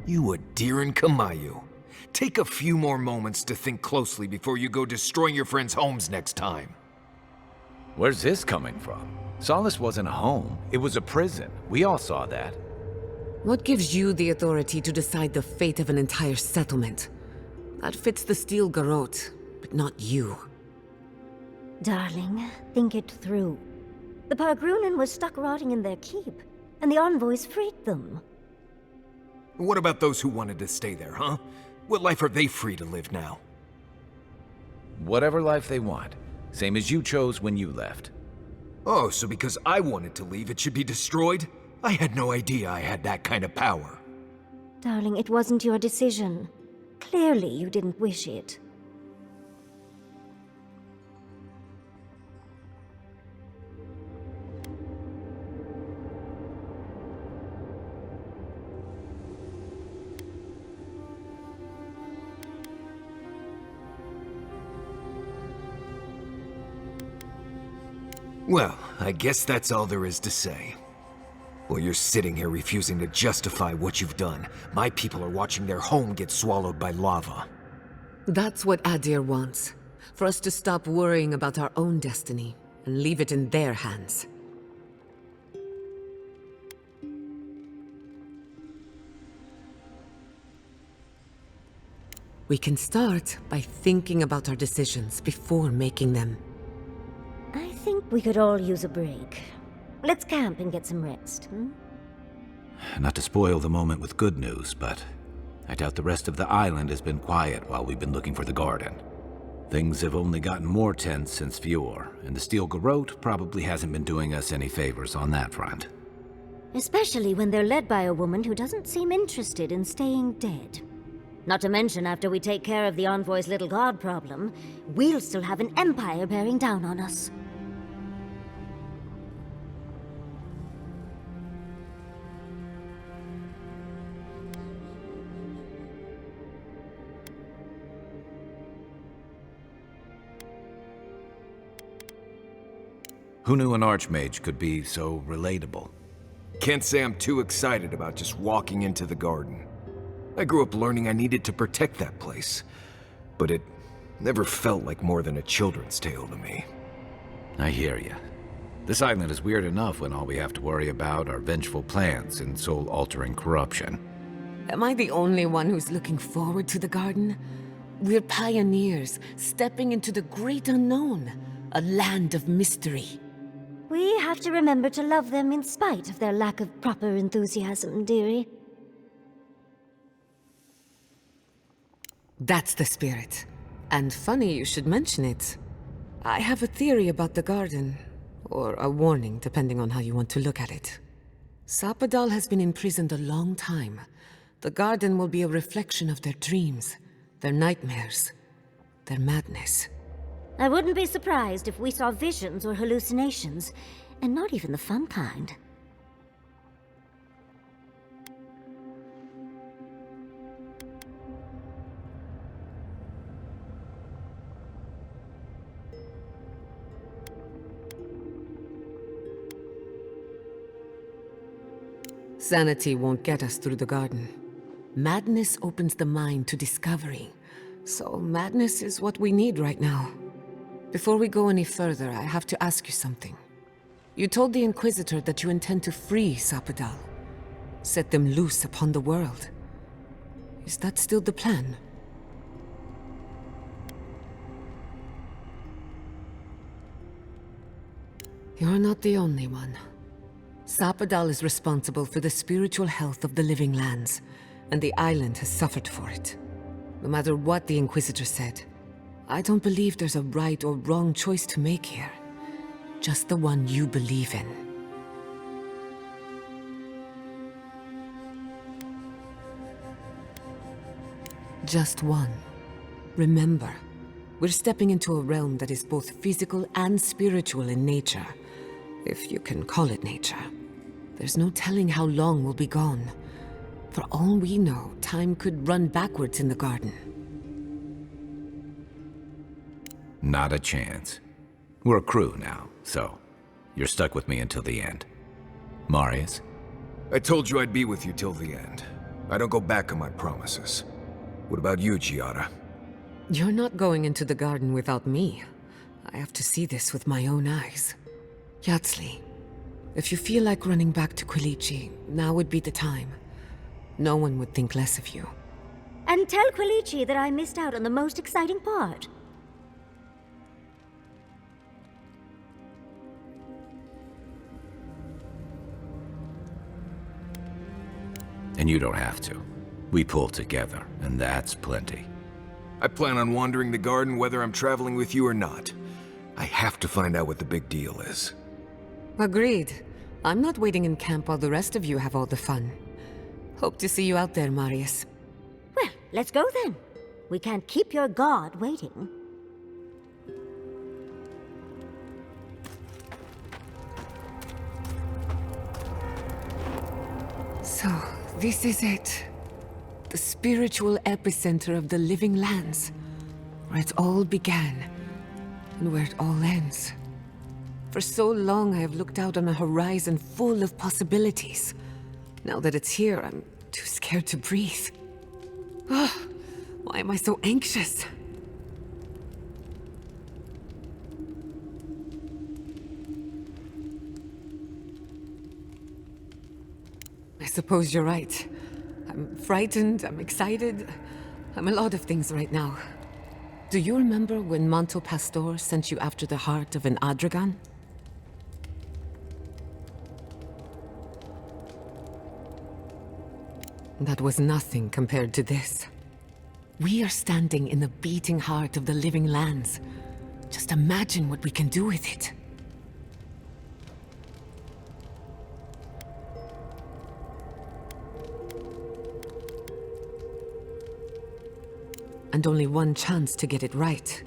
You Adiran Kamayu. Take a few more moments to think closely before you go destroying your friends' homes next time. Where's this coming from? Solace wasn't a home, it was a prison. We all saw that. What gives you the authority to decide the fate of an entire settlement? That fits the Steel Garrote, but not you. Darling, think it through. The Pargrunen were stuck rotting in their keep, and the envoys freed them. What about those who wanted to stay there, huh? What life are they free to live now? Whatever life they want. Same as you chose when you left. Oh, so because I wanted to leave, it should be destroyed? I had no idea I had that kind of power. Darling, it wasn't your decision. Clearly, you didn't wish it. Well, I guess that's all there is to say. While you're sitting here refusing to justify what you've done, my people are watching their home get swallowed by lava. That's what Adir wants. For us to stop worrying about our own destiny and leave it in their hands. We can start by thinking about our decisions before making them. I think we could all use a break. Let's camp and get some rest, hmm? Not to spoil the moment with good news, but I doubt the rest of the island has been quiet while we've been looking for the garden. Things have only gotten more tense since Fior, and the Steel Garrote probably hasn't been doing us any favors on that front. Especially when they're led by a woman who doesn't seem interested in staying dead. Not to mention, after we take care of the Envoy's little god problem, we'll still have an empire bearing down on us. Who knew an archmage could be so relatable? Can't say I'm too excited about just walking into the garden. I grew up learning I needed to protect that place, but it never felt like more than a children's tale to me. I hear ya. This island is weird enough when all we have to worry about are vengeful plans and soul-altering corruption. Am I the only one who's looking forward to the garden? We're pioneers, stepping into the great unknown, a land of mystery. We have to remember to love them in spite of their lack of proper enthusiasm, dearie. That's the spirit. And funny you should mention it. I have a theory about the garden. Or a warning, depending on how you want to look at it. Sapadal has been imprisoned a long time. The garden will be a reflection of their dreams, their nightmares, their madness. I wouldn't be surprised if we saw visions or hallucinations, and not even the fun kind. Sanity won't get us through the garden. Madness opens the mind to discovery. So madness is what we need right now. Before we go any further, I have to ask you something. You told the Inquisitor that you intend to free Sapadal. Set them loose upon the world. Is that still the plan? You're not the only one. Sapadal is responsible for the spiritual health of the living lands, and the island has suffered for it. No matter what the Inquisitor said, I don't believe there's a right or wrong choice to make here. Just the one you believe in. Just one. Remember, we're stepping into a realm that is both physical and spiritual in nature. If you can call it nature. There's no telling how long we'll be gone. For all we know, time could run backwards in the garden. Not a chance. We're a crew now, so you're stuck with me until the end. Marius? I told you I'd be with you till the end. I don't go back on my promises. What about you, Giada? You're not going into the garden without me. I have to see this with my own eyes. Yatsley, if you feel like running back to Quilichi, now would be the time. No one would think less of you. And tell Quilichi that I missed out on the most exciting part. And you don't have to. We pull together, and that's plenty. I plan on wandering the garden whether I'm traveling with you or not. I have to find out what the big deal is. Agreed. I'm not waiting in camp while the rest of you have all the fun. Hope to see you out there, Marius. Well, let's go then. We can't keep your god waiting. So, this is it. The spiritual epicenter of the living lands. Where it all began, and where it all ends. For so long I have looked out on a horizon full of possibilities. Now that it's here, I'm too scared to breathe. Ugh, why am I so anxious? I suppose you're right. I'm frightened, I'm excited. I'm a lot of things right now. Do you remember when Manto Pastor sent you after the heart of an Adragan? That was nothing compared to this. We are standing in the beating heart of the living lands. Just imagine what we can do with it. And only one chance to get it right.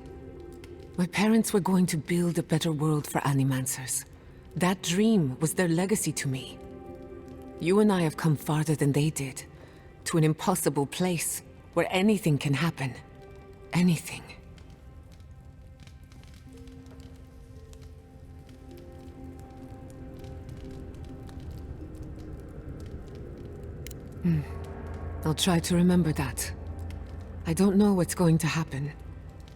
My parents were going to build a better world for Animancers. That dream was their legacy to me. You and I have come farther than they did. To an impossible place where anything can happen. Anything. I'll try to remember that. I don't know what's going to happen,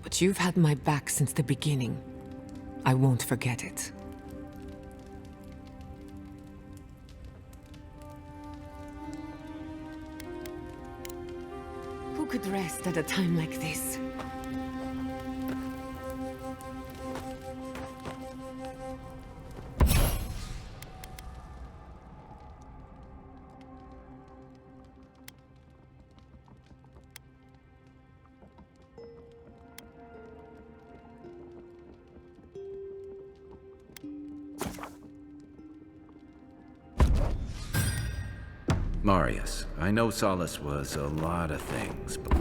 but you've had my back since the beginning. I won't forget it. Who could rest at a time like this? Marius, I know Solace was a lot of things, but...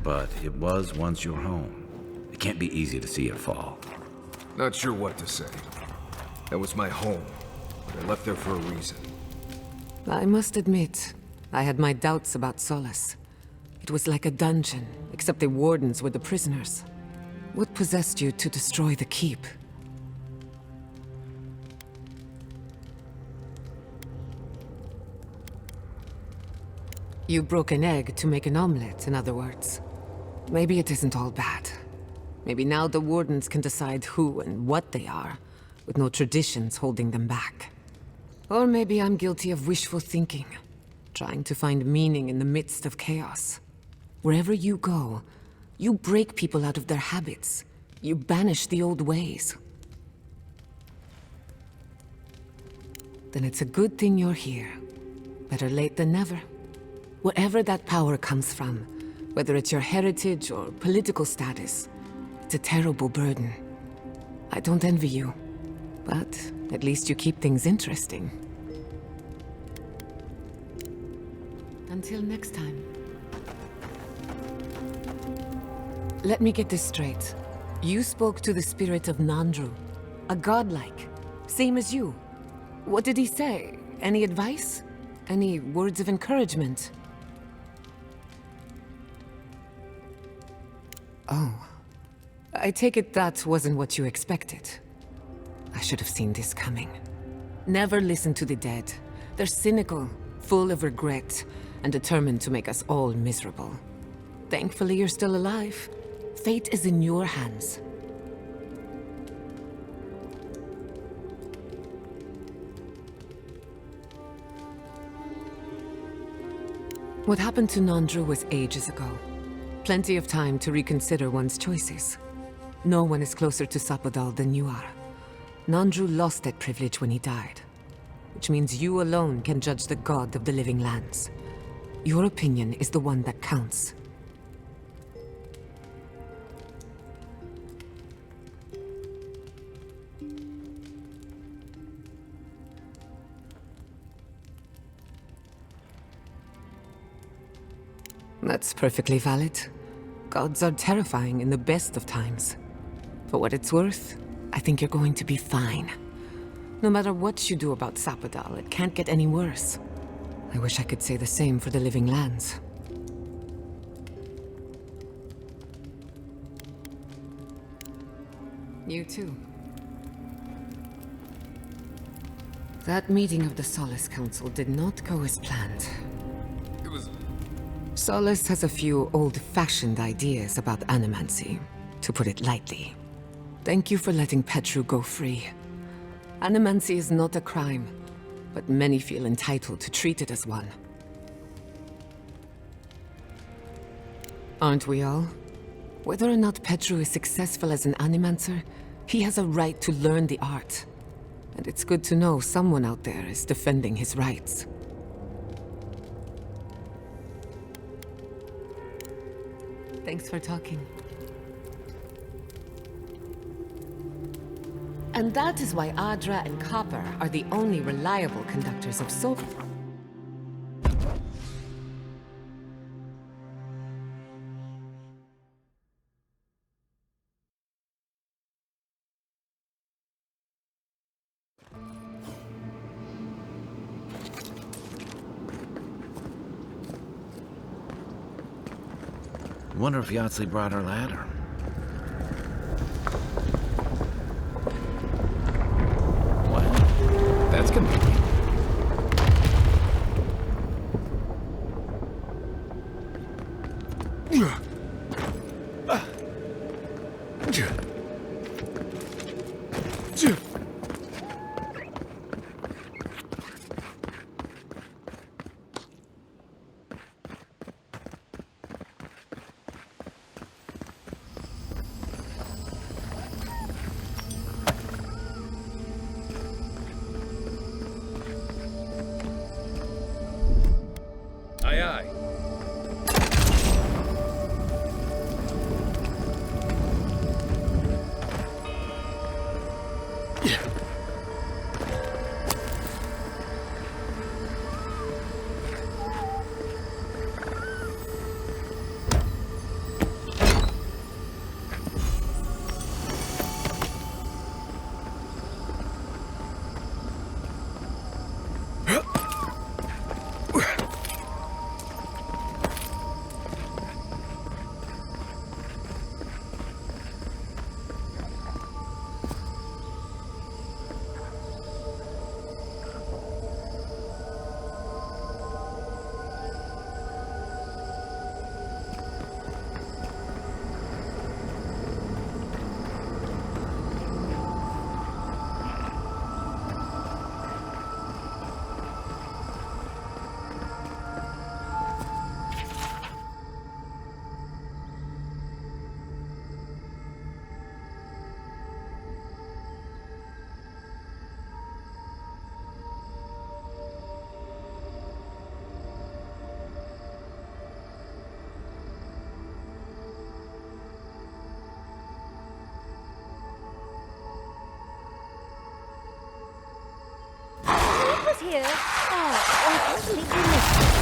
But it was once your home. It can't be easy to see it fall. Not sure what to say. That was my home, but I left there for a reason. I must admit, I had my doubts about Solace. It was like a dungeon, except the wardens were the prisoners. What possessed you to destroy the keep? You broke an egg to make an omelette, in other words. Maybe it isn't all bad. Maybe now the wardens can decide who and what they are, with no traditions holding them back. Or maybe I'm guilty of wishful thinking, trying to find meaning in the midst of chaos. Wherever you go, you break people out of their habits. You banish the old ways. Then it's a good thing you're here. Better late than never. Wherever that power comes from, whether it's your heritage or political status, it's a terrible burden. I don't envy you, but at least you keep things interesting. Until next time. Let me get this straight. You spoke to the spirit of Nandru, a godlike, same as you. What did he say? Any advice? Any words of encouragement? Oh. I take it that wasn't what you expected. I should have seen this coming. Never listen to the dead. They're cynical, full of regret, and determined to make us all miserable. Thankfully, you're still alive. Fate is in your hands. What happened to Nandru was ages ago. Plenty of time to reconsider one's choices. No one is closer to Sapadal than you are. Nandru lost that privilege when he died, which means you alone can judge the god of the living lands. Your opinion is the one that counts. That's perfectly valid. Gods are terrifying in the best of times. For what it's worth, I think you're going to be fine. No matter what you do about Sapadal, it can't get any worse. I wish I could say the same for the living lands. You too. That meeting of the Solace Council did not go as planned. Solace has a few old-fashioned ideas about animancy, to put it lightly. Thank you for letting Petru go free. Animancy is not a crime, but many feel entitled to treat it as one. Aren't we all? Whether or not Petru is successful as an animancer, he has a right to learn the art. And it's good to know someone out there is defending his rights. Thanks for talking. And that is why Adra and Copper are the only reliable conductors of soul. Wonder if Yahtzee brought our ladder. What? That's convenient. here. Oh, I completely missed it.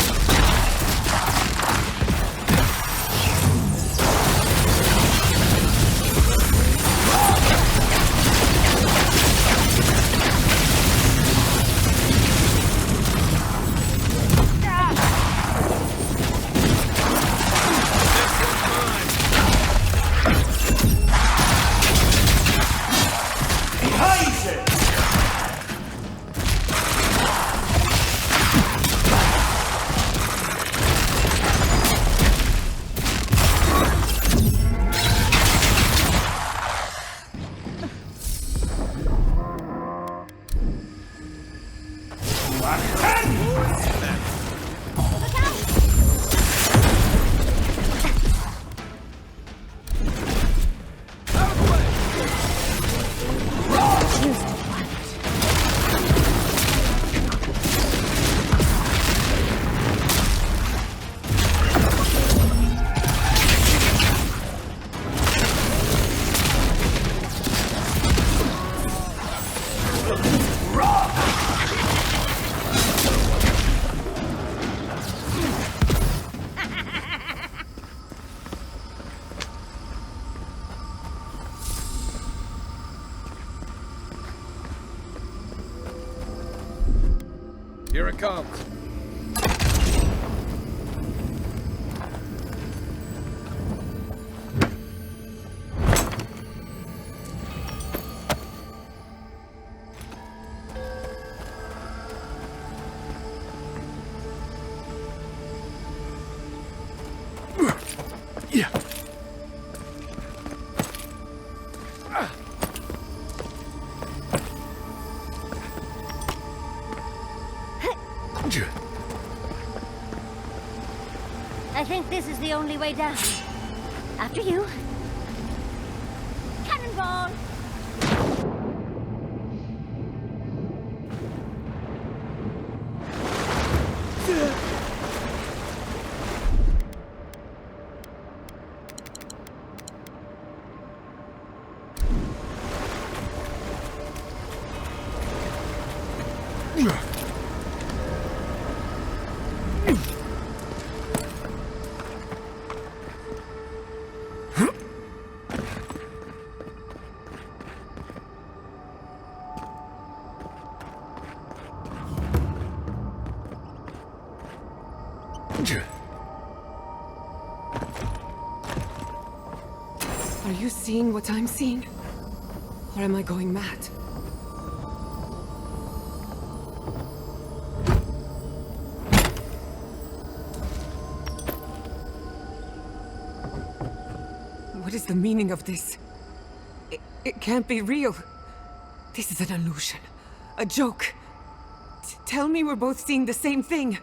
Here it comes. Yeah. I think this is the only way down. After you. Cannonball! Are you seeing what I'm seeing? Or am I going mad? What is the meaning of this? It can't be real. This is an illusion. A joke. Tell me we're both seeing the same thing.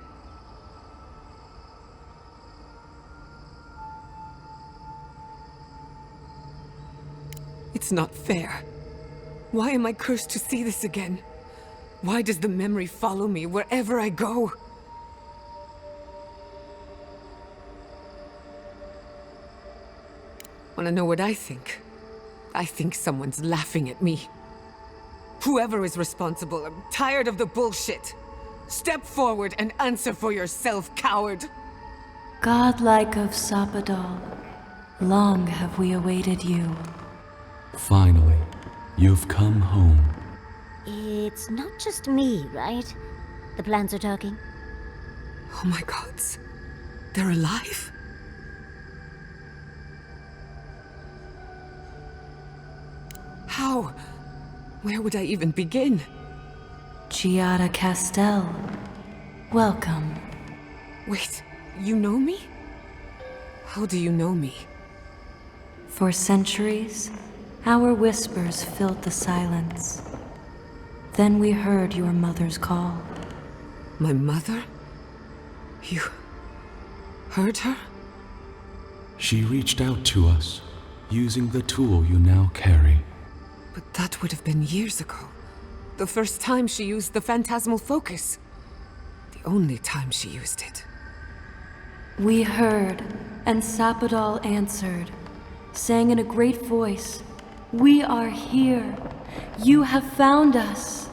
It's not fair. Why am I cursed to see this again? Why does the memory follow me wherever I go? Wanna know what I think? I think someone's laughing at me. Whoever is responsible, I'm tired of the bullshit. Step forward and answer for yourself, coward! Godlike of Sapadal, long have we awaited you. Finally, you've come home. It's not just me, right? The plants are talking. Oh my gods. They're alive? How? Where would I even begin? Giada Castel, welcome. Wait, you know me? How do you know me? For centuries, our whispers filled the silence. Then we heard your mother's call. My mother? You heard her? She reached out to us, using the tool you now carry. But that would have been years ago. The first time she used the phantasmal focus. The only time she used it. We heard, and Sapadal answered, saying in a great voice, "We are here. You have found us."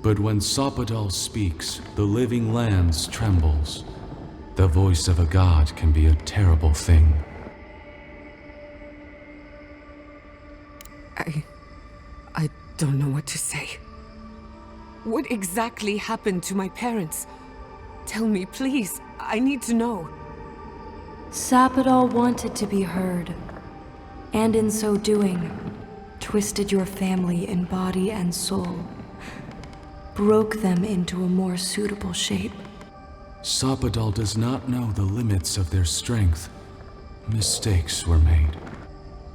But when Sopadal speaks, the living lands trembles. The voice of a god can be a terrible thing. I don't know what to say. What exactly happened to my parents? Tell me, please. I need to know. Sopadal wanted to be heard, and in so doing, twisted your family in body and soul, broke them into a more suitable shape. Sopadal does not know the limits of their strength. Mistakes were made.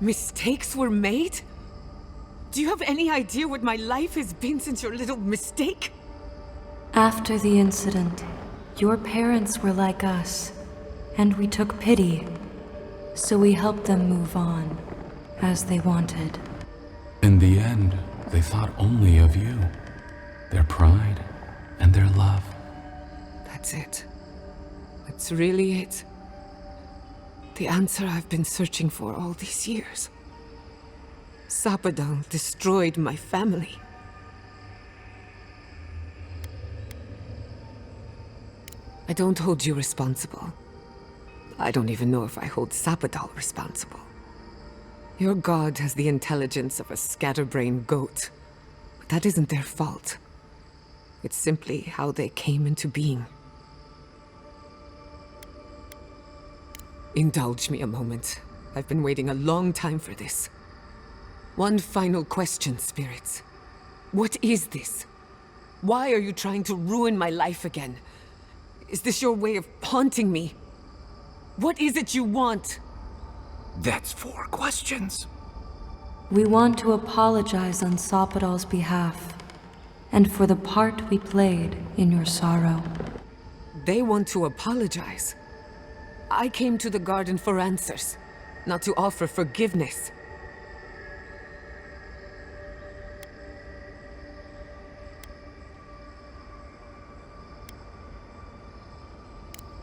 Mistakes were made? Do you have any idea what my life has been since your little mistake? After the incident, your parents were like us, and we took pity, so we helped them move on, as they wanted. In the end, they thought only of you, their pride, and their love. That's it. That's really it. The answer I've been searching for all these years. Sopadal destroyed my family. I don't hold you responsible. I don't even know if I hold Sopadal responsible. Your god has the intelligence of a scatterbrained goat, but that isn't their fault. It's simply how they came into being. Indulge me a moment. I've been waiting a long time for this. One final question, spirits. What is this? Why are you trying to ruin my life again? Is this your way of haunting me? What is it you want? That's 4 questions. We want to apologize on Sopadal's behalf, and for the part we played in your sorrow. They want to apologize. I came to the garden for answers, not to offer forgiveness.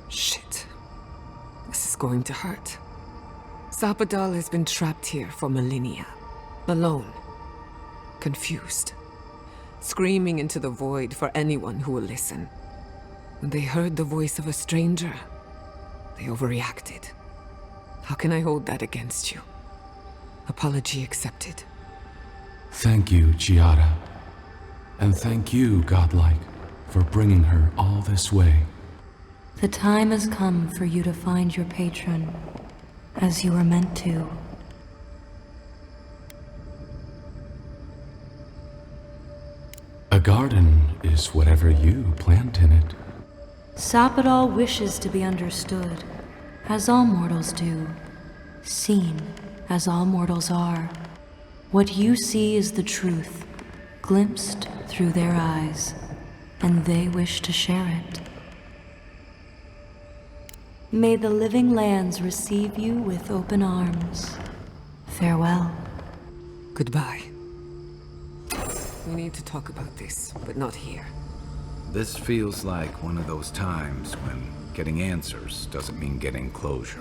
Shit. This is going to hurt. Sopadal has been trapped here for millennia. Alone. Confused. Screaming into the void for anyone who will listen. When they heard the voice of a stranger, they overreacted. How can I hold that against you? Apology accepted. Thank you, Giada. And thank you, Godlike, for bringing her all this way. The time has come for you to find your patron, as you were meant to. A garden is whatever you plant in it. Sopadal wishes to be understood, as all mortals do. Seen, as all mortals are. What you see is the truth, glimpsed through their eyes, and they wish to share it. May the living lands receive you with open arms. Farewell. Goodbye. We need to talk about this, but not here. This feels like one of those times when getting answers doesn't mean getting closure.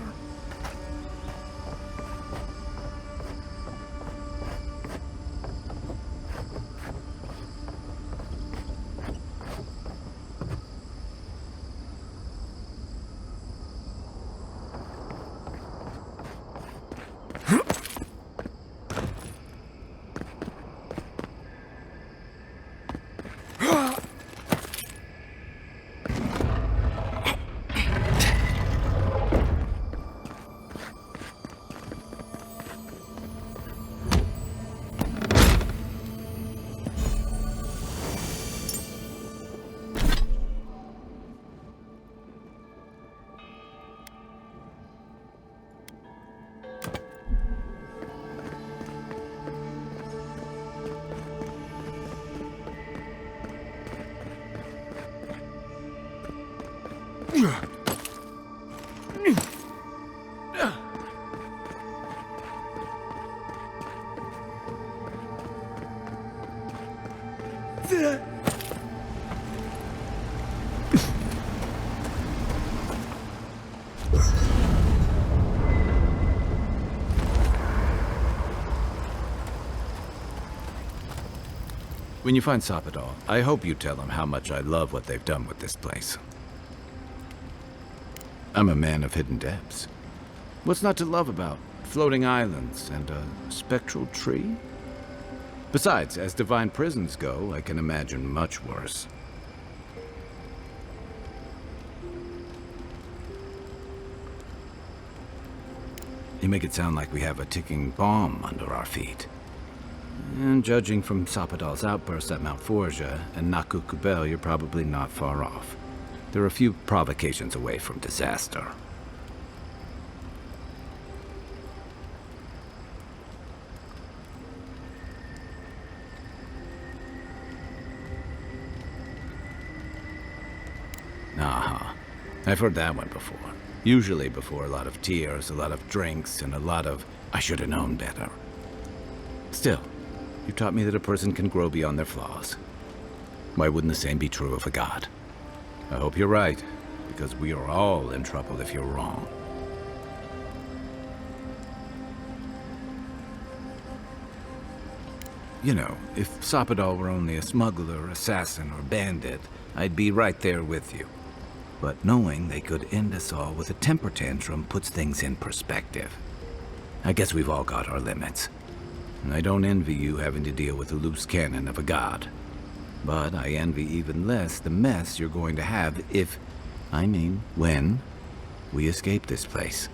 We When you find Sapadal, I hope you tell him how much I love what they've done with this place. I'm a man of hidden depths. What's not to love about floating islands and a spectral tree? Besides, as divine prisons go, I can imagine much worse. You make it sound like we have a ticking bomb under our feet. And judging from Sapadal's outburst at Mount Forja and Nakukubel, you're probably not far off. There are a few provocations away from disaster. Aha. I've heard that one before. Usually before a lot of tears, a lot of drinks, and a lot of, I should have known better. Still, you taught me that a person can grow beyond their flaws. Why wouldn't the same be true of a god? I hope you're right, because we are all in trouble if you're wrong. You know, if Sapadal were only a smuggler, assassin, or bandit, I'd be right there with you. But knowing they could end us all with a temper tantrum puts things in perspective. I guess we've all got our limits. And I don't envy you having to deal with a loose cannon of a god. But I envy even less the mess you're going to have if, when, we escape this place.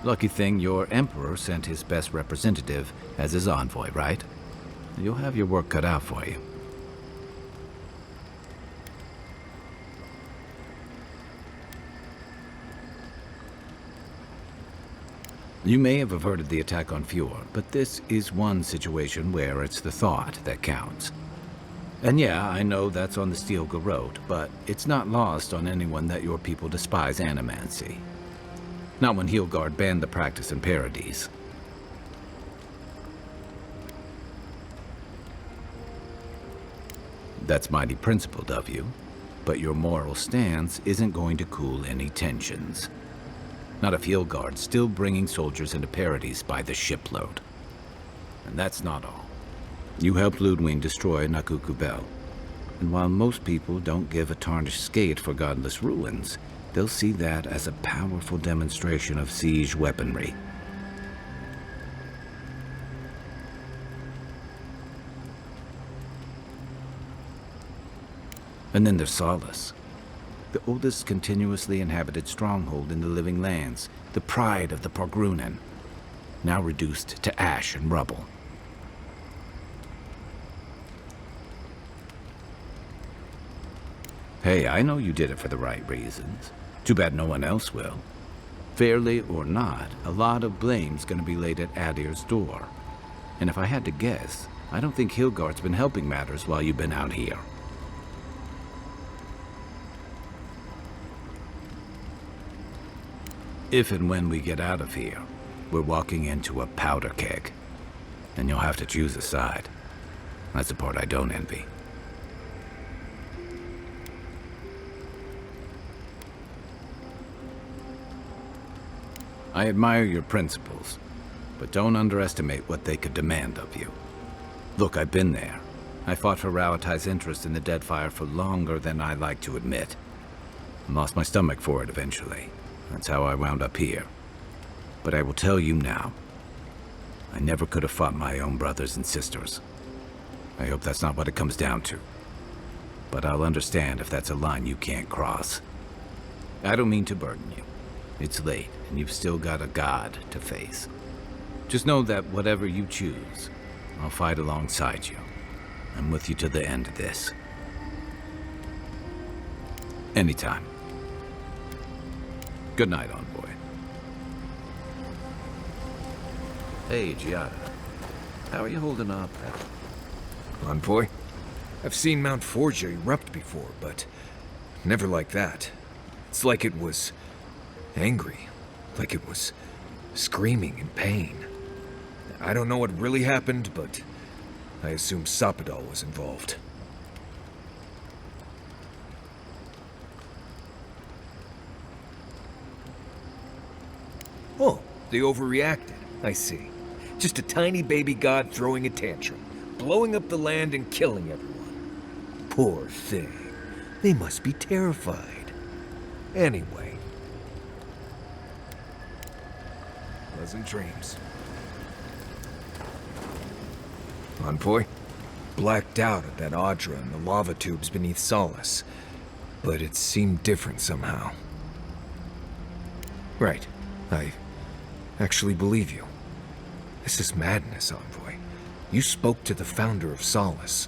Lucky thing your emperor sent his best representative as his envoy, right? You'll have your work cut out for you. You may have averted the attack on Fjord, but this is one situation where it's the thought that counts. And yeah, I know that's on the Steel Garrote, but it's not lost on anyone that your people despise animancy. Not when Heelgard banned the practice in Paradise. That's mighty principled of you, but your moral stance isn't going to cool any tensions. Not if Heelgard's still bringing soldiers into Paradise by the shipload. And that's not all. You helped Ludwig destroy Nakukubel. And while most people don't give a tarnished skate for godless ruins, they'll see that as a powerful demonstration of siege weaponry. And then there's Solace, the oldest continuously inhabited stronghold in the Living Lands, the pride of the Pargrunen, now reduced to ash and rubble. Hey, I know you did it for the right reasons. Too bad no one else will. Fairly or not, a lot of blame's gonna be laid at Adir's door. And if I had to guess, I don't think Heelgard's been helping matters while you've been out here. If and when we get out of here, we're walking into a powder keg. And you'll have to choose a side. That's the part I don't envy. I admire your principles, but don't underestimate what they could demand of you. Look, I've been there. I fought for Rauatai's interest in the Deadfire for longer than I like to admit. And lost my stomach for it eventually. That's how I wound up here. But I will tell you now, I never could have fought my own brothers and sisters. I hope that's not what it comes down to. But I'll understand if that's a line you can't cross. I don't mean to burden you. It's late, and you've still got a god to face. Just know that whatever you choose, I'll fight alongside you. I'm with you to the end of this. Anytime. Good night, Envoy. Hey, Giada. How are you holding up? Envoy? I've seen Mount Forja erupt before, but never like that. It's like it was angry, like it was screaming in pain. I don't know what really happened, but I assume Sapadal was involved. They overreacted, I see. Just a tiny baby god throwing a tantrum, blowing up the land and killing everyone. Poor thing. They must be terrified. Anyway. Pleasant dreams. Envoy? Blacked out at that Audra and the lava tubes beneath Solace. But it seemed different somehow. Right. I actually believe you. This is madness, Envoy. You spoke to the founder of Solace.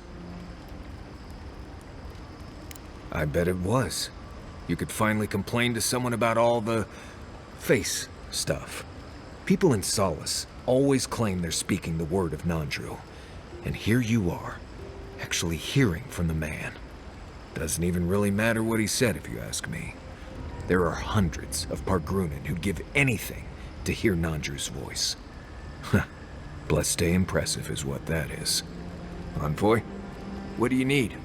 I bet it was. You could finally complain to someone about all the face stuff. People in Solace always claim they're speaking the word of Nandru. And here you are, actually hearing from the man. Doesn't even really matter what he said, if you ask me. There are hundreds of Pargrunan who'd give anything to hear Nandru's voice. Blessed day impressive is what that is. Envoy, what do you need?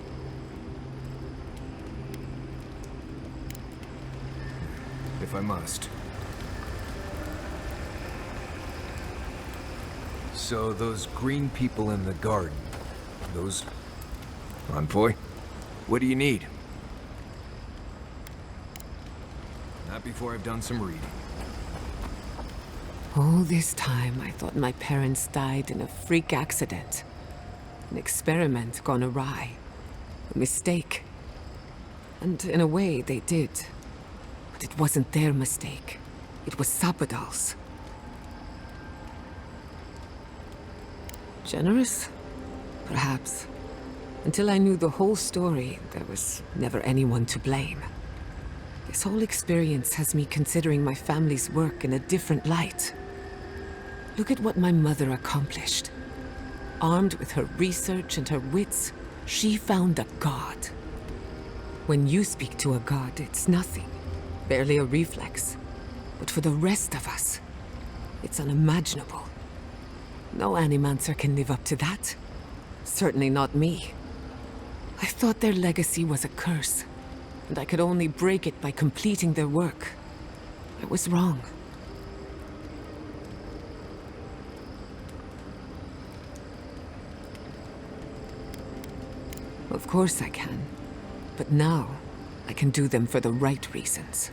If I must. So those green people in the garden, those... Envoy, what do you need? Not before I've done some reading. All this time, I thought my parents died in a freak accident. An experiment gone awry. A mistake. And in a way, they did. But it wasn't their mistake. It was Sabadal's. Generous? Perhaps. Until I knew the whole story, there was never anyone to blame. This whole experience has me considering my family's work in a different light. Look at what my mother accomplished. Armed with her research and her wits, she found a god. When you speak to a god, it's nothing. Barely a reflex. But for the rest of us, it's unimaginable. No animancer can live up to that. Certainly not me. I thought their legacy was a curse, and I could only break it by completing their work. I was wrong. Of course I can. But now, I can do them for the right reasons.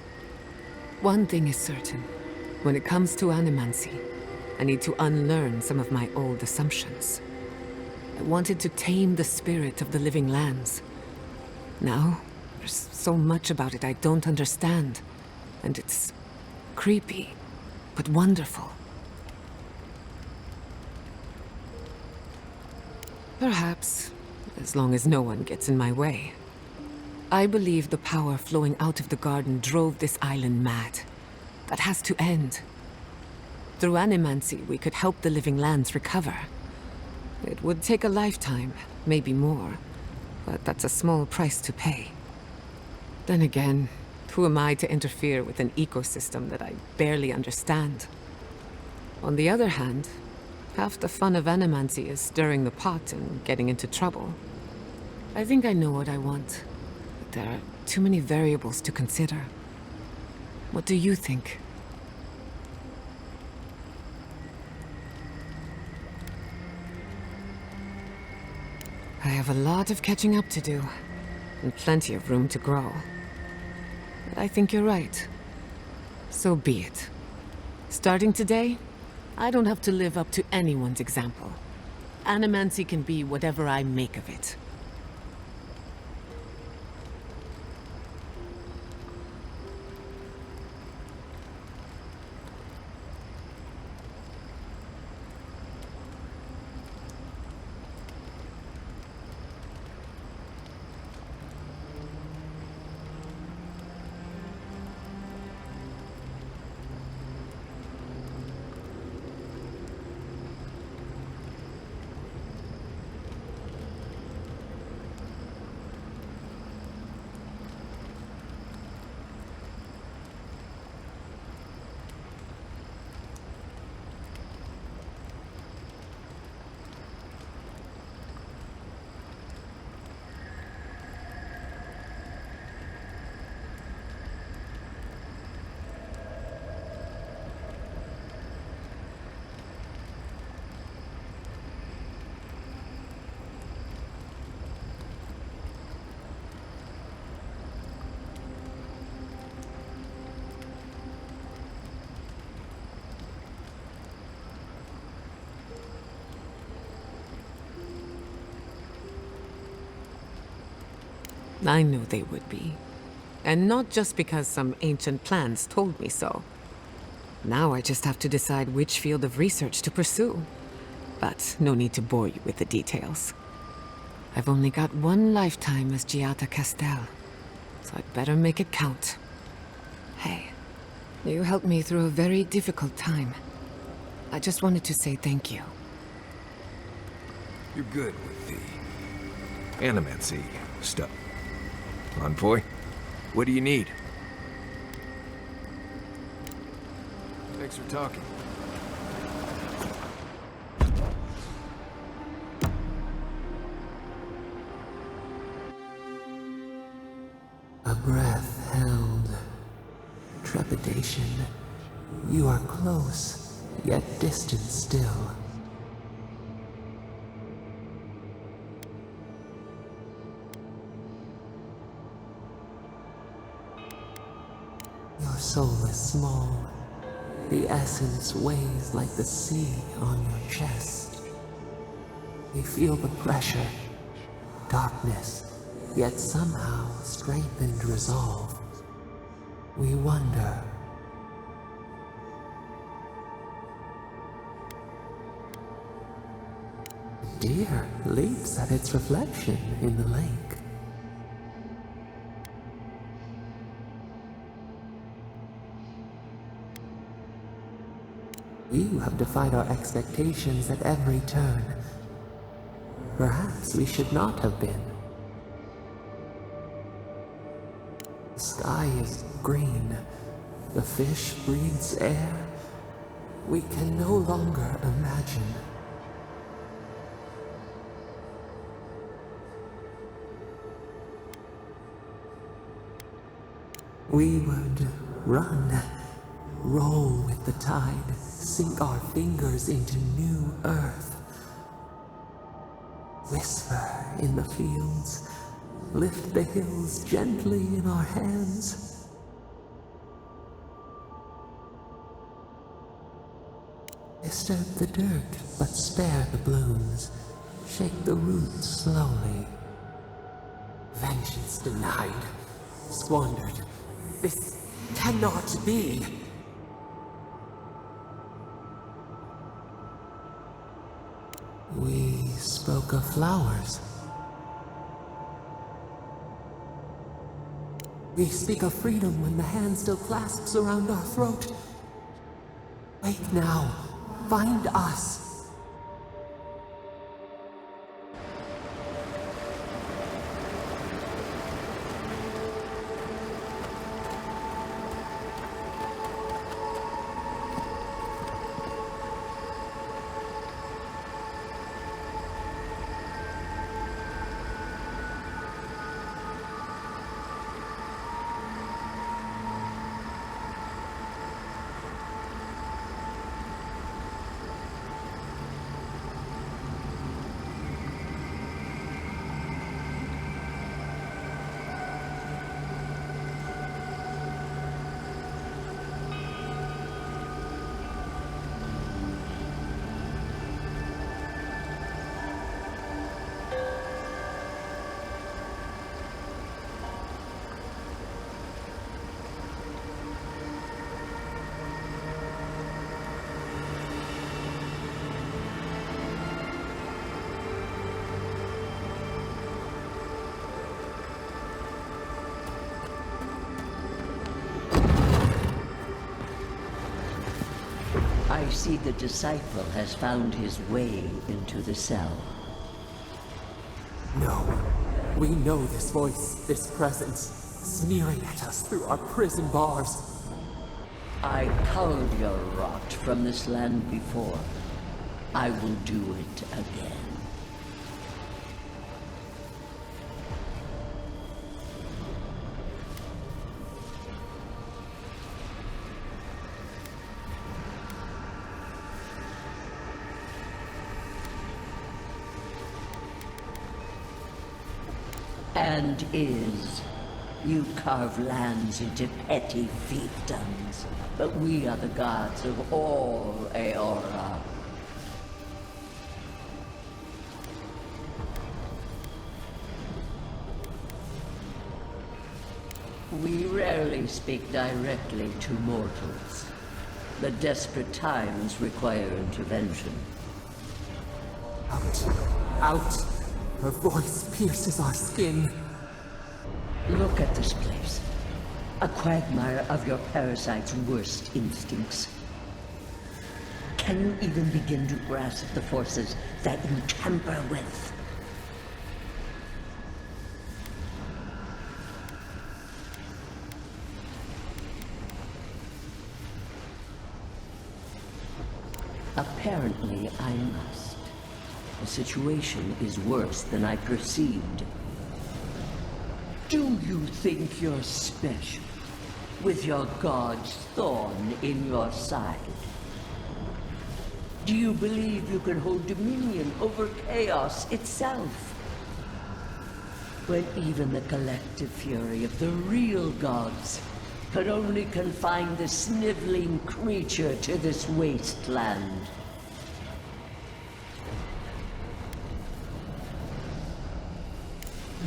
One thing is certain. When it comes to animancy, I need to unlearn some of my old assumptions. I wanted to tame the spirit of the living lands. Now, there's so much about it I don't understand. And it's creepy, but wonderful. Perhaps, as long as no one gets in my way. I believe the power flowing out of the garden drove this island mad. That has to end. Through animancy, we could help the living lands recover. It would take a lifetime, maybe more, but that's a small price to pay. Then again, who am I to interfere with an ecosystem that I barely understand? On the other hand, half the fun of animancy is stirring the pot and getting into trouble. I think I know what I want, but there are too many variables to consider. What do you think? I have a lot of catching up to do, and plenty of room to grow. But I think you're right. So be it. Starting today, I don't have to live up to anyone's example. Animancy can be whatever I make of it. I knew they would be. And not just because some ancient plans told me so. Now I just have to decide which field of research to pursue. But no need to bore you with the details. I've only got one lifetime as Giata Castel, so I'd better make it count. Hey, you helped me through a very difficult time. I just wanted to say thank you. You're good with the animancy stuff. Envoy, what do you need? Thanks for talking. A breath held. Trepidation. You are close, yet distant still. Your soul is small. The essence weighs like the sea on your chest. We feel the pressure, darkness, yet somehow strengthened resolve. We wonder. Deer leaps at its reflection in the lake. You have defied our expectations at every turn. Perhaps we should not have been. The sky is green. The fish breathes air. We can no longer imagine. We would run, roll with the tide, sink our fingers into new earth. Whisper in the fields, lift the hills gently in our hands. Disturb the dirt, but spare the blooms. Shake the roots slowly. Vengeance denied, squandered. This cannot be. We spoke of flowers. We speak of freedom when the hand still clasps around our throat. Wake now. Find us. I see the disciple has found his way into the cell. No. We know this voice, this presence, sneering at us through our prison bars. I culled your rot from this land before. I will do it again. And is. You carve lands into petty fiefdoms, but we are the gods of all Aora. We rarely speak directly to mortals. The desperate times require intervention. Out! Out! Her voice pierces our skin. Look at this place. A quagmire of your parasite's worst instincts. Can you even begin to grasp the forces that you tamper with? Apparently, I must. The situation is worse than I perceived. Do you think you're special, with your god's thorn in your side? Do you believe you can hold dominion over chaos itself? When even the collective fury of the real gods could only confine the sniveling creature to this wasteland.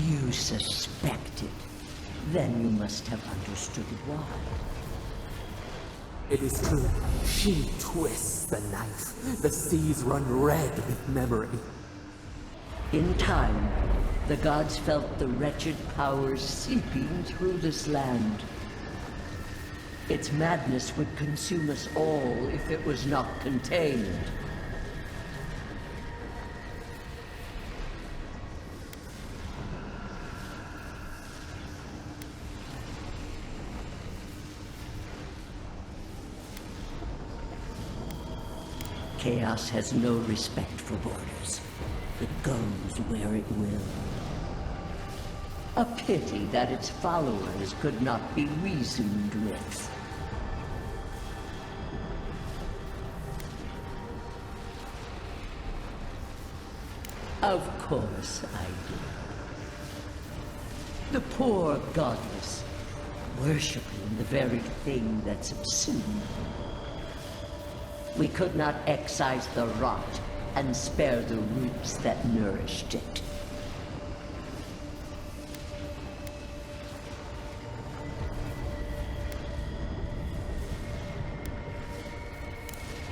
You suspected. Then you must have understood why. It is true. She twists the knife. The seas run red with memory. In time, the gods felt the wretched powers seeping through this land. Its madness would consume us all if it was not contained. Chaos has no respect for borders. It goes where it will. A pity that its followers could not be reasoned with. Of course I do. The poor godless, worshipping the very thing that subsumed them. We could not excise the rot and spare the roots that nourished it.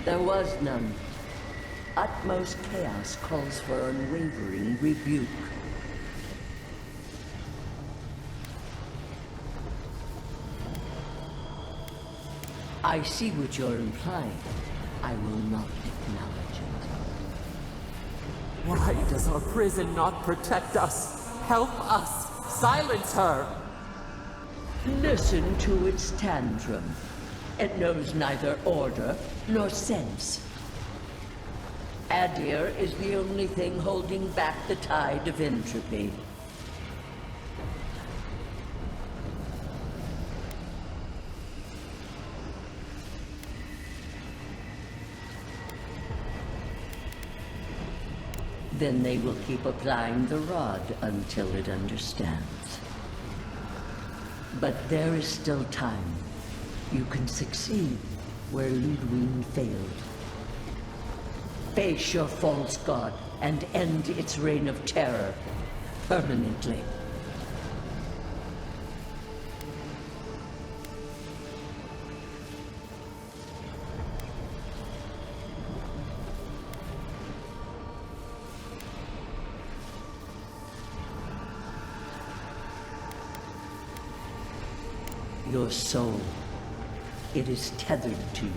There was none. Utmost chaos calls for unwavering rebuke. I see what you're implying. I will not acknowledge it. Why does our prison not protect us? Help us! Silence her! Listen to its tantrum. It knows neither order nor sense. Adir is the only thing holding back the tide of entropy. Then they will keep applying the rod until it understands. But there is still time. You can succeed where Ludwig failed. Face your false god and end its reign of terror permanently. Your soul, it is tethered to you.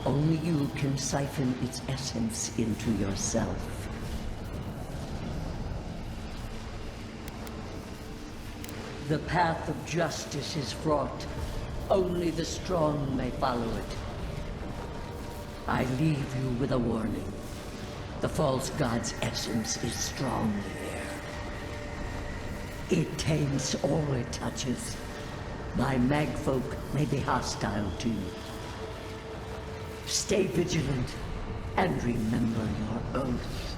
Only you can siphon its essence into yourself. The path of justice is fraught. Only the strong may follow it. I leave you with a warning. The false god's essence is strong here. It taints all it touches. My magfolk may be hostile to you. Stay vigilant and remember your oath.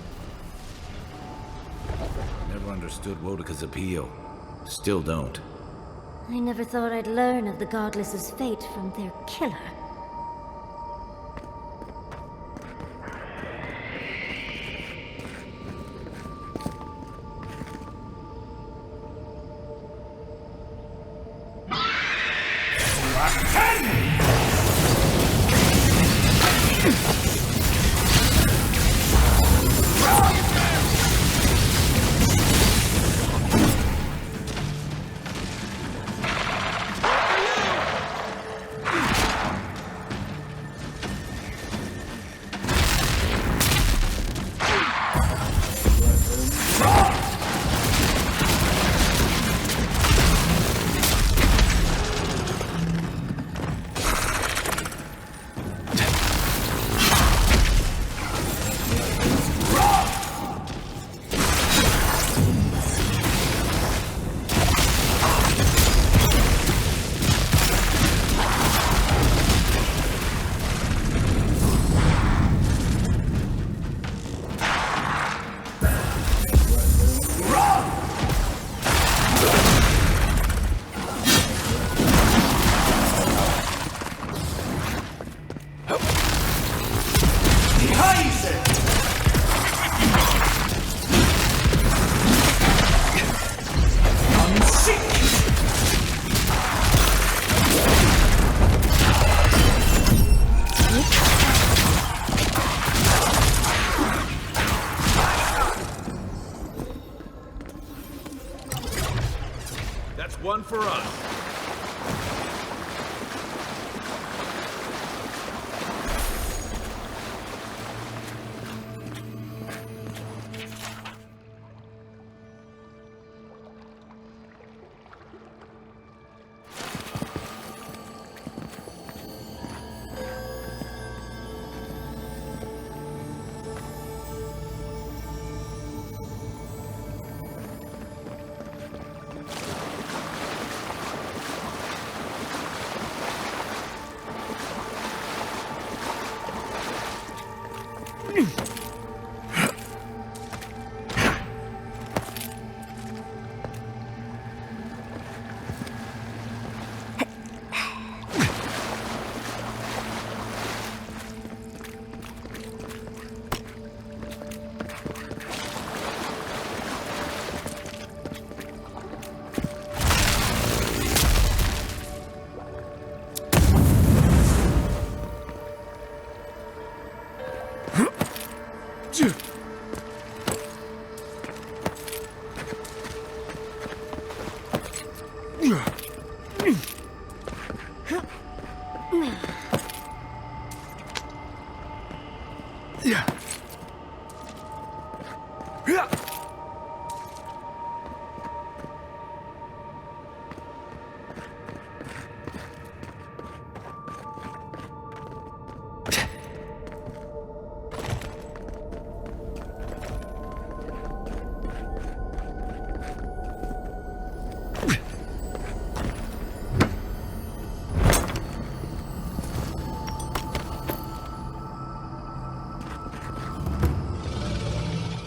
Never understood Wodika's appeal. Still don't. I never thought I'd learn of the Godless's fate from their killer. for us.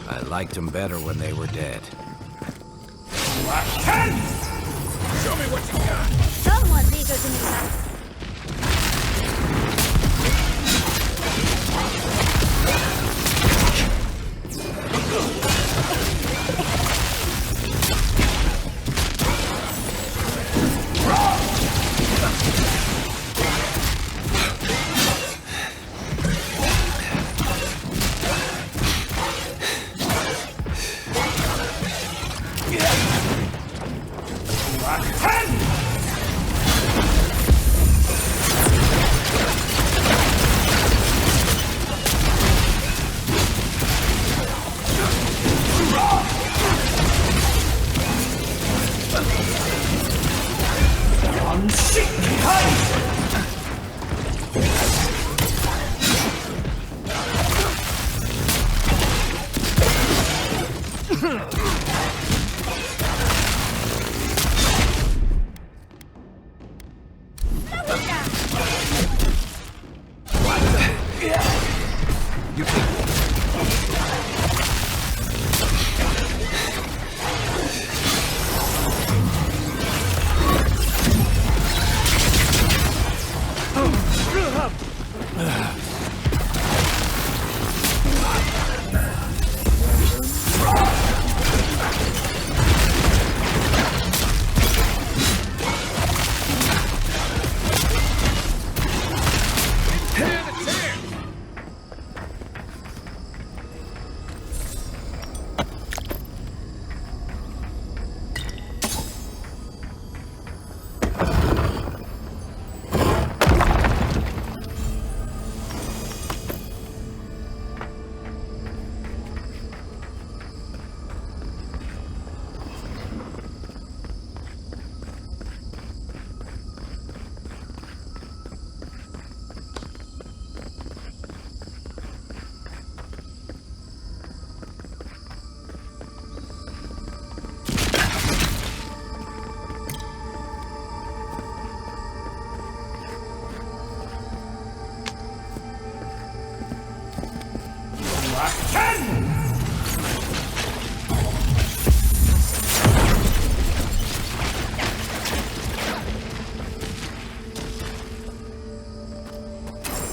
I liked them better when they were dead. Show me what you got! Someone's eager to meet us.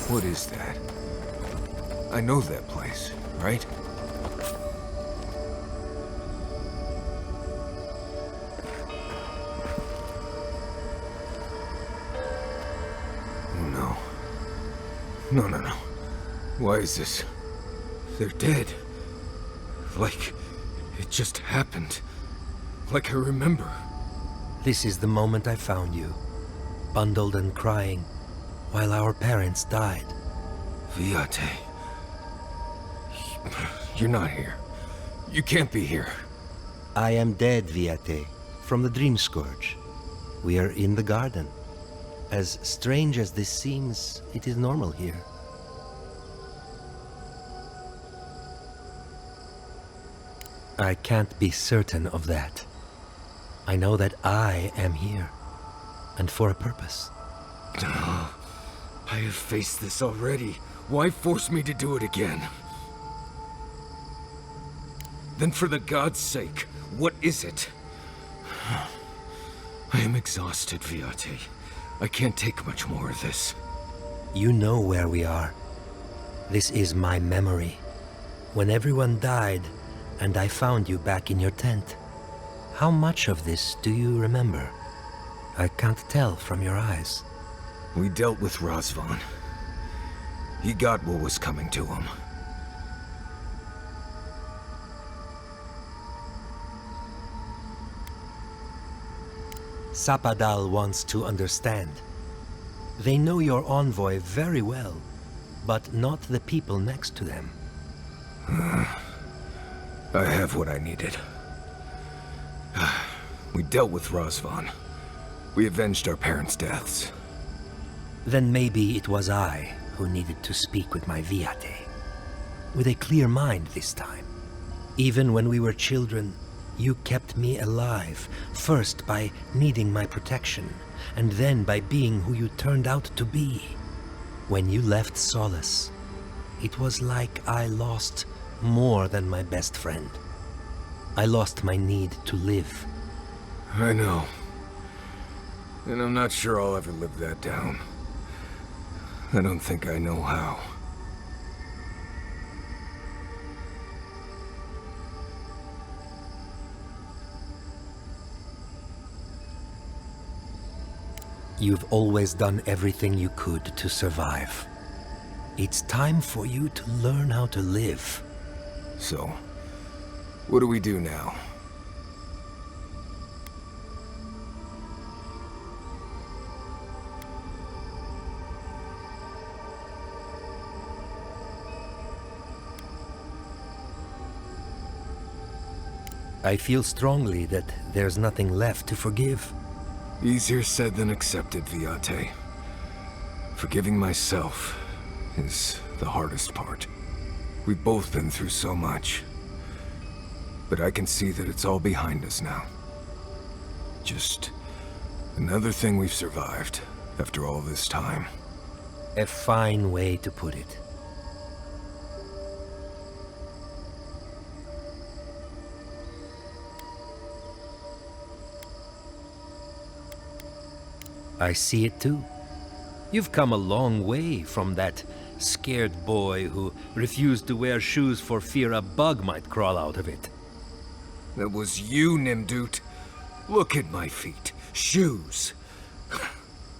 What is that? I know that place, right? No. No. Why is this? They're dead. Like, it just happened. Like I remember. This is the moment I found you, bundled and crying, while our parents died. Viate. You're not here. You can't be here. I am dead, Viate, from the Dreamscourge. We are in the garden. As strange as this seems, it is normal here. I can't be certain of that. I know that I am here, and for a purpose. I have faced this already. Why force me to do it again? Then for the god's sake, what is it? I am exhausted, Viate. I can't take much more of this. You know where we are. This is my memory. When everyone died, and I found you back in your tent. How much of this do you remember? I can't tell from your eyes. We dealt with Razvan. He got what was coming to him. Sapadal wants to understand. They know your envoy very well, but not the people next to them. I have what I needed. We dealt with Razvan. We avenged our parents' deaths. Then maybe it was I who needed to speak with my Viate. With a clear mind this time. Even when we were children, you kept me alive, first by needing my protection, and then by being who you turned out to be. When you left Solace, it was like I lost more than my best friend. I lost my need to live. I know. And I'm not sure I'll ever live that down. I don't think I know how. You've always done everything you could to survive. It's time for you to learn how to live. So, what do we do now? I feel strongly that there's nothing left to forgive. Easier said than accepted, Viate. Forgiving myself is the hardest part. We've both been through so much. But I can see that it's all behind us now. Just another thing we've survived after all this time. A fine way to put it. I see it too. You've come a long way from that scared boy who refused to wear shoes for fear a bug might crawl out of it. That was you, Nimdut. Look at my feet. Shoes.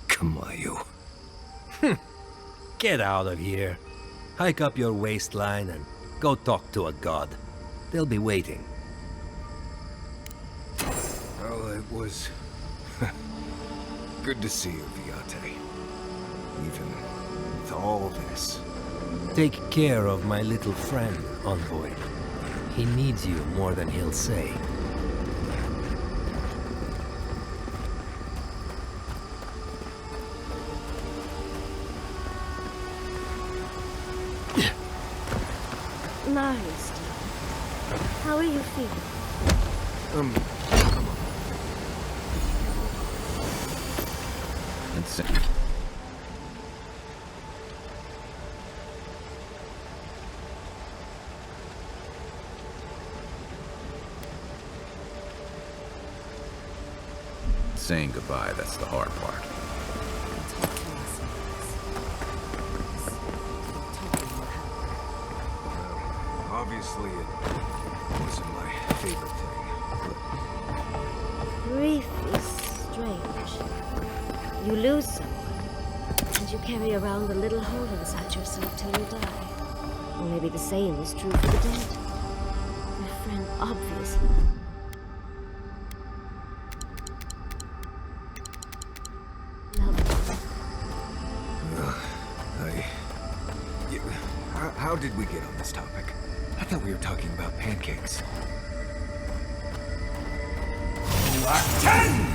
Kamayu. Get out of here. Hike up your waistline and go talk to a god. They'll be waiting. Well, it was good to see you, Viate. Even with all this. Take care of my little friend, Envoy. He needs you more than he'll say. Marius, how are you feeling? Come on. Insane. Saying goodbye, that's the hard part. Obviously, it wasn't my favorite thing. Grief is strange. You lose someone, and you carry around a little hole inside yourself till you die. Or maybe the same is true for the dead. My friend, obviously. did we get on this topic? I thought we were talking about pancakes. Act 10!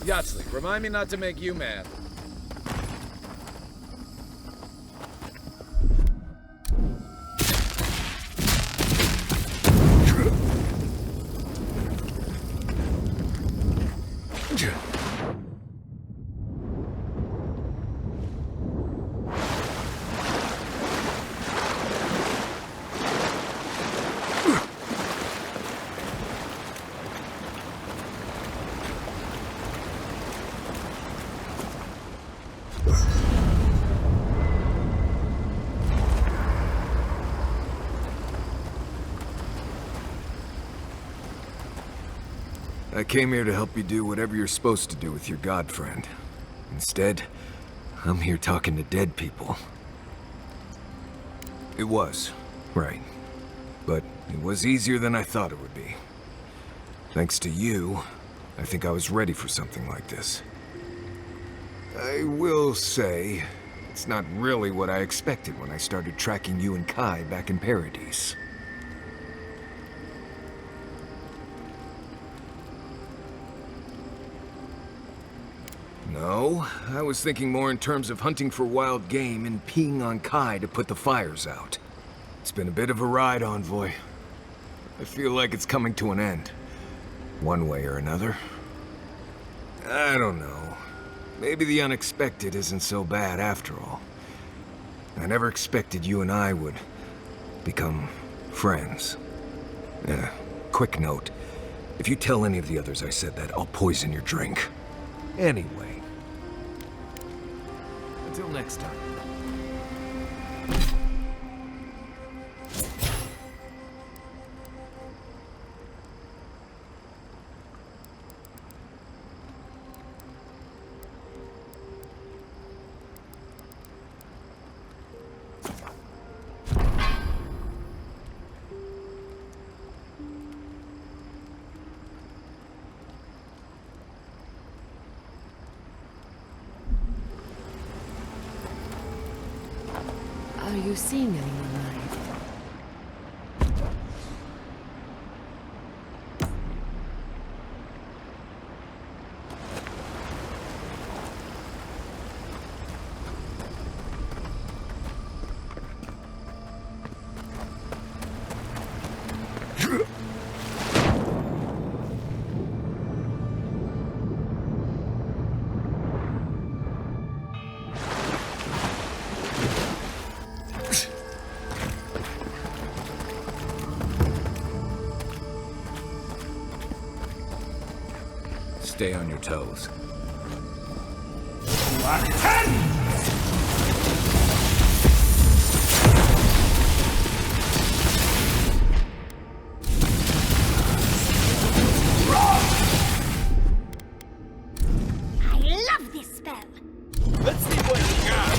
Yatsley, remind me not to make you mad. I came here to help you do whatever you're supposed to do with your god friend. Instead, I'm here talking to dead people. It was, right. But it was easier than I thought it would be. Thanks to you, I think I was ready for something like this. I will say, it's not really what I expected when I started tracking you and Kai back in Paradise. No, I was thinking more in terms of hunting for wild game and peeing on Kai to put the fires out. It's been a bit of a ride, Envoy. I feel like it's coming to an end. One way or another. I don't know. Maybe the unexpected isn't so bad after all. I never expected you and I would become friends. Quick note. If you tell any of the others I said that, I'll poison your drink. Anyway. Until next time. Are you seeing anyone alive? Stay on your toes. I love this spell! Let's see what you got.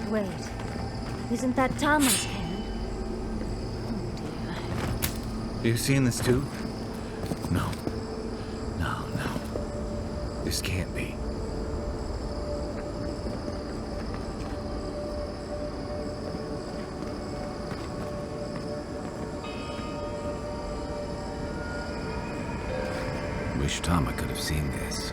Wait, isn't that Tama's cannon? Oh dear. You seeing this too? No. No. This can't be. Wish Tama could have seen this.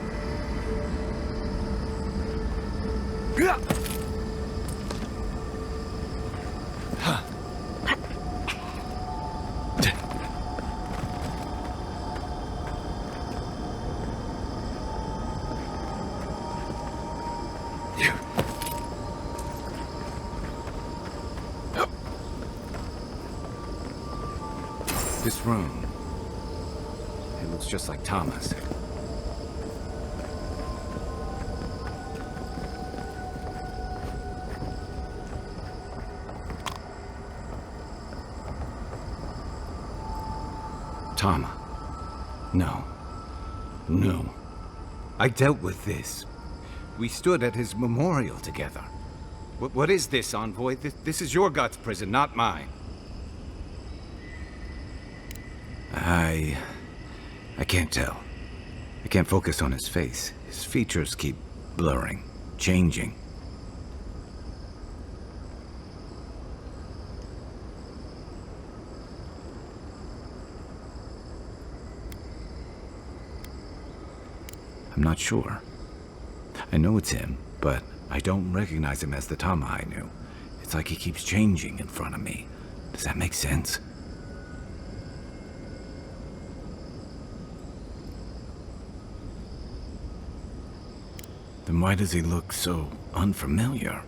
This room, it looks just like Tama's. Tama. No. I dealt with this. We stood at his memorial together. What is this, Envoy? This is your God's prison, not mine. I can't tell. I can't focus on his face. His features keep blurring, changing. I'm not sure. I know it's him, but I don't recognize him as the Tama I knew. It's like he keeps changing in front of me. Does that make sense? Then why does he look so unfamiliar?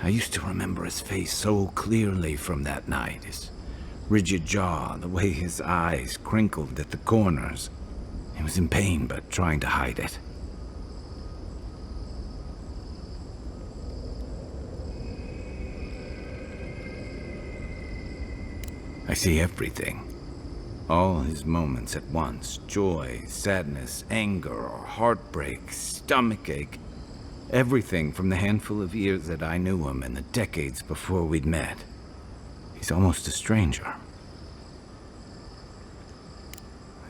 I used to remember his face so clearly from that night. His rigid jaw, the way his eyes crinkled at the corners. He was in pain, but trying to hide it. I see everything. All his moments at once. Joy, sadness, anger, heartbreak, stomachache. Everything from the handful of years that I knew him and the decades before we'd met. He's almost a stranger.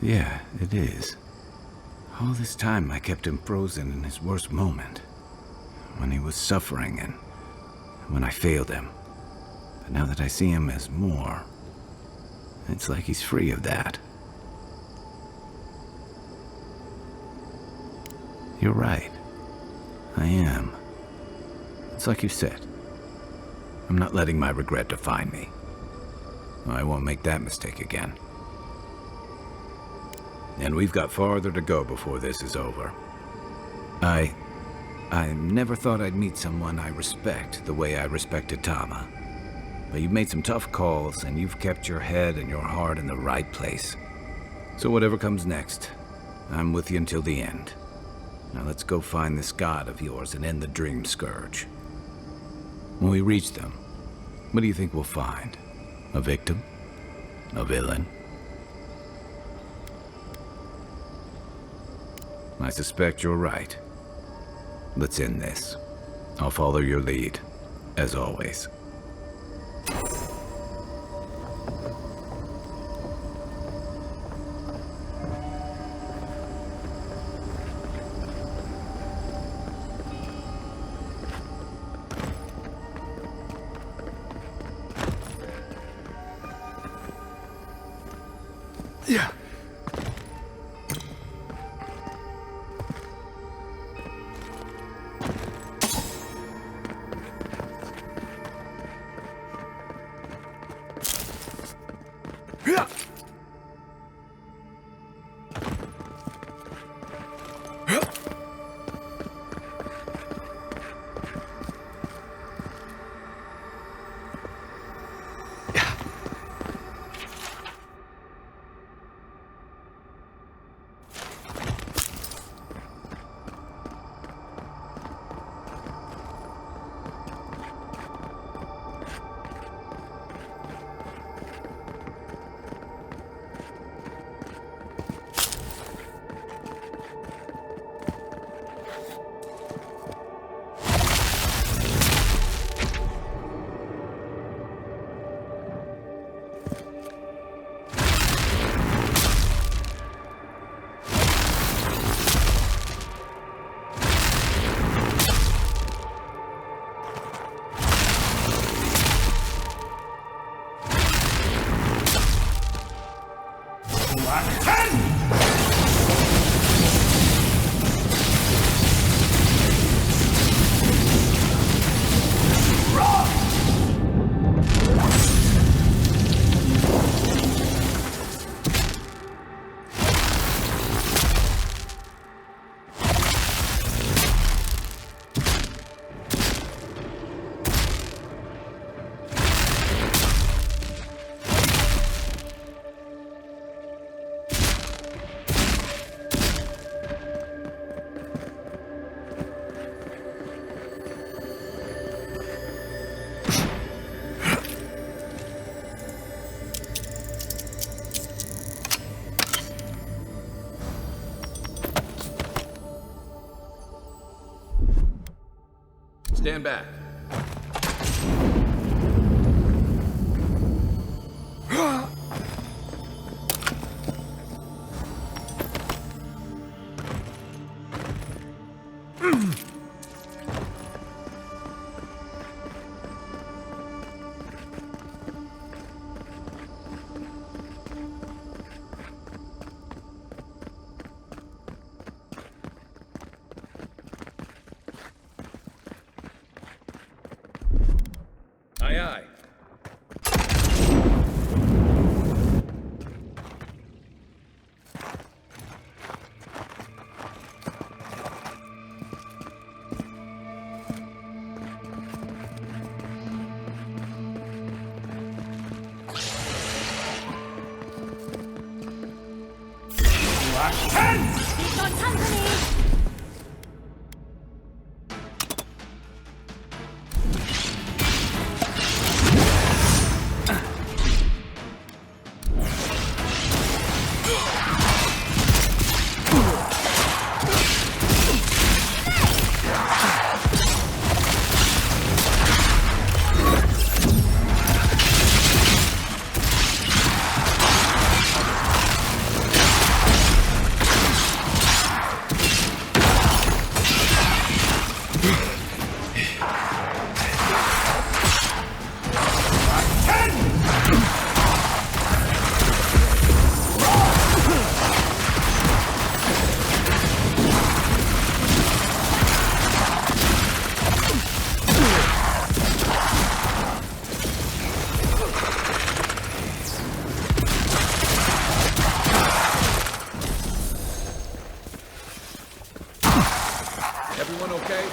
Yeah, it is. All this time I kept him frozen in his worst moment. When he was suffering and when I failed him. But now that I see him as more, it's like he's free of that. You're right. I am. It's like you said. I'm not letting my regret define me. I won't make that mistake again. And we've got farther to go before this is over. I never thought I'd meet someone I respect the way I respected Tama. But you've made some tough calls, and you've kept your head and your heart in the right place. So whatever comes next, I'm with you until the end. Now let's go find this god of yours and end the Dreamscourge. When we reach them, what do you think we'll find? A victim? A villain? I suspect you're right. Let's end this. I'll follow your lead, as always. Yeah. Stand back. Aye, aye. We've got company! Everyone okay?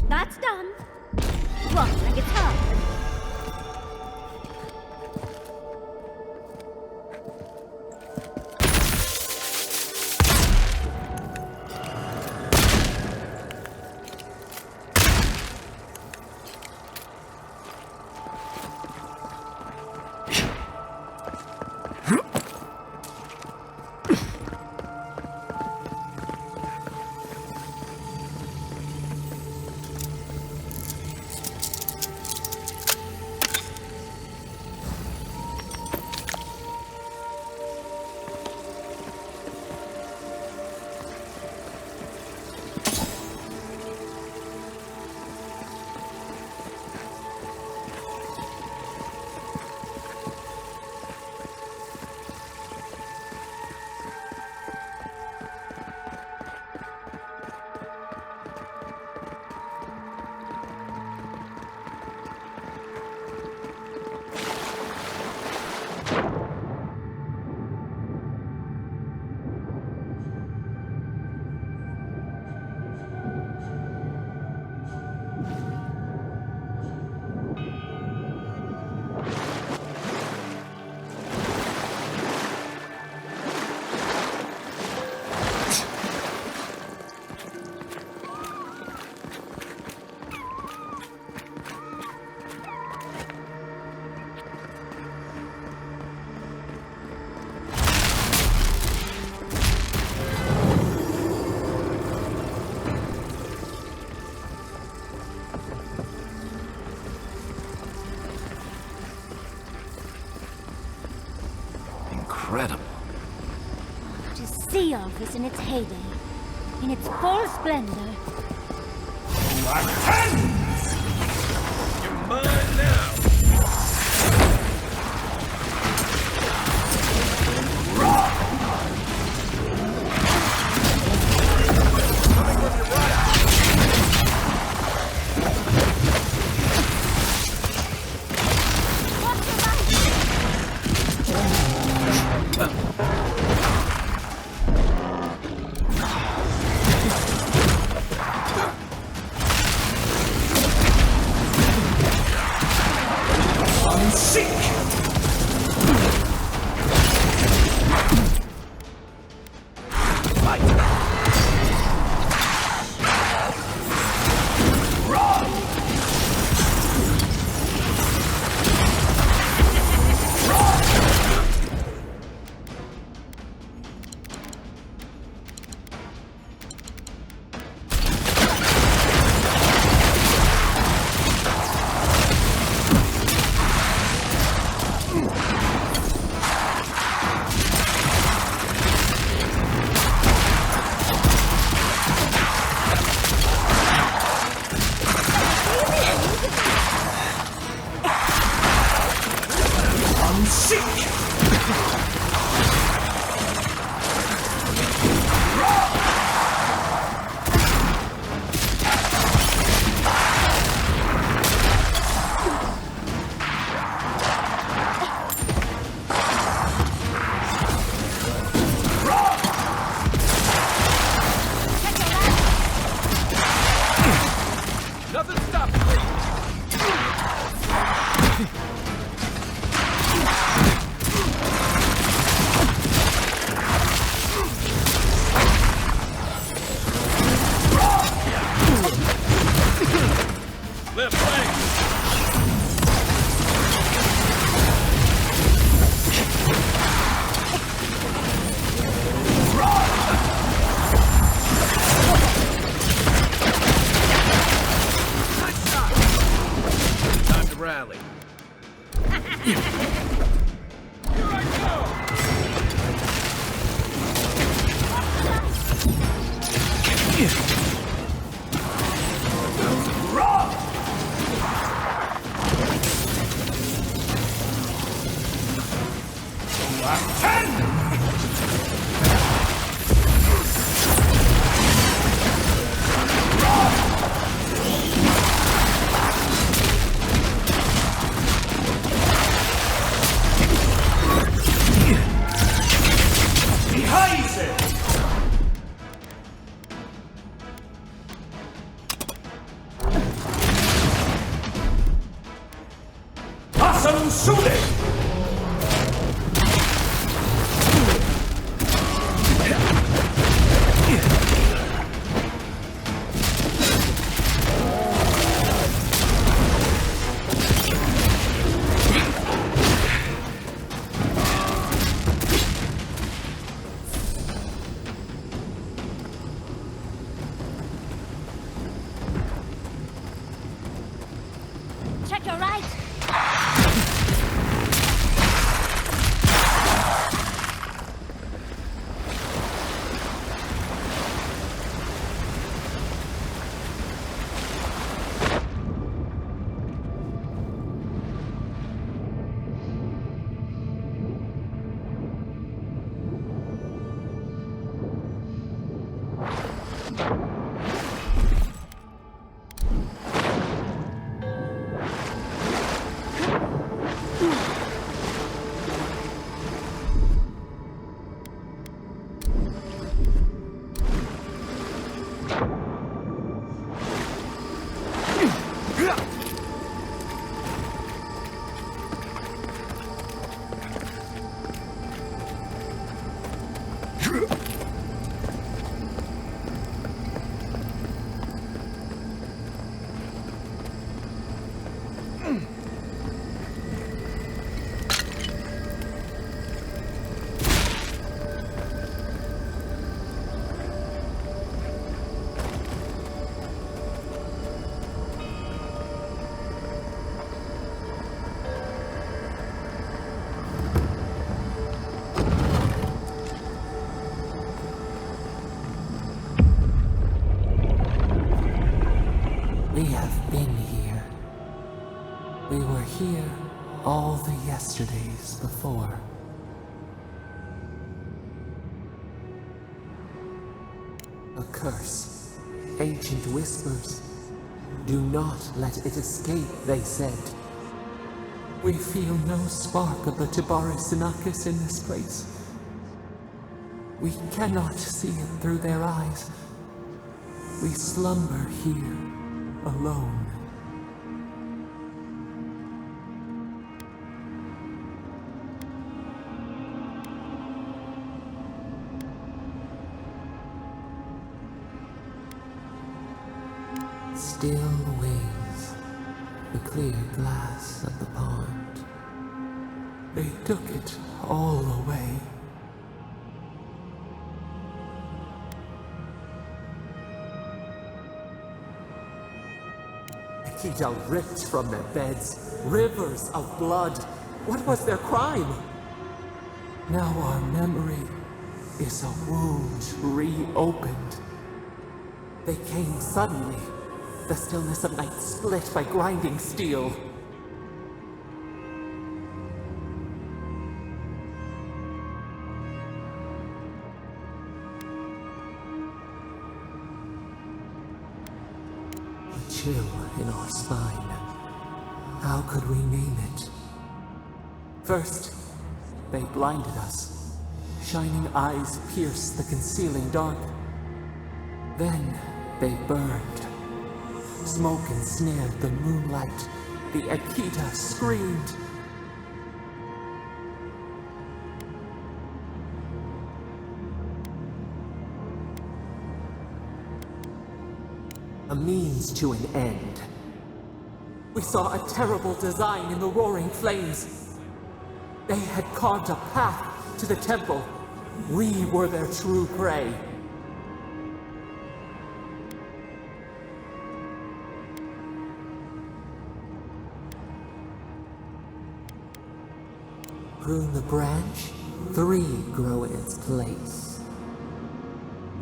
That's done. What, a guitar? Incredible. To see all this in its heyday, in its full splendor. You're mine now! Check your right. We have been here. We were here all the yesterdays before. A curse. Ancient whispers. Do not let it escape, they said. We feel no spark of the Tibaris Sinakis in this place. We cannot see it through their eyes. We slumber here, alone. Still wings, the clear glass of the pond. They took it all away. Akita ripped from their beds, rivers of blood. What was their crime? Now our memory is a wound reopened. They came suddenly, the stillness of night split by grinding steel. A chill in our spine. How could we name it? First, they blinded us. Shining eyes pierced the concealing dark. Then they burned. Smoke ensnared the moonlight. The Akita screamed. A means to an end. We saw a terrible design in the roaring flames. They had carved a path to the temple. We were their true prey. Prune the branch, 3 grow in its place.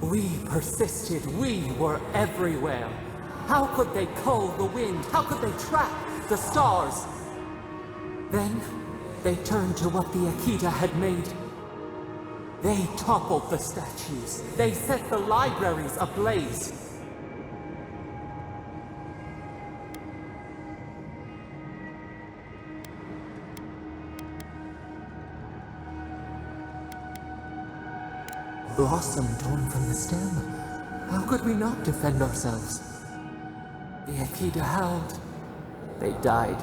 We persisted, we were everywhere. How could they cull the wind? How could they track the stars? Then, they turned to what the Akita had made. They toppled the statues. They set the libraries ablaze. Blossom torn from the stem. How could we not defend ourselves? The Akita howled. They died.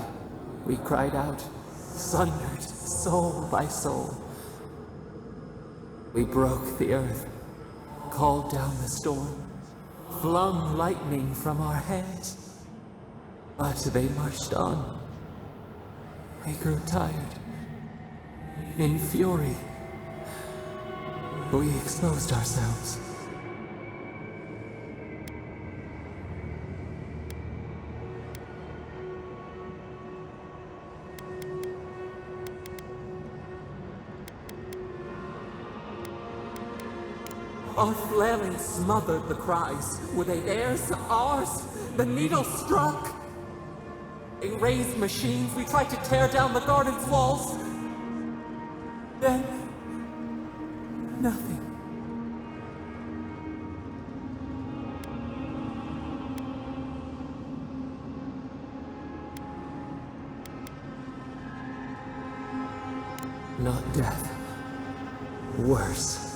We cried out. sundered soul by soul. We broke the earth, called down the storm, flung lightning from our hands. But they marched on. We grew tired. In fury, we exposed ourselves. Our flailing smothered the cries. Were they theirs? Ours? The needle struck. They raised machines. We tried to tear down the garden's walls. Then, nothing. Not death. Worse.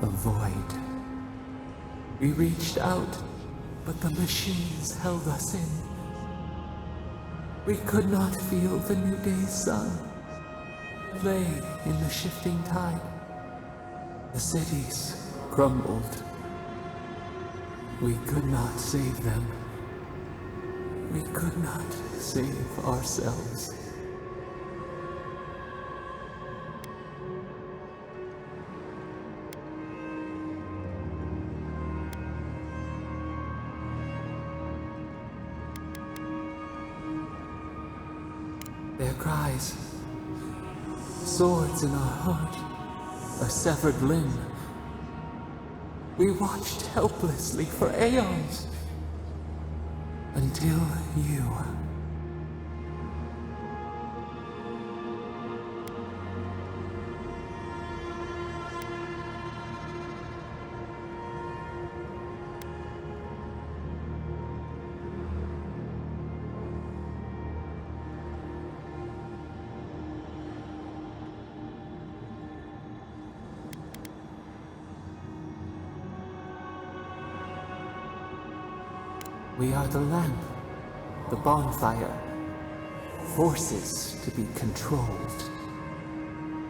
A void. We reached out, but the machines held us in. We could not feel the new day's sun. Lay in the shifting tide. The cities crumbled. We could not save them. We could not save ourselves. Their cries, swords in our heart, a severed limb. We watched helplessly for aeons, until you. We are the lamp, the bonfire, forces to be controlled.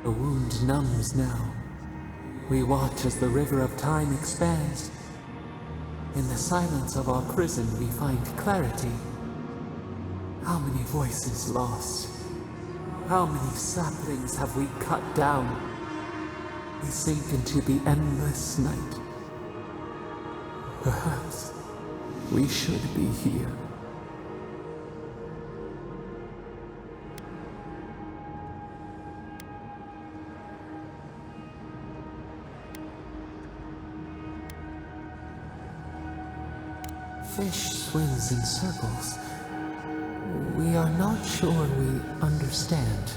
The wound numbs now. We watch as the river of time expands. In the silence of our prison we find clarity. How many voices lost? How many saplings have we cut down? We sink into the endless night. Perhaps we should be here. Fish swims in circles. We are not sure we understand.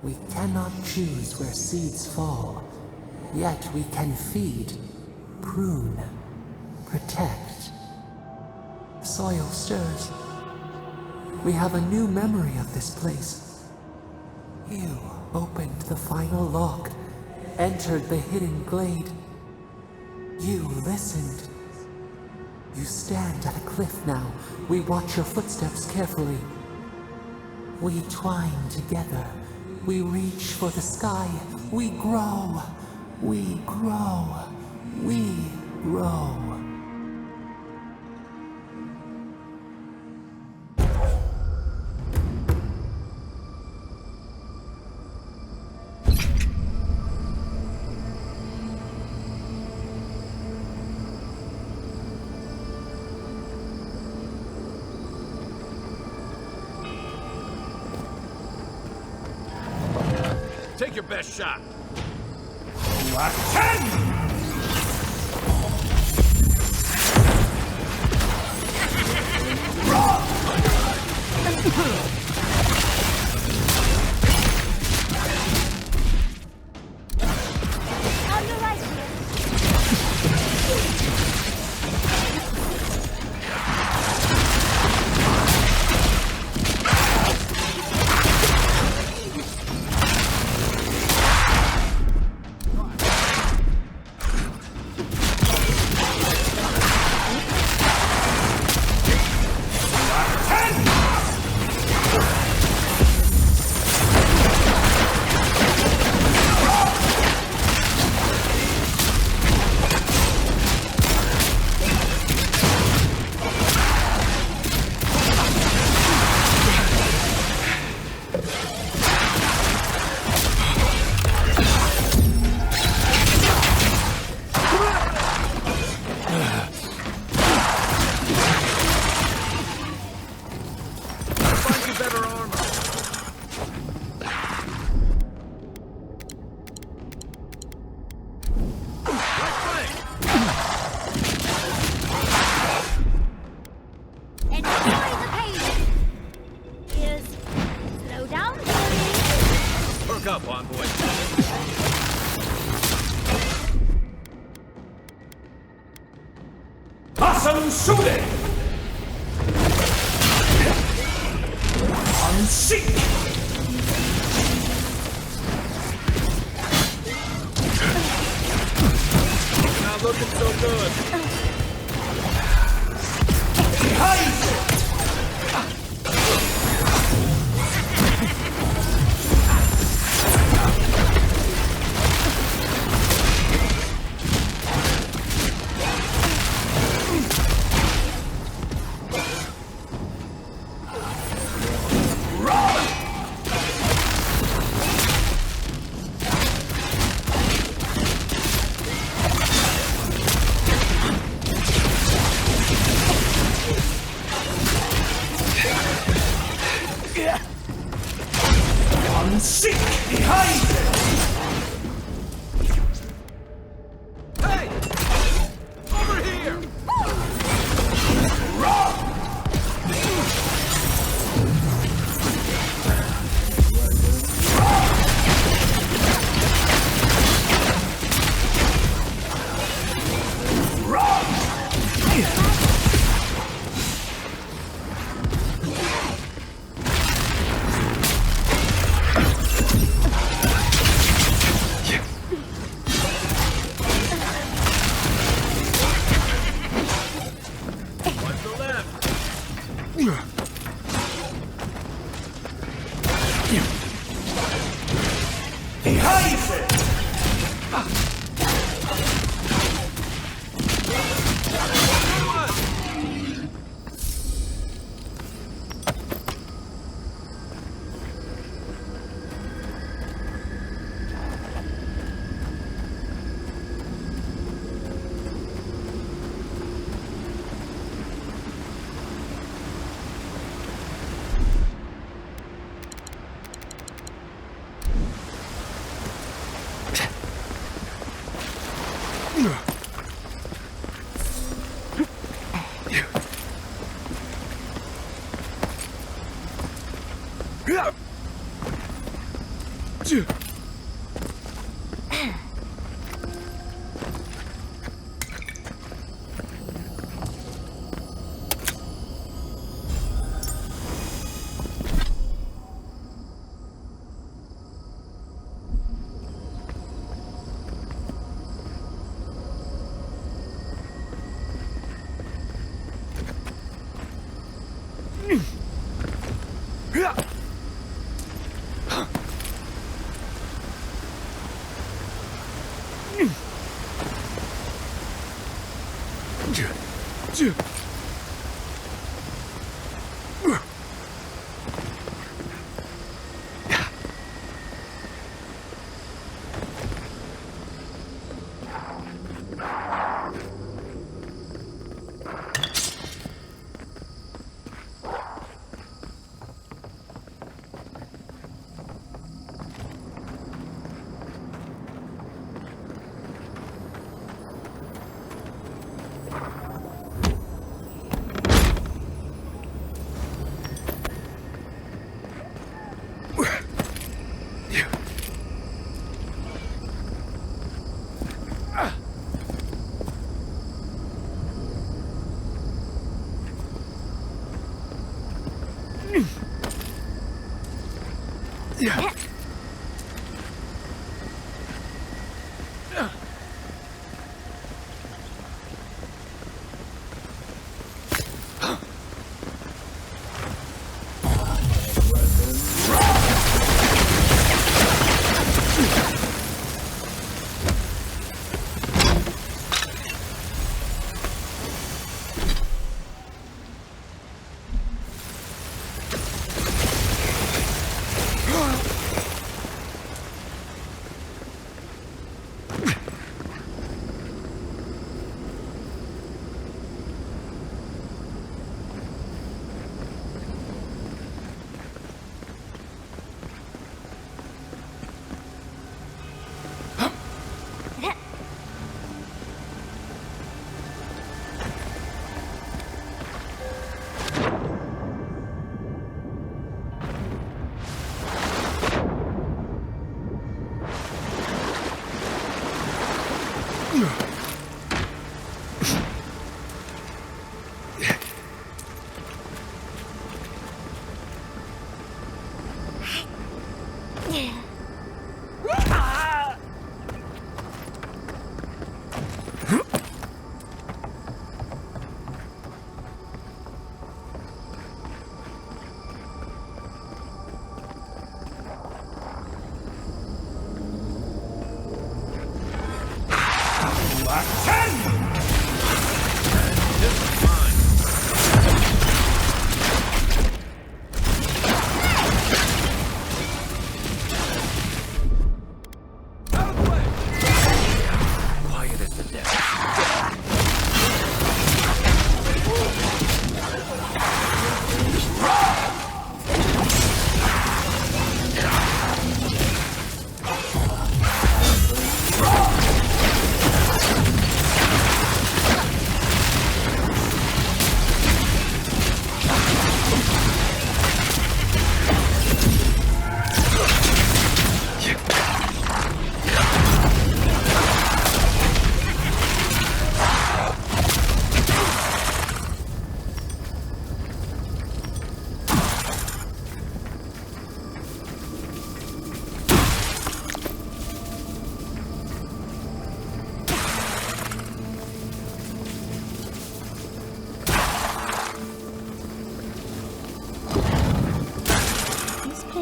We cannot choose where seeds fall, yet we can feed, prune, protect. The soil stirs. We have a new memory of this place. You opened the final lock, entered the hidden glade. You listened. You stand at a cliff now. We watch your footsteps carefully. We twine together. We reach for the sky. We grow. We grow. We grow. Take your best shot. On your right here. Not looking so good. Hey! Over here! Watch the left.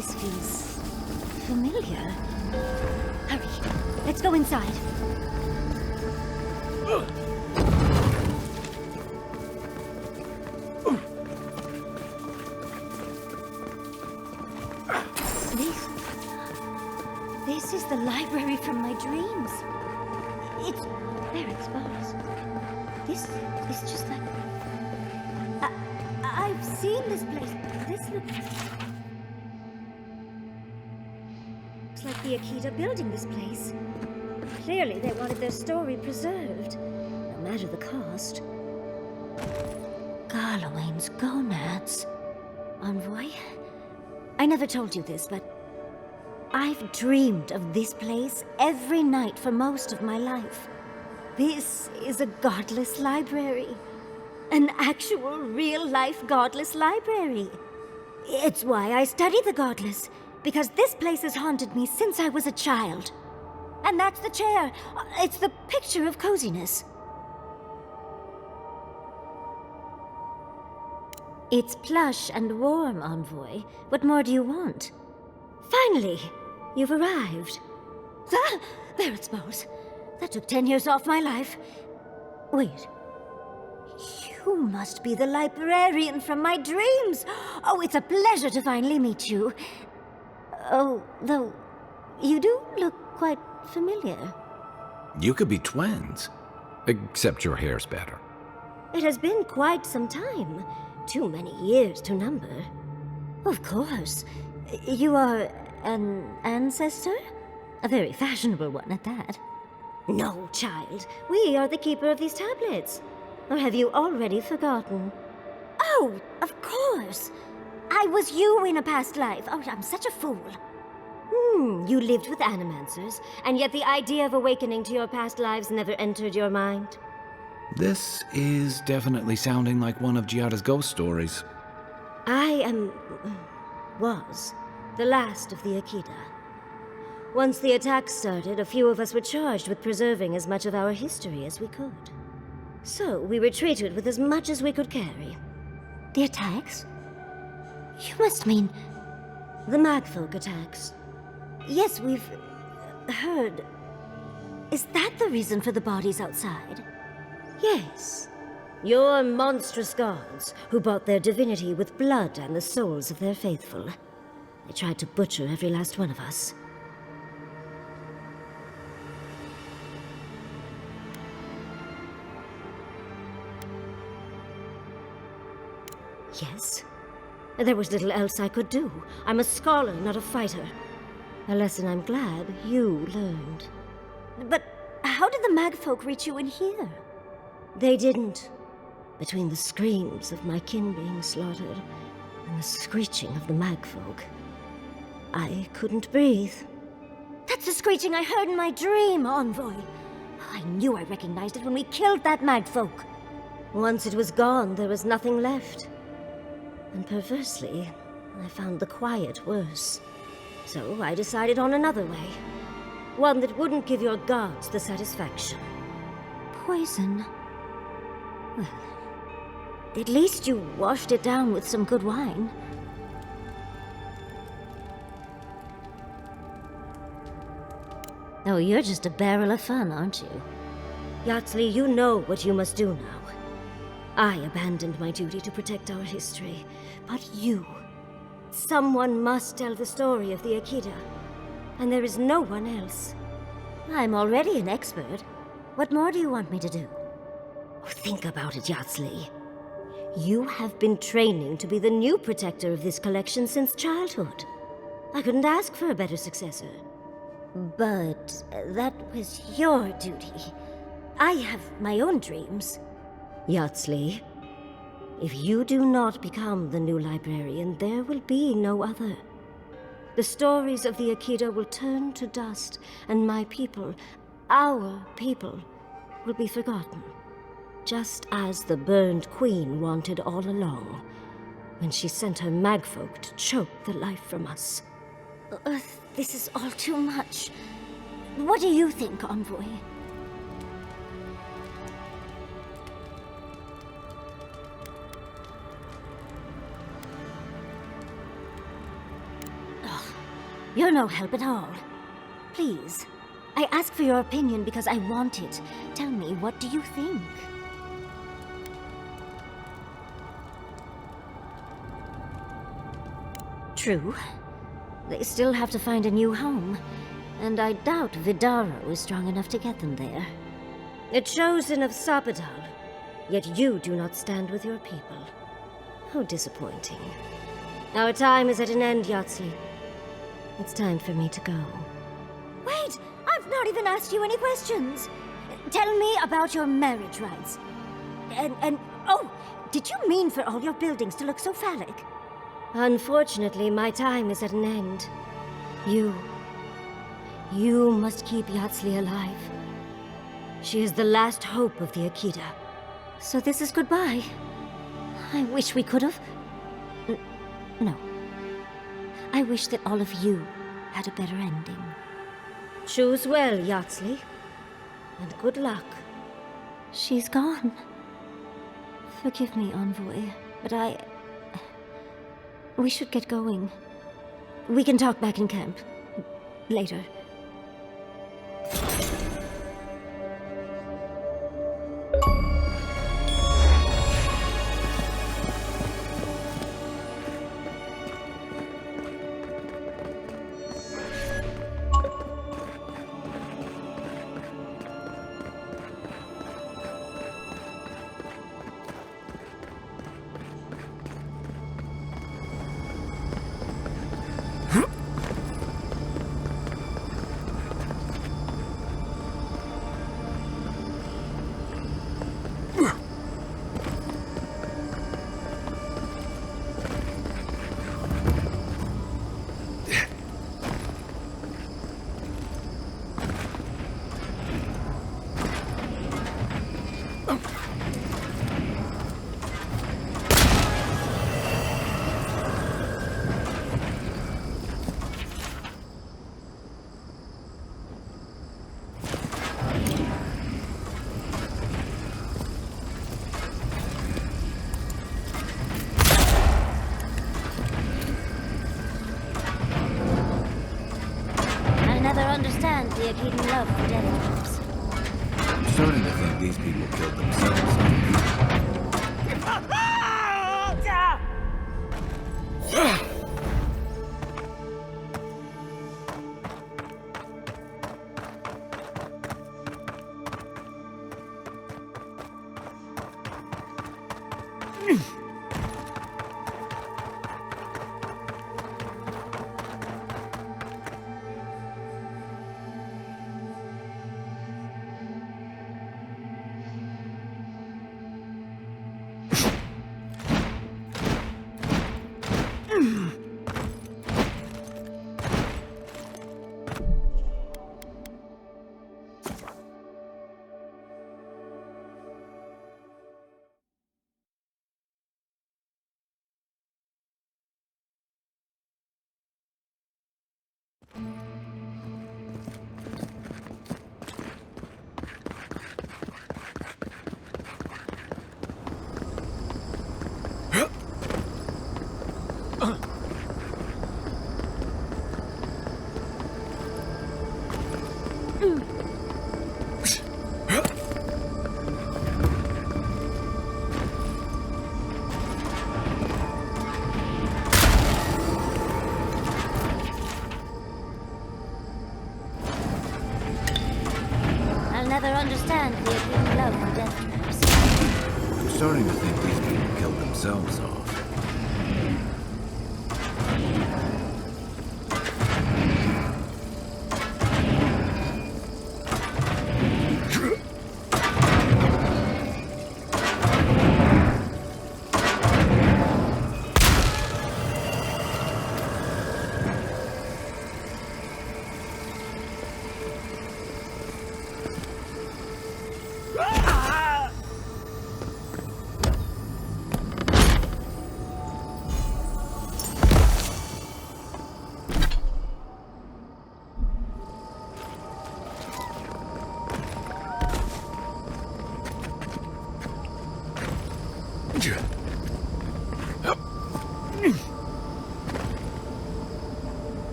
place feels familiar. Hurry, let's go inside. This is the library from my dreams. It's very exposed. This is just like... I've seen this place. This looks like the Akita building this place. Clearly they wanted their story preserved, no matter the cost. Garlowain's gonads. Envoy? I never told you this, but I've dreamed of this place every night for most of my life. This is a godless library. An actual, real-life godless library. It's why I study the godless, because this place has haunted me since I was a child. And that's the chair. It's the picture of coziness. It's plush and warm, Envoy. What more do you want? Finally, you've arrived. There it smells. That took 10 years off my life. Wait. You must be the librarian from my dreams. Oh, it's a pleasure to finally meet you. Oh, though, you do look quite familiar. You could be twins. Except your hair's better. It has been quite some time. Too many years to number. Of course. You are an ancestor? A very fashionable one at that. No, child. We are the keeper of these tablets. Or have you already forgotten? Oh, of course. I was you in a past life. Oh, I'm such a fool. You lived with animancers, and yet the idea of awakening to your past lives never entered your mind. This is definitely sounding like one of Giada's ghost stories. I was the last of the Akita. Once the attacks started, a few of us were charged with preserving as much of our history as we could. So we retreated with as much as we could carry. The attacks? You must mean... the Magfolk attacks. Yes, we've... heard... Is that the reason for the bodies outside? Yes. Your monstrous gods, who bought their divinity with blood and the souls of their faithful. They tried to butcher every last one of us. Yes. There was little else I could do. I'm a scholar, not a fighter. A lesson I'm glad you learned. But how did the Magfolk reach you in here? They didn't. Between the screams of my kin being slaughtered and the screeching of the Magfolk, I couldn't breathe. That's the screeching I heard in my dream, Envoy. I knew I recognized it when we killed that Magfolk. Once it was gone, there was nothing left. And perversely, I found the quiet worse. So I decided on another way. One that wouldn't give your gods the satisfaction. Poison. Well, at least you washed it down with some good wine. Oh, you're just a barrel of fun, aren't you? Yatsley, you know what you must do now. I abandoned my duty to protect our history, but you... someone must tell the story of the Akita, and there is no one else. I'm already an expert. What more do you want me to do? Oh, think about it, Yatsley. You have been training to be the new protector of this collection since childhood. I couldn't ask for a better successor. But that was your duty. I have my own dreams. Yatsley, if you do not become the new librarian, there will be no other. The stories of the Akita will turn to dust, and my people, our people, will be forgotten. Just as the burned queen wanted all along, when she sent her magfolk to choke the life from us. This is all too much. What do you think, Envoy? You're no help at all. Please, I ask for your opinion because I want it. Tell me, what do you think? True. They still have to find a new home, and I doubt Vidaro is strong enough to get them there. The chosen of Sapadal, yet you do not stand with your people. How disappointing. Our time is at an end, Yatsley. It's time for me to go. Wait! I've not even asked you any questions! Tell me about your marriage rites. Oh, did you mean for all your buildings to look so phallic? Unfortunately, my time is at an end. You must keep Yatsley alive. She is the last hope of the Akita. So this is goodbye. I wish we could have... No. I wish that all of you had a better ending. Choose well, Yatsley. And good luck. She's gone. Forgive me, Envoy, but we should get going. We can talk back in camp. Later. Understand the Akitan love for death traps. I'm starting to think these people killed themselves. Never understand the Akitan love for death traps. I'm starting to think these people killed themselves off.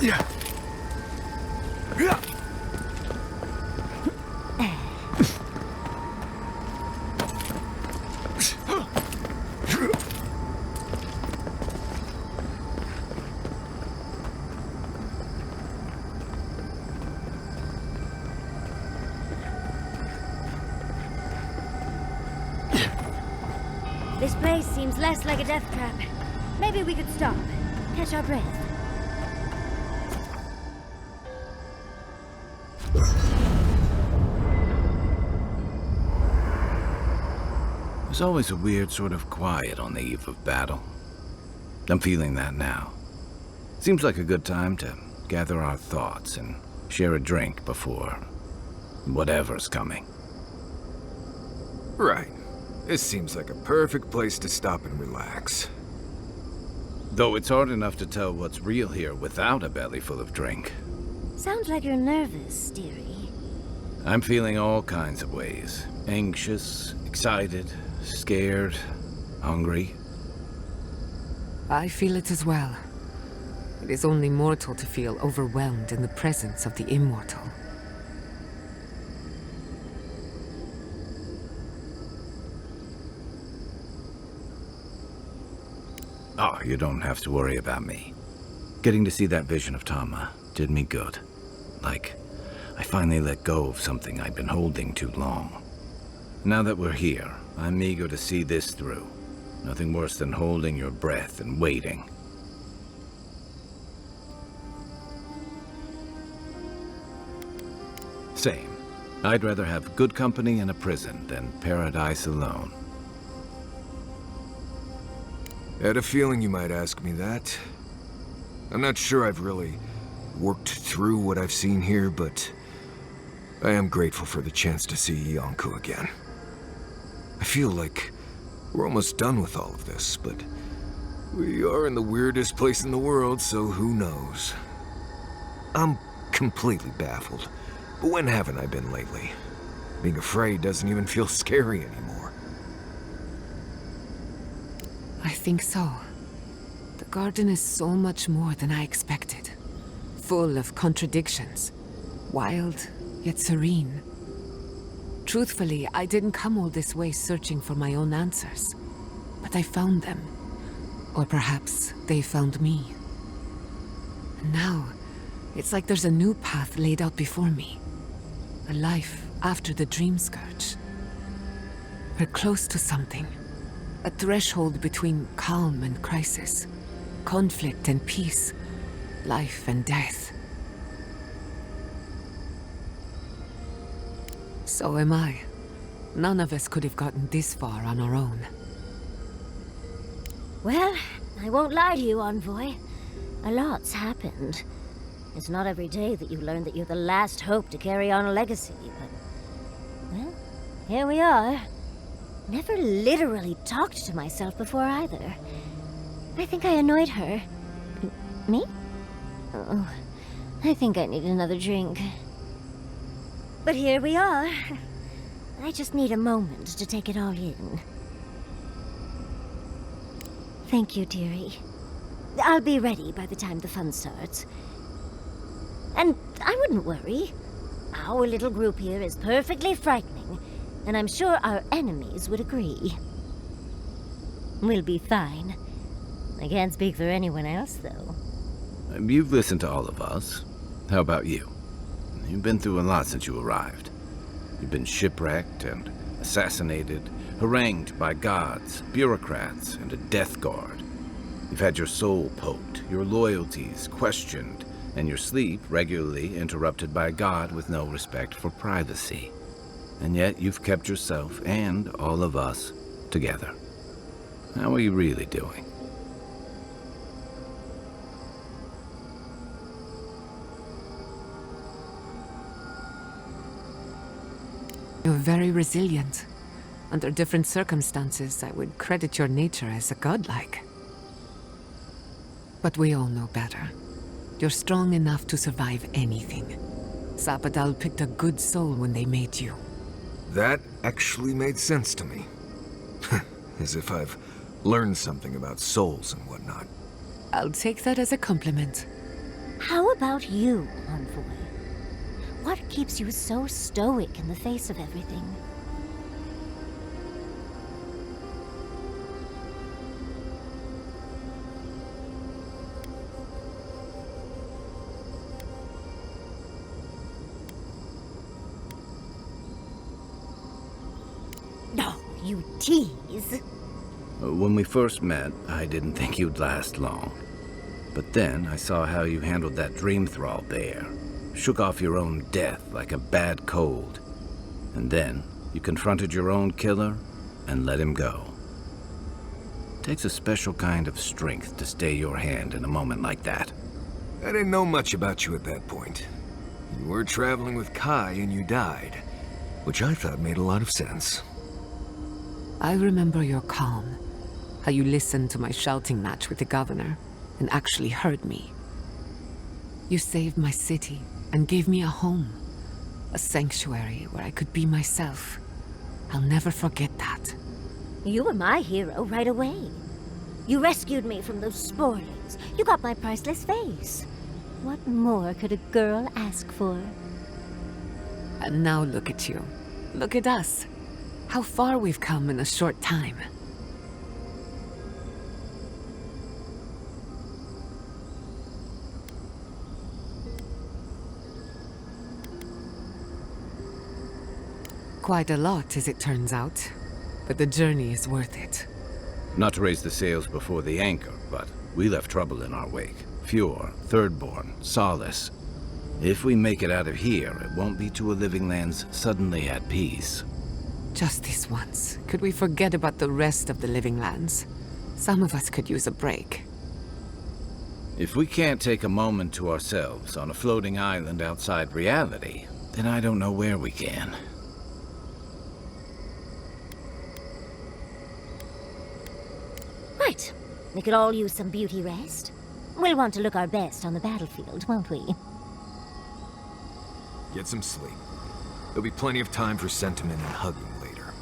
This place seems less like a death trap. Maybe we could stop, catch our breath. There's always a weird sort of quiet on the eve of battle. I'm feeling that now. Seems like a good time to gather our thoughts and share a drink before whatever's coming. Right. This seems like a perfect place to stop and relax. Though it's hard enough to tell what's real here without a belly full of drink. Sounds like you're nervous, dearie. I'm feeling all kinds of ways. Anxious, excited, scared, hungry. I feel it as well. It is only mortal to feel overwhelmed in the presence of the immortal. Oh, you don't have to worry about me. Getting to see that vision of Tama did me good. Like, I finally let go of something I'd been holding too long. Now that we're here, I'm eager to see this through. Nothing worse than holding your breath and waiting. Same. I'd rather have good company in a prison than paradise alone. I had a feeling you might ask me that. I'm not sure I've really worked through what I've seen here, but I am grateful for the chance to see Yonko again. I feel like we're almost done with all of this, but we are in the weirdest place in the world, so who knows? I'm completely baffled, but when haven't I been lately? Being afraid doesn't even feel scary anymore. I think so. The garden is so much more than I expected. Full of contradictions. Wild, yet serene. Truthfully, I didn't come all this way searching for my own answers. But I found them. Or perhaps they found me. And now, it's like there's a new path laid out before me. A life after the Dreamscourge. We're close to something. A threshold between calm and crisis. Conflict and peace. Life and death. So am I. None of us could have gotten this far on our own. Well, I won't lie to you, Envoy. A lot's happened. It's not every day that you learn that you're the last hope to carry on a legacy, but... well, here we are. Never literally talked to myself before either. I think I annoyed her. Me? Oh, I think I need another drink. But here we are. I just need a moment to take it all in. Thank you, dearie. I'll be ready by the time the fun starts. And I wouldn't worry. Our little group here is perfectly frightening, and I'm sure our enemies would agree. We'll be fine. I can't speak for anyone else, though. You've listened to all of us. How about you? You've been through a lot since you arrived. You've been shipwrecked and assassinated, harangued by gods, bureaucrats, and a death guard. You've had your soul poked, your loyalties questioned, and your sleep regularly interrupted by a god with no respect for privacy. And yet you've kept yourself and all of us together. How are you really doing? You're very resilient. Under different circumstances, I would credit your nature as a godlike. But we all know better. You're strong enough to survive anything. Zapadal picked a good soul when they made you. That actually made sense to me. As if I've learned something about souls and whatnot. I'll take that as a compliment. How about you, Envoy? What keeps you so stoic in the face of everything? No, you tease. When we first met, I didn't think you'd last long. But then I saw how you handled that dream thrall there. Shook off your own death like a bad cold. And then you confronted your own killer and let him go. Takes a special kind of strength to stay your hand in a moment like that. I didn't know much about you at that point. You were traveling with Kai and you died, which I thought made a lot of sense. I remember your calm, how you listened to my shouting match with the governor and actually heard me. You saved my city and gave me a home, a sanctuary where I could be myself. I'll never forget that. You were my hero right away. You rescued me from those spoilers. You got my priceless face. What more could a girl ask for? And now look at you. Look at us. How far we've come in a short time. Quite a lot, as it turns out. But the journey is worth it. Not to raise the sails before the anchor, but we left trouble in our wake. Fjord, Thirdborn, Solace. If we make it out of here, it won't be to a living lands suddenly at peace. Just this once. Could we forget about the rest of the living lands? Some of us could use a break. If we can't take a moment to ourselves on a floating island outside reality, then I don't know where we can. Right. We could all use some beauty rest. We'll want to look our best on the battlefield, won't we? Get some sleep. There'll be plenty of time for sentiment and hugging later.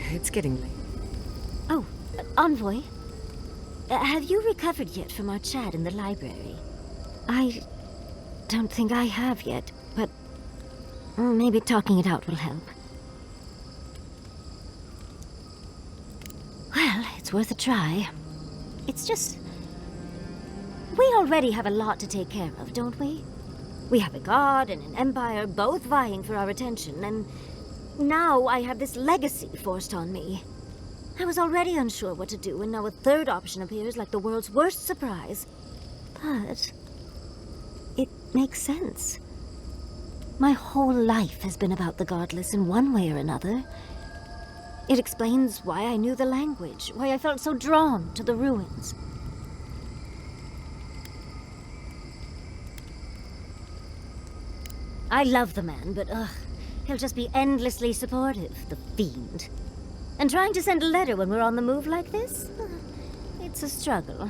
It's getting late. Oh, Envoy. Have you recovered yet from our chat in the library? I don't think I have yet, but Maybe talking it out will help. Well, it's worth a try. It's just... we already have a lot to take care of, don't we? We have a god and an empire both vying for our attention, and now I have this legacy forced on me. I was already unsure what to do, and now a third option appears like the world's worst surprise. But it makes sense. My whole life has been about the godless in one way or another. It explains why I knew the language, why I felt so drawn to the ruins. I love the man, but he'll just be endlessly supportive, the fiend. And trying to send a letter when we're on the move like this? It's a struggle.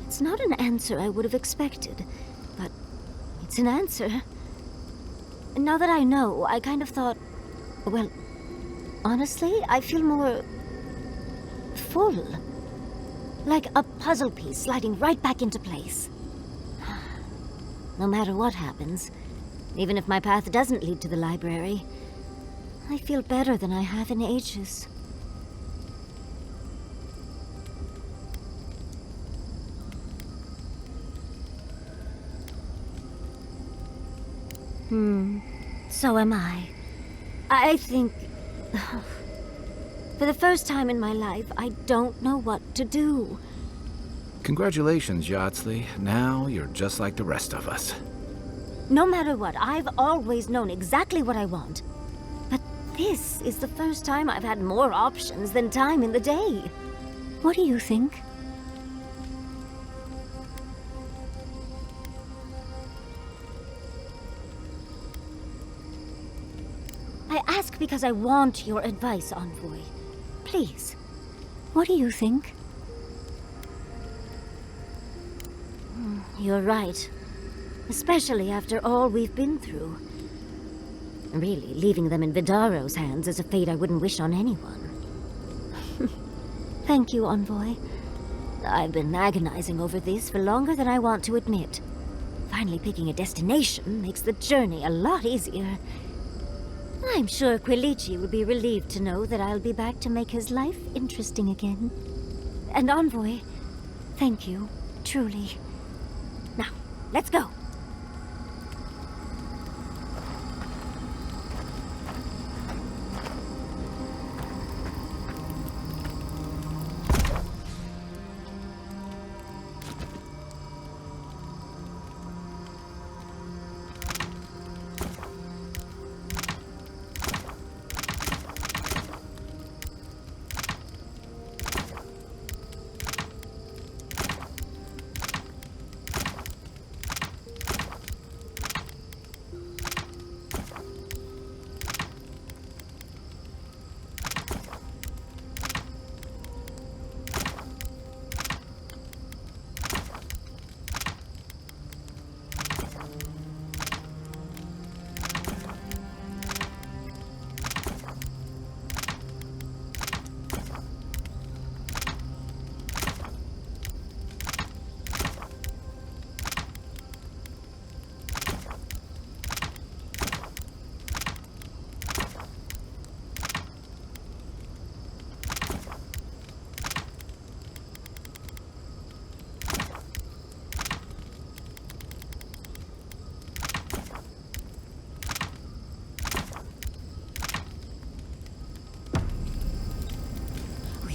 It's not an answer I would have expected, but it's an answer. And now that I know, I kind of thought, well, honestly, I feel more full. Like a puzzle piece sliding right back into place. No matter what happens, even if my path doesn't lead to the library, I feel better than I have in ages. So am I. I think... for the first time in my life, I don't know what to do. Congratulations, Yardsley. Now you're just like the rest of us. No matter what, I've always known exactly what I want. But this is the first time I've had more options than time in the day. What do you think? I ask because I want your advice, Envoy. Please, what do you think? You're right. Especially after all we've been through. Really, leaving them in Vidaro's hands is a fate I wouldn't wish on anyone. Thank you, Envoy. I've been agonizing over this for longer than I want to admit. Finally picking a destination makes the journey a lot easier. I'm sure Quilici will be relieved to know that I'll be back to make his life interesting again. And Envoy, thank you, truly. Now, let's go.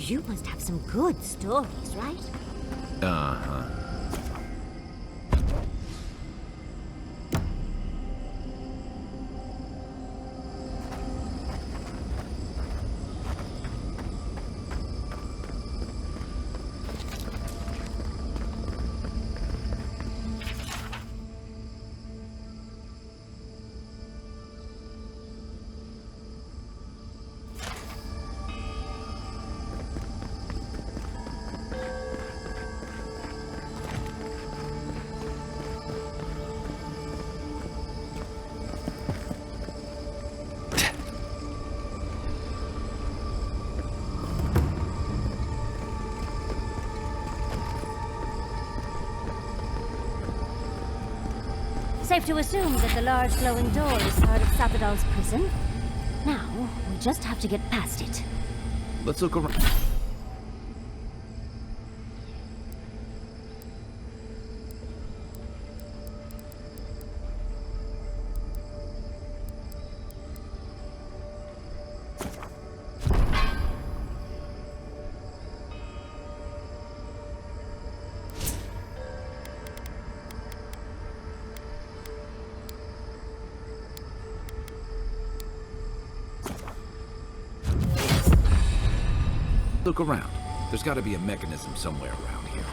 You must have some good stories, right? Uh-huh. Safe to assume that the large glowing door is part of Sapidal's prison. Now, we just have to get past it. Let's look around. Look around. There's got to be a mechanism somewhere around here.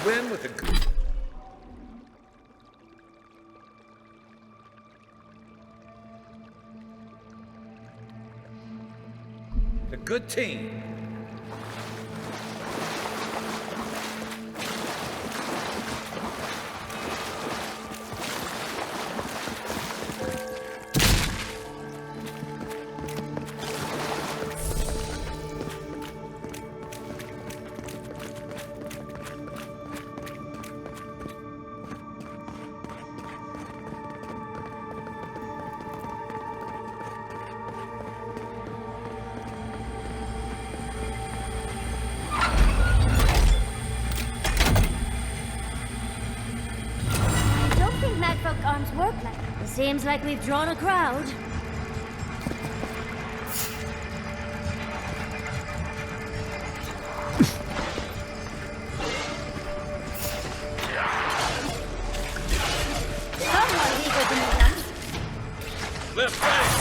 win with a good... A good team. Arms work like it. Seems like we've drawn a crowd. Someone eager to meet us. Left flank!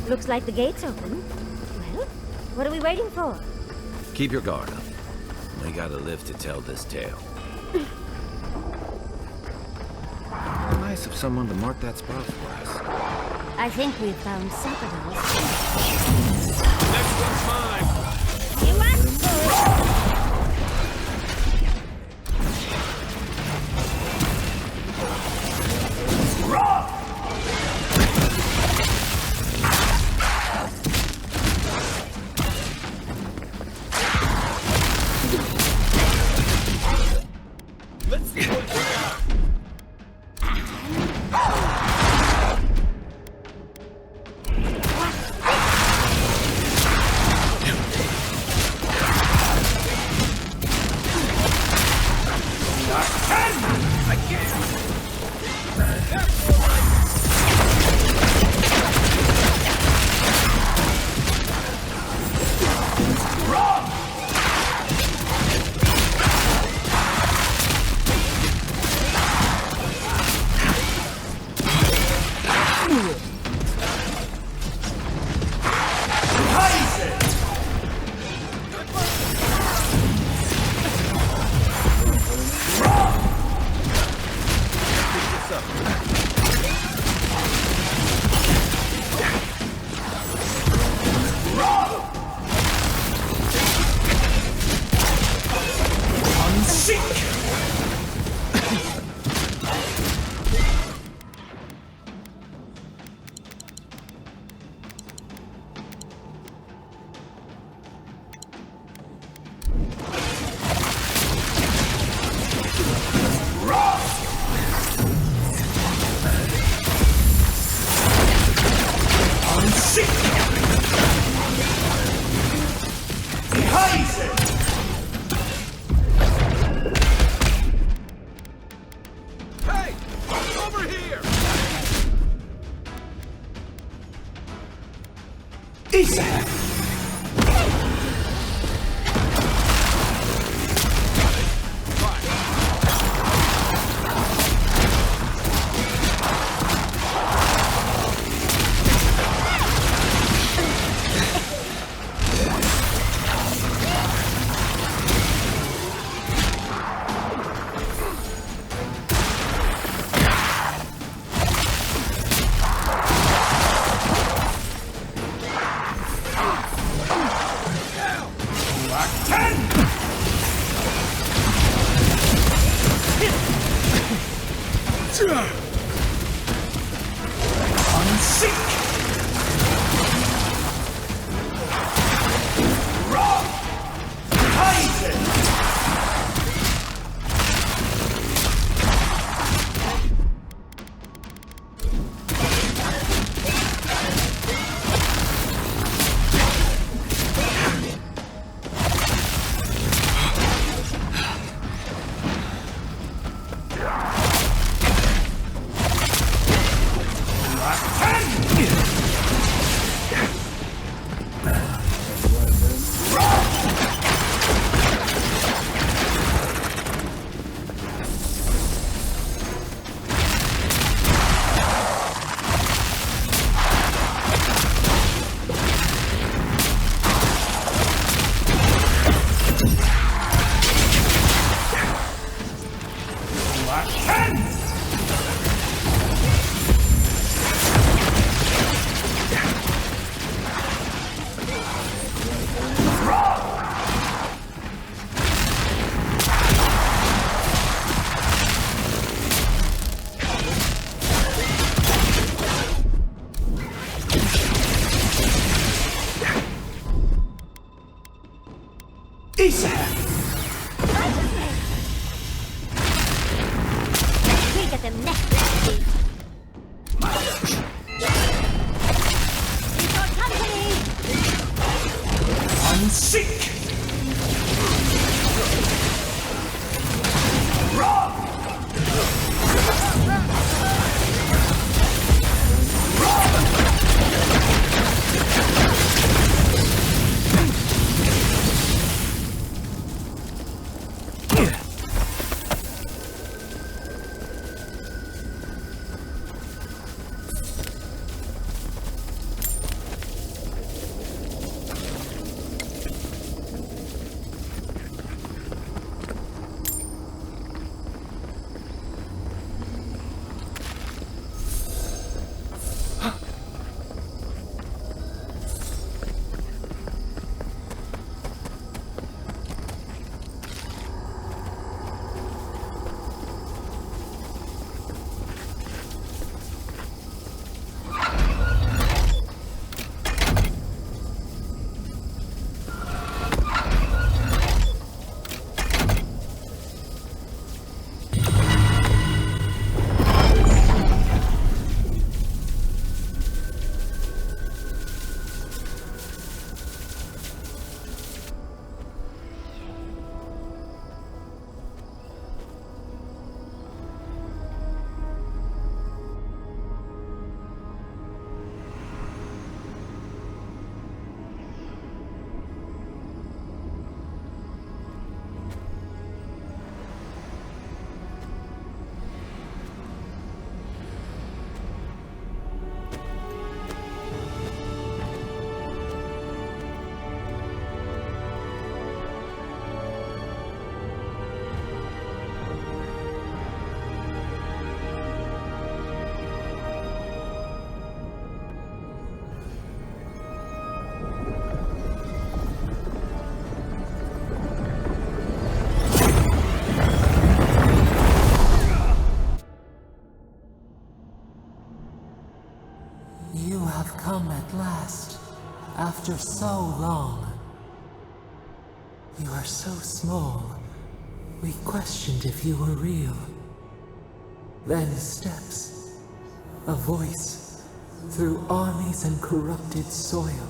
Looks like the gate's open. Well, what are we waiting for? Keep your guard up. We gotta live to tell this tale. Nice of someone to mark that spot for us. I think we've found Sapadals. Next one's mine! You want Let's see what we got! Unseek! We get them next week. Keep your company! Unseek! You have come at last, after so long. You are so small, we questioned if you were real. Then steps, a voice, through armies and corrupted soil,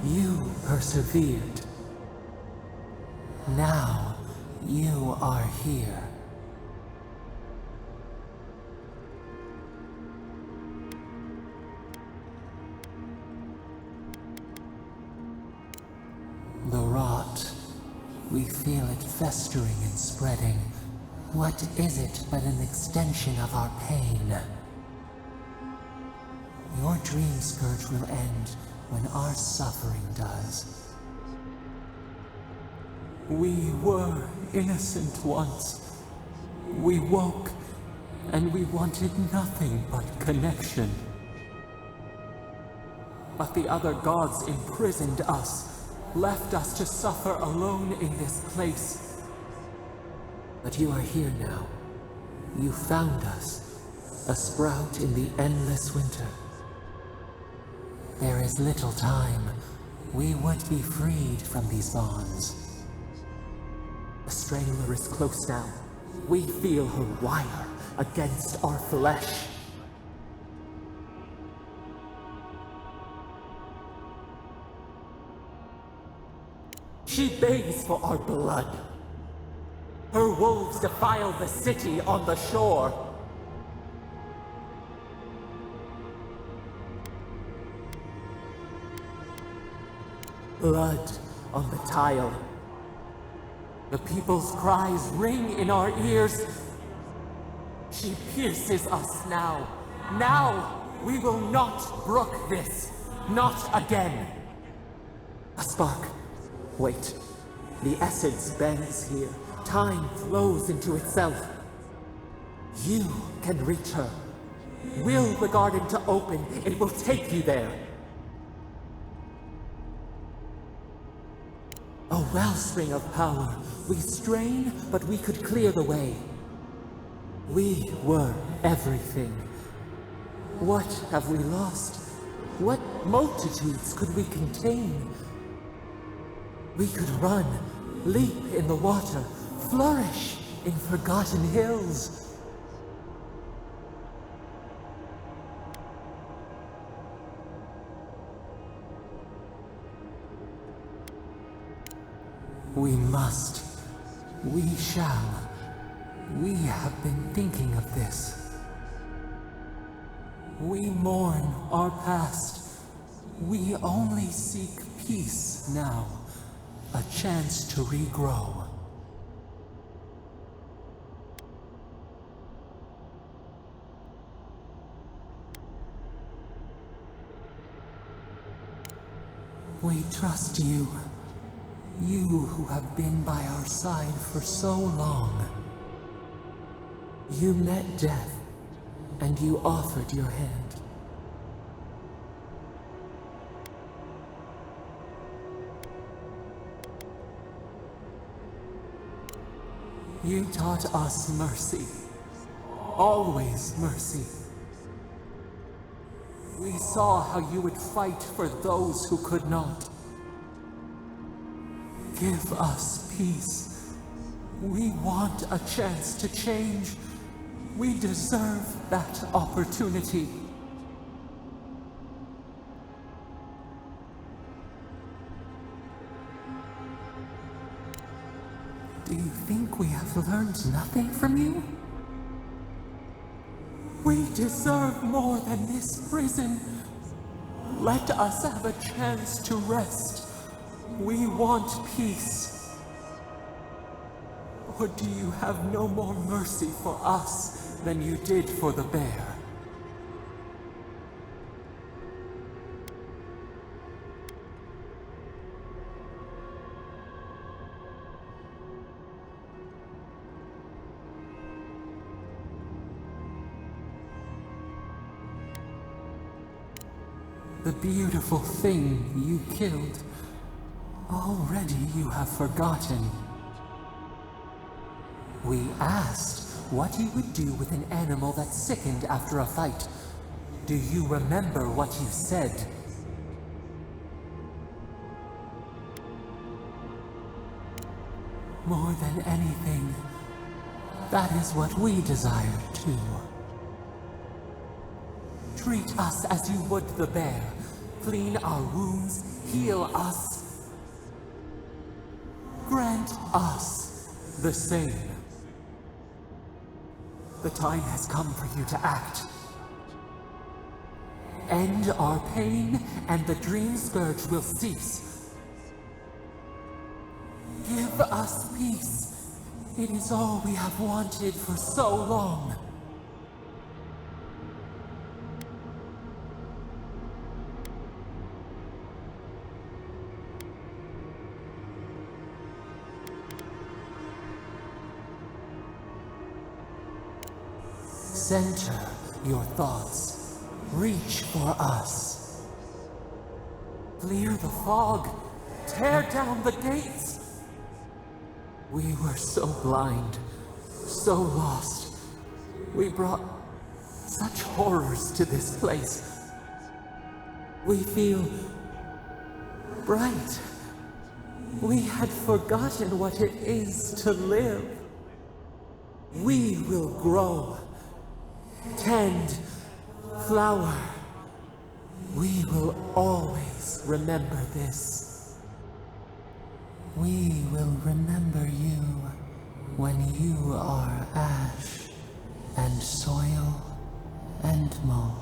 you persevered. Now, you are here. The rot. We feel it festering and spreading. What is it but an extension of our pain? Your Dreamscourge will end when our suffering does. We were innocent once. We woke, and we wanted nothing but connection. But the other gods imprisoned us, left us to suffer alone in this place. But you are here now. You found us. a sprout in the endless winter. There is little time. We would be freed from these bonds. The Strangler is close now. We feel her wire against our flesh. She begs for our blood. Her wolves defile the city on the shore. Blood on the tile. The people's cries ring in our ears. She pierces us now. Now! We will not brook this. Not again. A spark. Wait. The essence bends here. Time flows into itself. You can reach her. Will the garden to open, it will take you there. A wellspring of power. We strain, but we could clear the way. We were everything. What have we lost? What multitudes could we contain? We could run, leap in the water, flourish in forgotten hills. We must. We shall. We have been thinking of this. We mourn our past. We only seek peace now. A chance to regrow. We trust you. You who have been by our side for so long. You met death, and you offered your hand. You taught us mercy. Always mercy. We saw how you would fight for those who could not. Give us peace. We want a chance to change. We deserve that opportunity. Do you think we have learned nothing from you? We deserve more than this prison. Let us have a chance to rest. We want peace. Or do you have no more mercy for us than you did for the bear? The beautiful thing you killed, already you have forgotten. We asked what you would do with an animal that sickened after a fight. Do you remember what you said? More than anything, that is what we desire too. Treat us as you would the bear. Clean our wounds, heal us. Grant us the same. The time has come for you to act. End our pain, and the Dreamscourge will cease. Give us peace. It is all we have wanted for so long. Center your thoughts. Reach for us. Clear the fog. Tear down the gates. We were so blind, so lost. We brought such horrors to this place. We feel bright. We had forgotten what it is to live. We will grow, tend, flower. We will always remember this. We will remember you when you are ash and soil and mulch.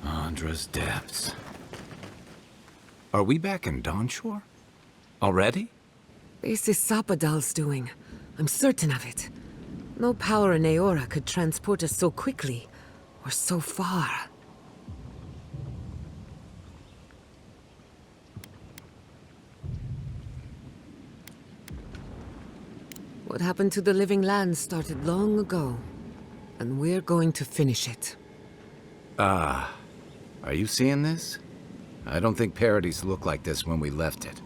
Andra's depths. Are we back in Dawnshore? Already? This is Sapadal's doing. I'm certain of it. No power in Aora could transport us so quickly, or so far. What happened to the living lands started long ago, and we're going to finish it. Ah, are you seeing this? I don't think Paradise looked like this when we left it.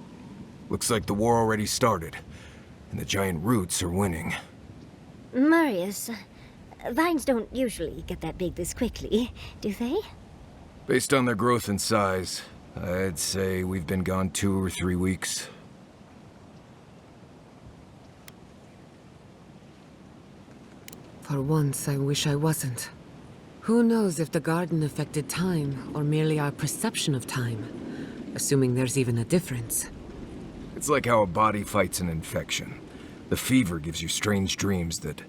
Looks like the war already started, and the giant roots are winning. Marius, vines don't usually get that big this quickly, do they? Based on their growth and size, I'd say we've been gone 2 or 3 weeks. For once, I wish I wasn't. Who knows if the garden affected time, or merely our perception of time, assuming there's even a difference. It's like how a body fights an infection. The fever gives you strange dreams that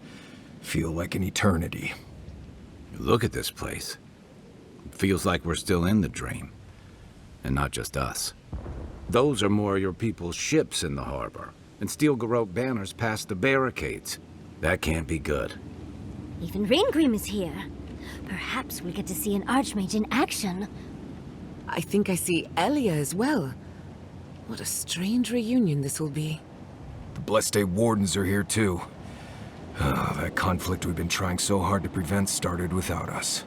feel like an eternity. Look at this place. It feels like we're still in the dream. And not just us. Those are more your people's ships in the harbor, and steel garrote banners past the barricades. That can't be good. Even Raingrim is here. Perhaps we'll get to see an Archmage in action. I think I see Elia as well. What a strange reunion this will be. The Blessed Wardens are here too. That conflict we've been trying so hard to prevent started without us.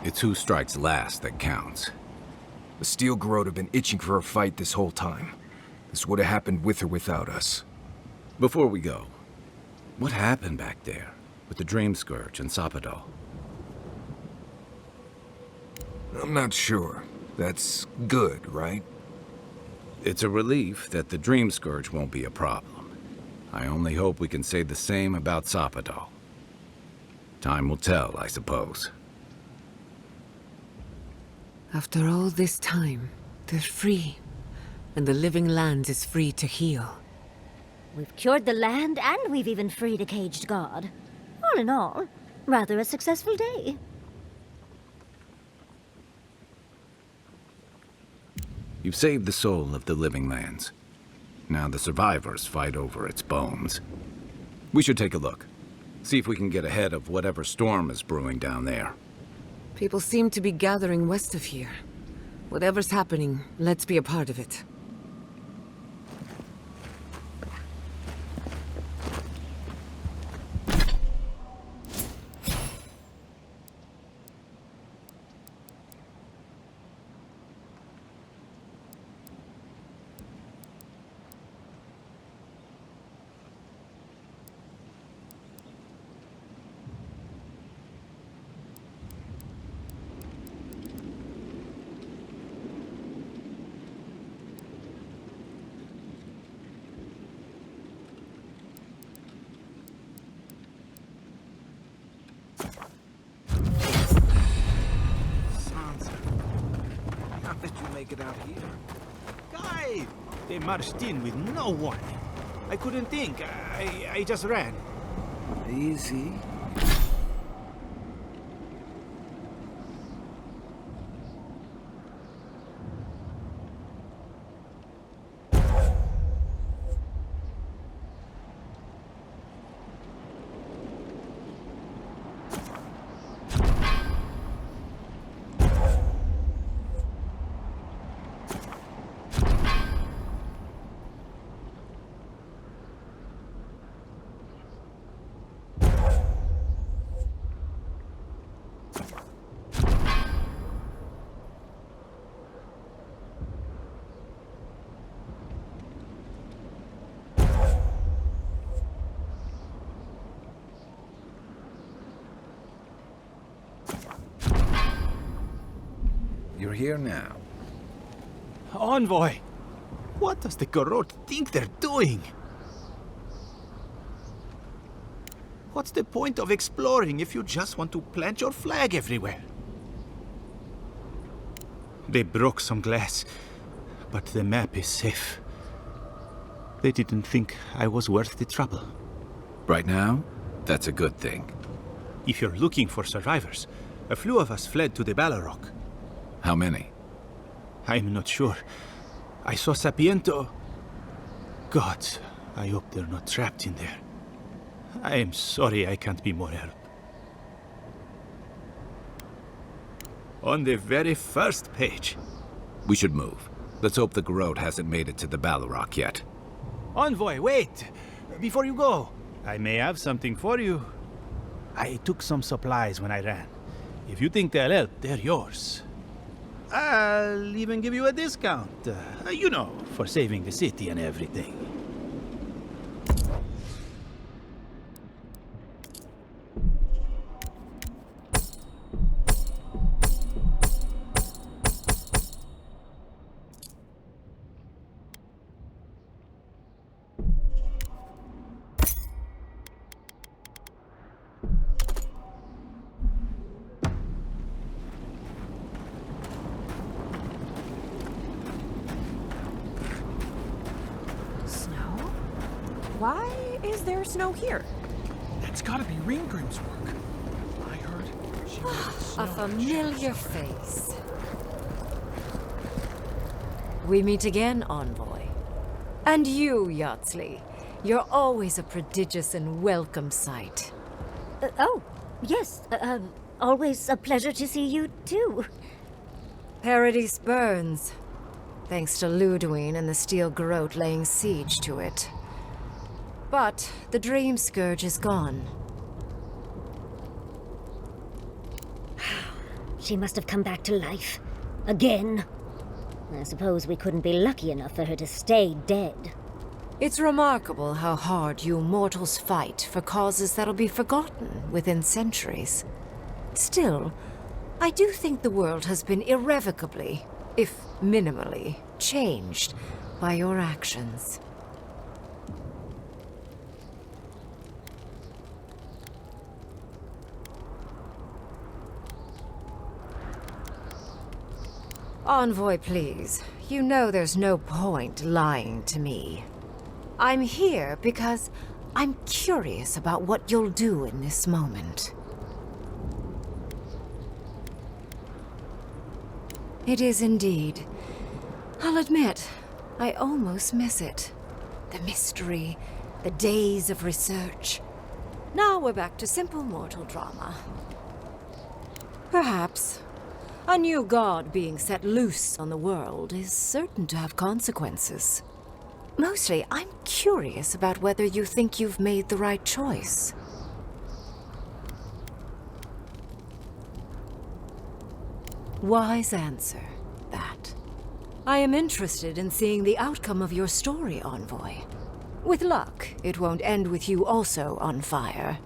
It's who strikes last that counts. The Steel Garrote have been itching for a fight this whole time. This would have happened with or without us. Before we go, what happened back there with the Dreamscourge and Sapadal? I'm not sure. That's good, right? It's a relief that the Dreamscourge won't be a problem. I only hope we can say the same about Sapadal. Time will tell, I suppose. After all this time, they're free. and the living land is free to heal. We've cured the land, and we've even freed a caged god. All in all, rather a successful day. You've saved the soul of the living lands. Now the survivors fight over its bones. We should take a look. See if we can get ahead of whatever storm is brewing down there. People seem to be gathering west of here. Whatever's happening, let's be a part of it. It out here. Guy! They marched in with no warning. I couldn't think. I just ran. Easy. You're here now. Envoy! What does the Garrote think they're doing? What's the point of exploring if you just want to plant your flag everywhere? They broke some glass, but the map is safe. They didn't think I was worth the trouble. Right now, that's a good thing. If you're looking for survivors, a few of us fled to the Balrog. How many? I'm not sure. I saw Sapiento. Gods, I hope they're not trapped in there. I am sorry I can't be more help. On the very first page. We should move. Let's hope the Garrote hasn't made it to the Balrog yet. Envoy, wait! Before you go, I may have something for you. I took some supplies when I ran. If you think they'll help, they're yours. I'll even give you a discount. You know, for saving the city and everything. Why is there snow here? That's gotta be Ringgrim's work. I heard she made A familiar face. We meet again, Envoy. And you, Yardsley. You're always a prodigious and welcome sight. Oh, yes. Always a pleasure to see you, too. Paradise burns. Thanks to Ludwine and the Steel Garrote laying siege to it. But the Dreamscourge is gone. She must have come back to life. Again. I suppose we couldn't be lucky enough for her to stay dead. It's remarkable how hard you mortals fight for causes that'll be forgotten within centuries. Still, I do think the world has been irrevocably, if minimally, changed by your actions. Envoy, please. You know there's no point lying to me. I'm here because I'm curious about what you'll do in this moment. It is indeed. I'll admit, I almost miss it. The mystery, the days of research. Now we're back to simple mortal drama. Perhaps. A new god being set loose on the world is certain to have consequences. Mostly, I'm curious about whether you think you've made the right choice. Wise answer, that. I am interested in seeing the outcome of your story, Envoy. With luck, it won't end with you also on fire.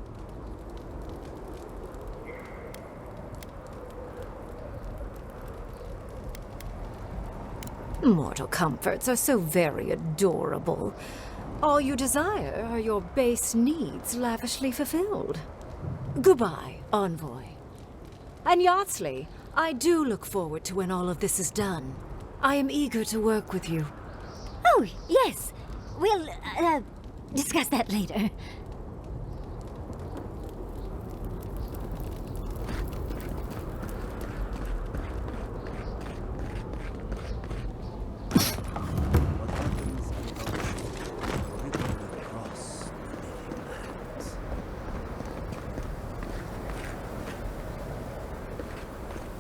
Mortal comforts are so very adorable. All you desire are your base needs lavishly fulfilled. Goodbye, Envoy. And Yardsley, I do look forward to when all of this is done. I am eager to work with you. Oh, yes. We'll, discuss that later.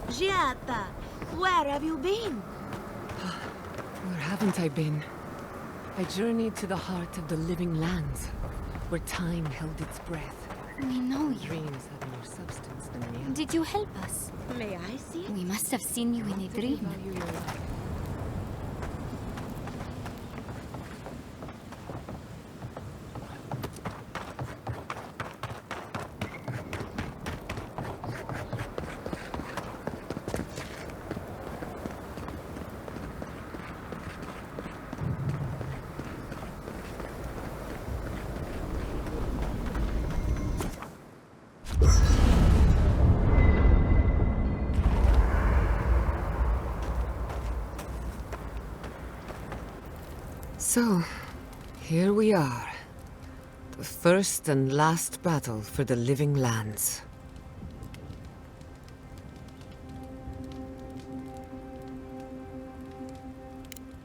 Giata, where have you been? Where haven't I been? I journeyed to the heart of the living lands, where time held its breath. We know you. Dreams have more substance than reality. Did you help us? May I see? We must have seen you in a dream. Value your life. So, here we are. The first and last battle for the living lands.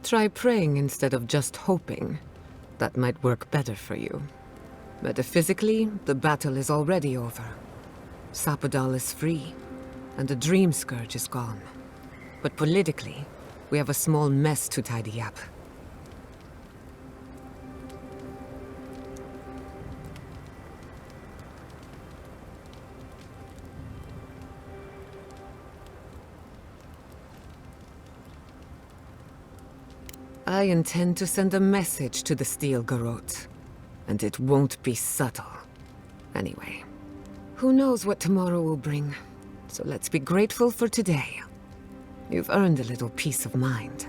Try praying instead of just hoping. That might work better for you. Metaphysically, the battle is already over. Sapadal is free, and the Dreamscourge is gone. But politically, we have a small mess to tidy up. I intend to send a message to the Steel Garrote, and it won't be subtle. Anyway, who knows what tomorrow will bring, so let's be grateful for today. You've earned a little peace of mind.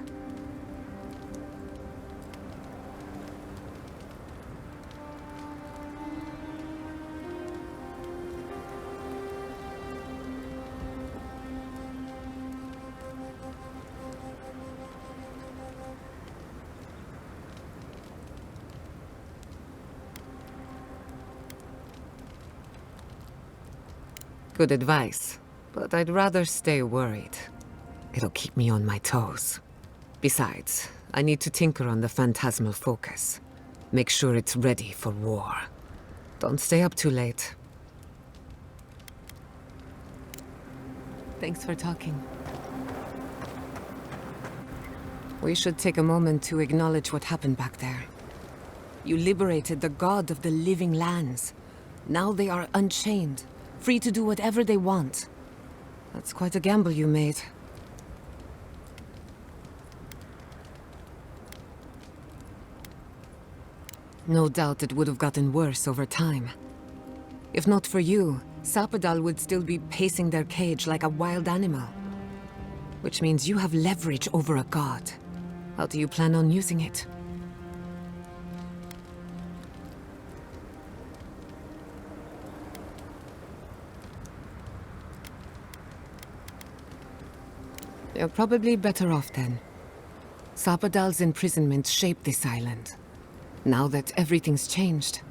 Good advice, but I'd rather stay worried. It'll keep me on my toes. Besides, I need to tinker on the phantasmal focus. Make sure it's ready for war. Don't stay up too late. Thanks for talking. We should take a moment to acknowledge what happened back there. You liberated the god of the living lands. Now they are unchained, free to do whatever they want. That's quite a gamble you made. No doubt it would have gotten worse over time. If not for you, Sapadal would still be pacing their cage like a wild animal. Which means you have leverage over a god. How do you plan on using it? You're probably better off then. Sapadal's imprisonment shaped this island. Now that everything's changed,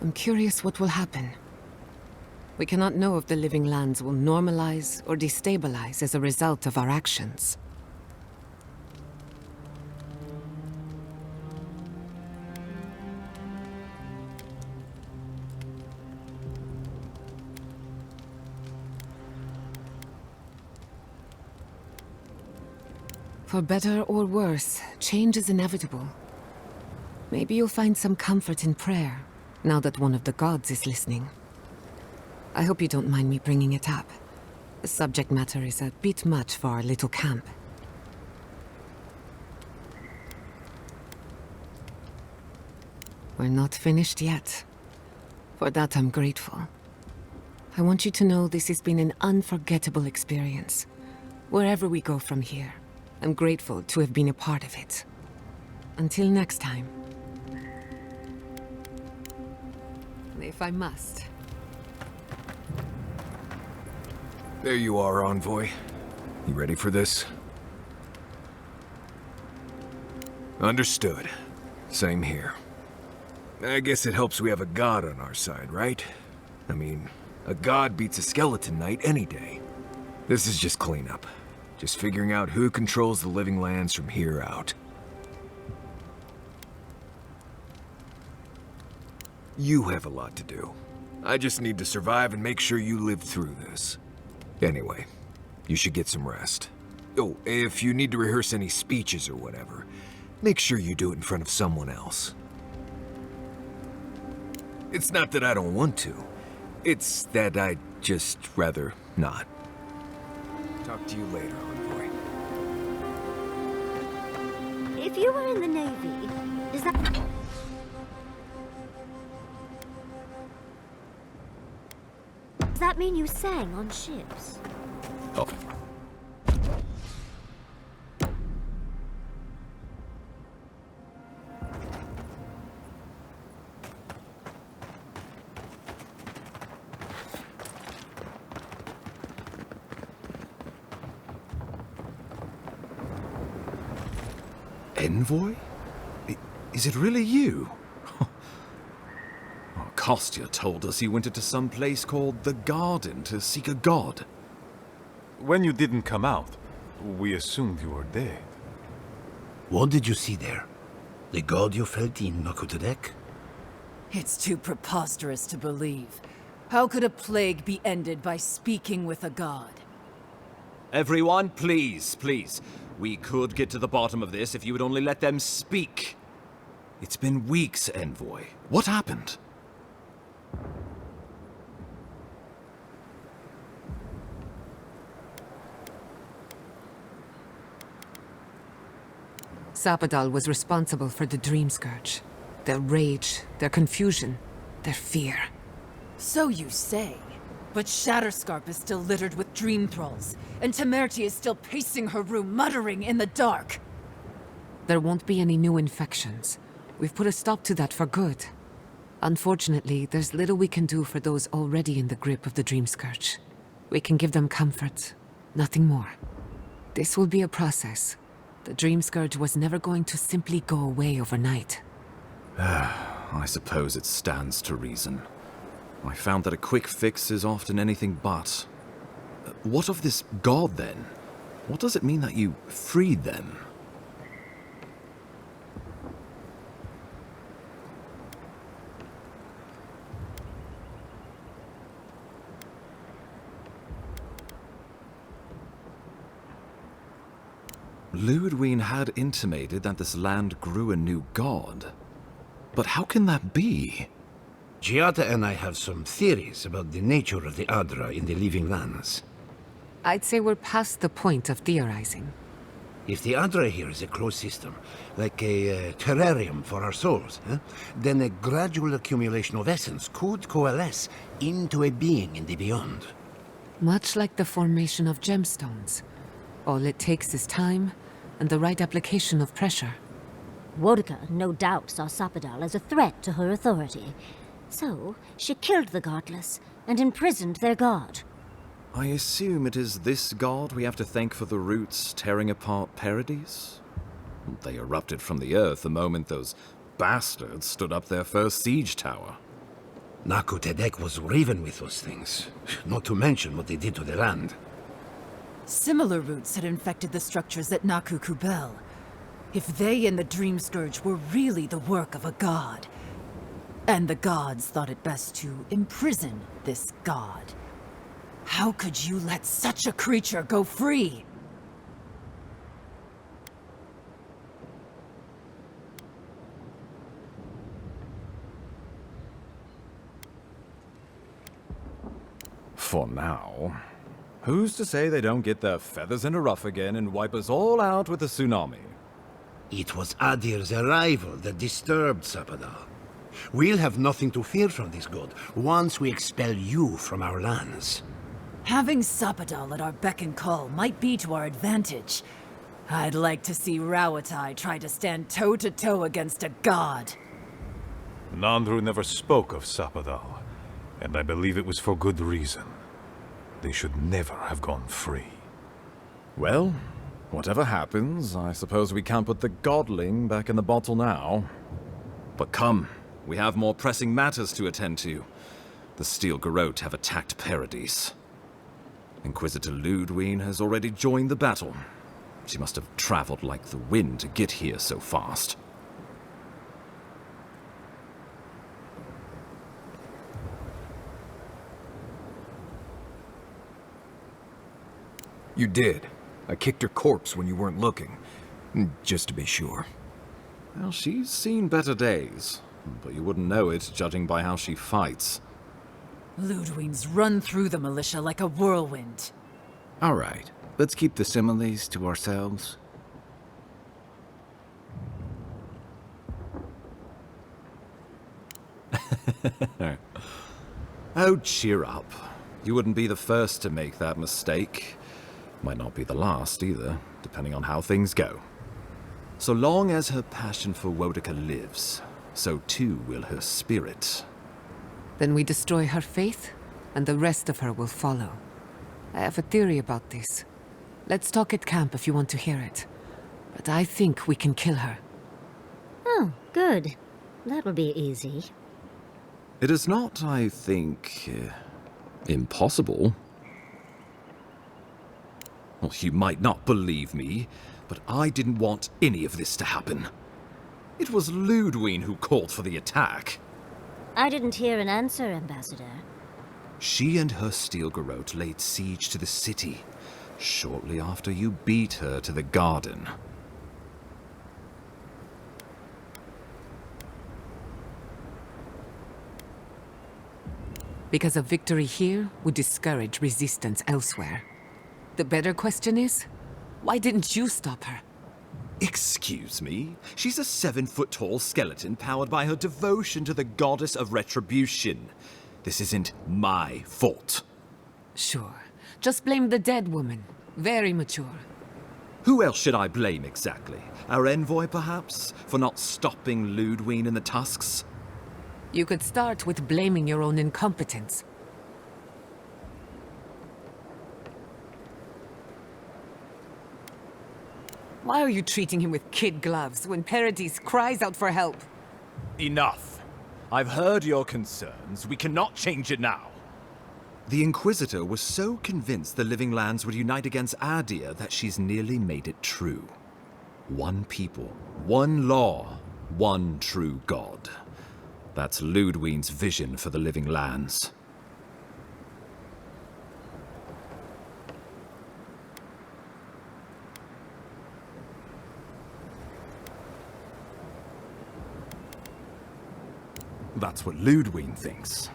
I'm curious what will happen. We cannot know if the living lands will normalize or destabilize as a result of our actions. For better or worse, change is inevitable. Maybe you'll find some comfort in prayer, now that one of the gods is listening. I hope you don't mind me bringing it up. The subject matter is a bit much for our little camp. We're not finished yet. For that, I'm grateful. I want you to know this has been an unforgettable experience. Wherever we go from here, I'm grateful to have been a part of it. Until next time. If I must. There you are, Envoy. You ready for this? Understood. Same here. I guess it helps we have a god on our side, right? I mean, a god beats a skeleton knight any day. This is just cleanup. Just figuring out who controls the living lands from here out. You have a lot to do. I just need to survive and make sure you live through this. Anyway, you should get some rest. Oh, if you need to rehearse any speeches or whatever, make sure you do it in front of someone else. It's not that I don't want to. It's that I'd just rather not. Talk to you later, Envoy. If you were in the Navy, does that mean you sang on ships? Oh. Envoy? Is it really you? Kostya told us he went into some place called the Garden to seek a god. When you didn't come out, we assumed you were dead. What did you see there? The god you felt in Nokutadek? It's too preposterous to believe. How could a plague be ended by speaking with a god? Everyone, please, please. We could get to the bottom of this if you would only let them speak. It's been weeks, Envoy. What happened? Sapadal was responsible for the Dreamscourge. Their rage, their confusion, their fear. So you say. But Shatterscarp is still littered with dream thralls, and Temerty is still pacing her room, muttering in the dark. There won't be any new infections. We've put a stop to that for good. Unfortunately, there's little we can do for those already in the grip of the Dreamscourge. We can give them comfort, nothing more. This will be a process. The Dreamscourge was never going to simply go away overnight. I suppose it stands to reason. I found that a quick fix is often anything but. What of this god, then? What does it mean that you freed them? Ludwine had intimated that this land grew a new god. But how can that be? Giada and I have some theories about the nature of the Adra in the living lands. I'd say we're past the point of theorizing. If the Adra here is a closed system, like a terrarium for our souls, then a gradual accumulation of essence could coalesce into a being in the beyond. Much like the formation of gemstones. All it takes is time and the right application of pressure. Wodka no doubt saw Sapadal as a threat to her authority. So, she killed the godless and imprisoned their god. I assume it is this god we have to thank for the roots tearing apart Paradise? They erupted from the earth the moment those bastards stood up their first siege tower. Nakutedek was riven with those things, not to mention what they did to the land. Similar roots had infected the structures at Naku Kubel. If they and the Dreamscourge were really the work of a god, and the gods thought it best to imprison this god, how could you let such a creature go free? For now. Who's to say they don't get their feathers in a ruff again and wipe us all out with a tsunami? It was Adir's arrival that disturbed Sapadal. We'll have nothing to fear from this god once we expel you from our lands. Having Sapadal at our beck and call might be to our advantage. I'd like to see Rawatai try to stand toe-to-toe against a god. Nandru never spoke of Sapadal, and I believe it was for good reason. They should never have gone free. Well, whatever happens, I suppose we can't put the godling back in the bottle now. But come, we have more pressing matters to attend to. The Steel Garrote have attacked Paradise. Inquisitor Ludwine has already joined the battle. She must have traveled like the wind to get here so fast. You did. I kicked her corpse when you weren't looking. Just to be sure. Well, she's seen better days, but you wouldn't know it judging by how she fights. Ludwine's run through the militia like a whirlwind. All right, let's keep the similes to ourselves. Oh, cheer up. You wouldn't be the first to make that mistake. Might not be the last either, depending on how things go. So long as her passion for Wodica lives, so too will her spirit. Then we destroy her faith, and the rest of her will follow. I have a theory about this. Let's talk at camp if you want to hear it. But I think we can kill her. Oh, good. That'll be easy. It is not, I think, impossible. Well, you might not believe me, but I didn't want any of this to happen. It was Ludwine who called for the attack. I didn't hear an answer, Ambassador. She and her Steel Garrote laid siege to the city, shortly after you beat her to the garden. Because a victory here would discourage resistance elsewhere. The better question is, why didn't you stop her? Excuse me? She's a 7-foot-tall skeleton powered by her devotion to the goddess of retribution. This isn't my fault. Sure. Just blame the dead woman. Very mature. Who else should I blame exactly? Our envoy, perhaps? For not stopping Ludwine and the Tusks? You could start with blaming your own incompetence. Why are you treating him with kid gloves when Paradise cries out for help? Enough. I've heard your concerns. We cannot change it now. The Inquisitor was so convinced the Living Lands would unite against Adir that she's nearly made it true. One people, one law, one true god. That's Ludwine's vision for the Living Lands. That's what Ludwine thinks.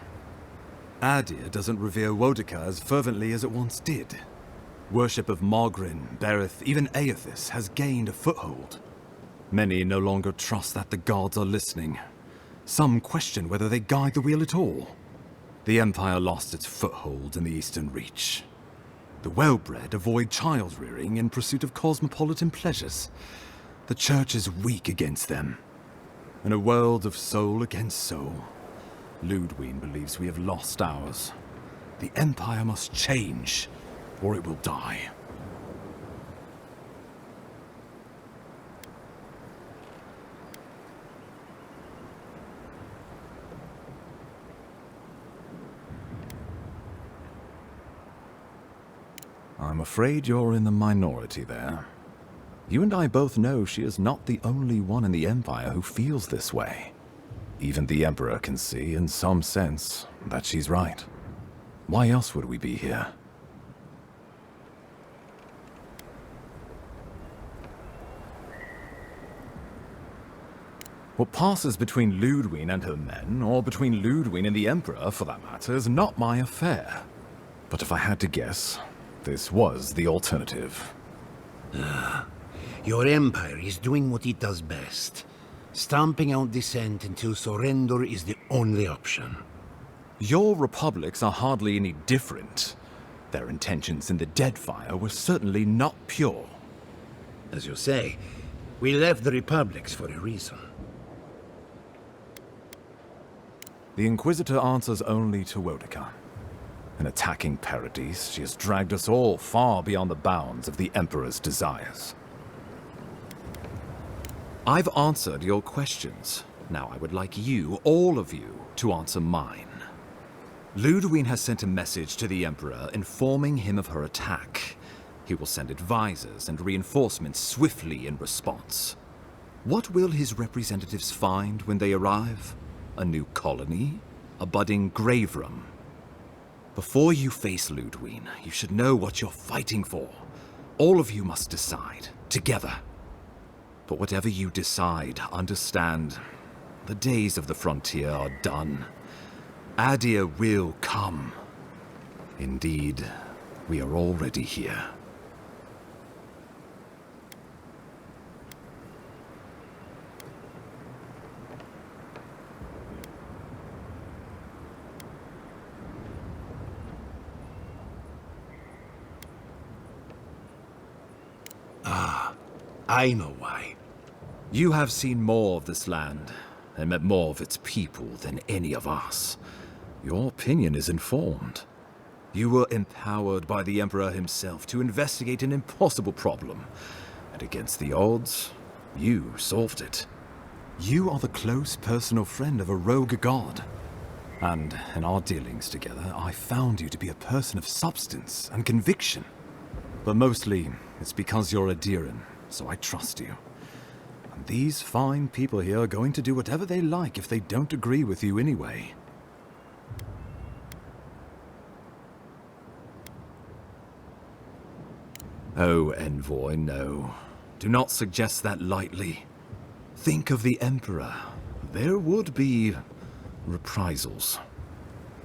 Adir doesn't revere Wodica as fervently as it once did. Worship of Mogrin, Berith, even Aethys has gained a foothold. Many no longer trust that the gods are listening. Some question whether they guide the wheel at all. The Empire lost its foothold in the Eastern Reach. The well-bred avoid child-rearing in pursuit of cosmopolitan pleasures. The Church is weak against them. In a world of soul against soul, Ludwine believes we have lost ours. The Empire must change, or it will die. I'm afraid you're in the minority there. You and I both know she is not the only one in the Empire who feels this way. Even the Emperor can see, in some sense, that she's right. Why else would we be here? What passes between Ludwig and her men, or between Ludwig and the Emperor, for that matter, is not my affair. But if I had to guess, this was the alternative. Your empire is doing what it does best. Stamping out dissent until surrender is the only option. Your republics are hardly any different. Their intentions in the Deadfire were certainly not pure. As you say, we left the republics for a reason. The Inquisitor answers only to Wodeka. In attacking Paradise, she has dragged us all far beyond the bounds of the Emperor's desires. I've answered your questions. Now I would like you, all of you, to answer mine. Ludwig has sent a message to the Emperor informing him of her attack. He will send advisors and reinforcements swiftly in response. What will his representatives find when they arrive? A new colony? A budding grave room? Before you face Ludwig, you should know what you're fighting for. All of you must decide, together. But whatever you decide, understand, the days of the frontier are done. Adir will come. Indeed, we are already here. I know why. You have seen more of this land, and met more of its people than any of us. Your opinion is informed. You were empowered by the Emperor himself to investigate an impossible problem, and against the odds, you solved it. You are the close personal friend of a rogue god. And in our dealings together, I found you to be a person of substance and conviction. But mostly, it's because you're Adiran, so I trust you. And these fine people here are going to do whatever they like if they don't agree with you anyway. Oh, Envoy, no. Do not suggest that lightly. Think of the Emperor. There would be reprisals.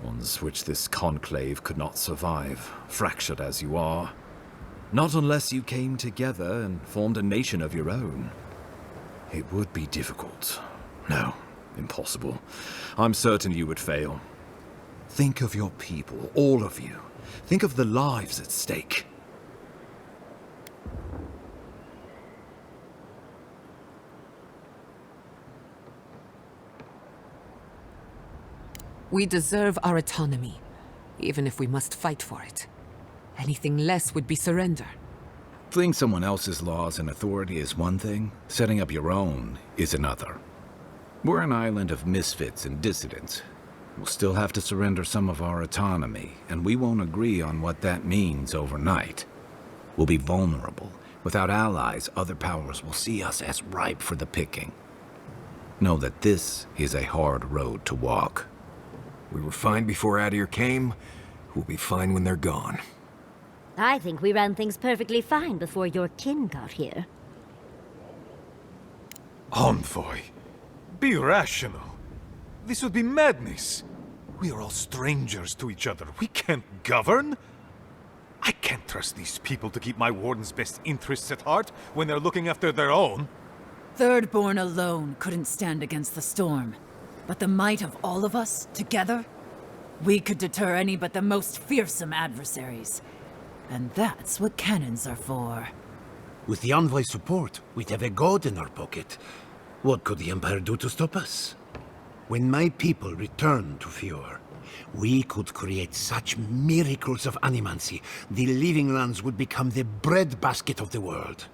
Ones which this conclave could not survive, fractured as you are. Not unless you came together and formed a nation of your own. It would be difficult. No, impossible. I'm certain you would fail. Think of your people, all of you. Think of the lives at stake. We deserve our autonomy, even if we must fight for it. Anything less would be surrender. Fleeing someone else's laws and authority is one thing, setting up your own is another. We're an island of misfits and dissidents. We'll still have to surrender some of our autonomy, and we won't agree on what that means overnight. We'll be vulnerable. Without allies, other powers will see us as ripe for the picking. Know that this is a hard road to walk. We were fine before Adir came. We'll be fine when they're gone. I think we ran things perfectly fine before your kin got here. Envoy, be rational. This would be madness. We are all strangers to each other. We can't govern. I can't trust these people to keep my warden's best interests at heart when they're looking after their own. Thirdborn alone couldn't stand against the storm. But the might of all of us, together, we could deter any but the most fearsome adversaries. And that's what cannons are for. With the Envoy's support, we'd have a god in our pocket. What could the Empire do to stop us? When my people return to Fjord, we could create such miracles of animancy, the living lands would become the breadbasket of the world.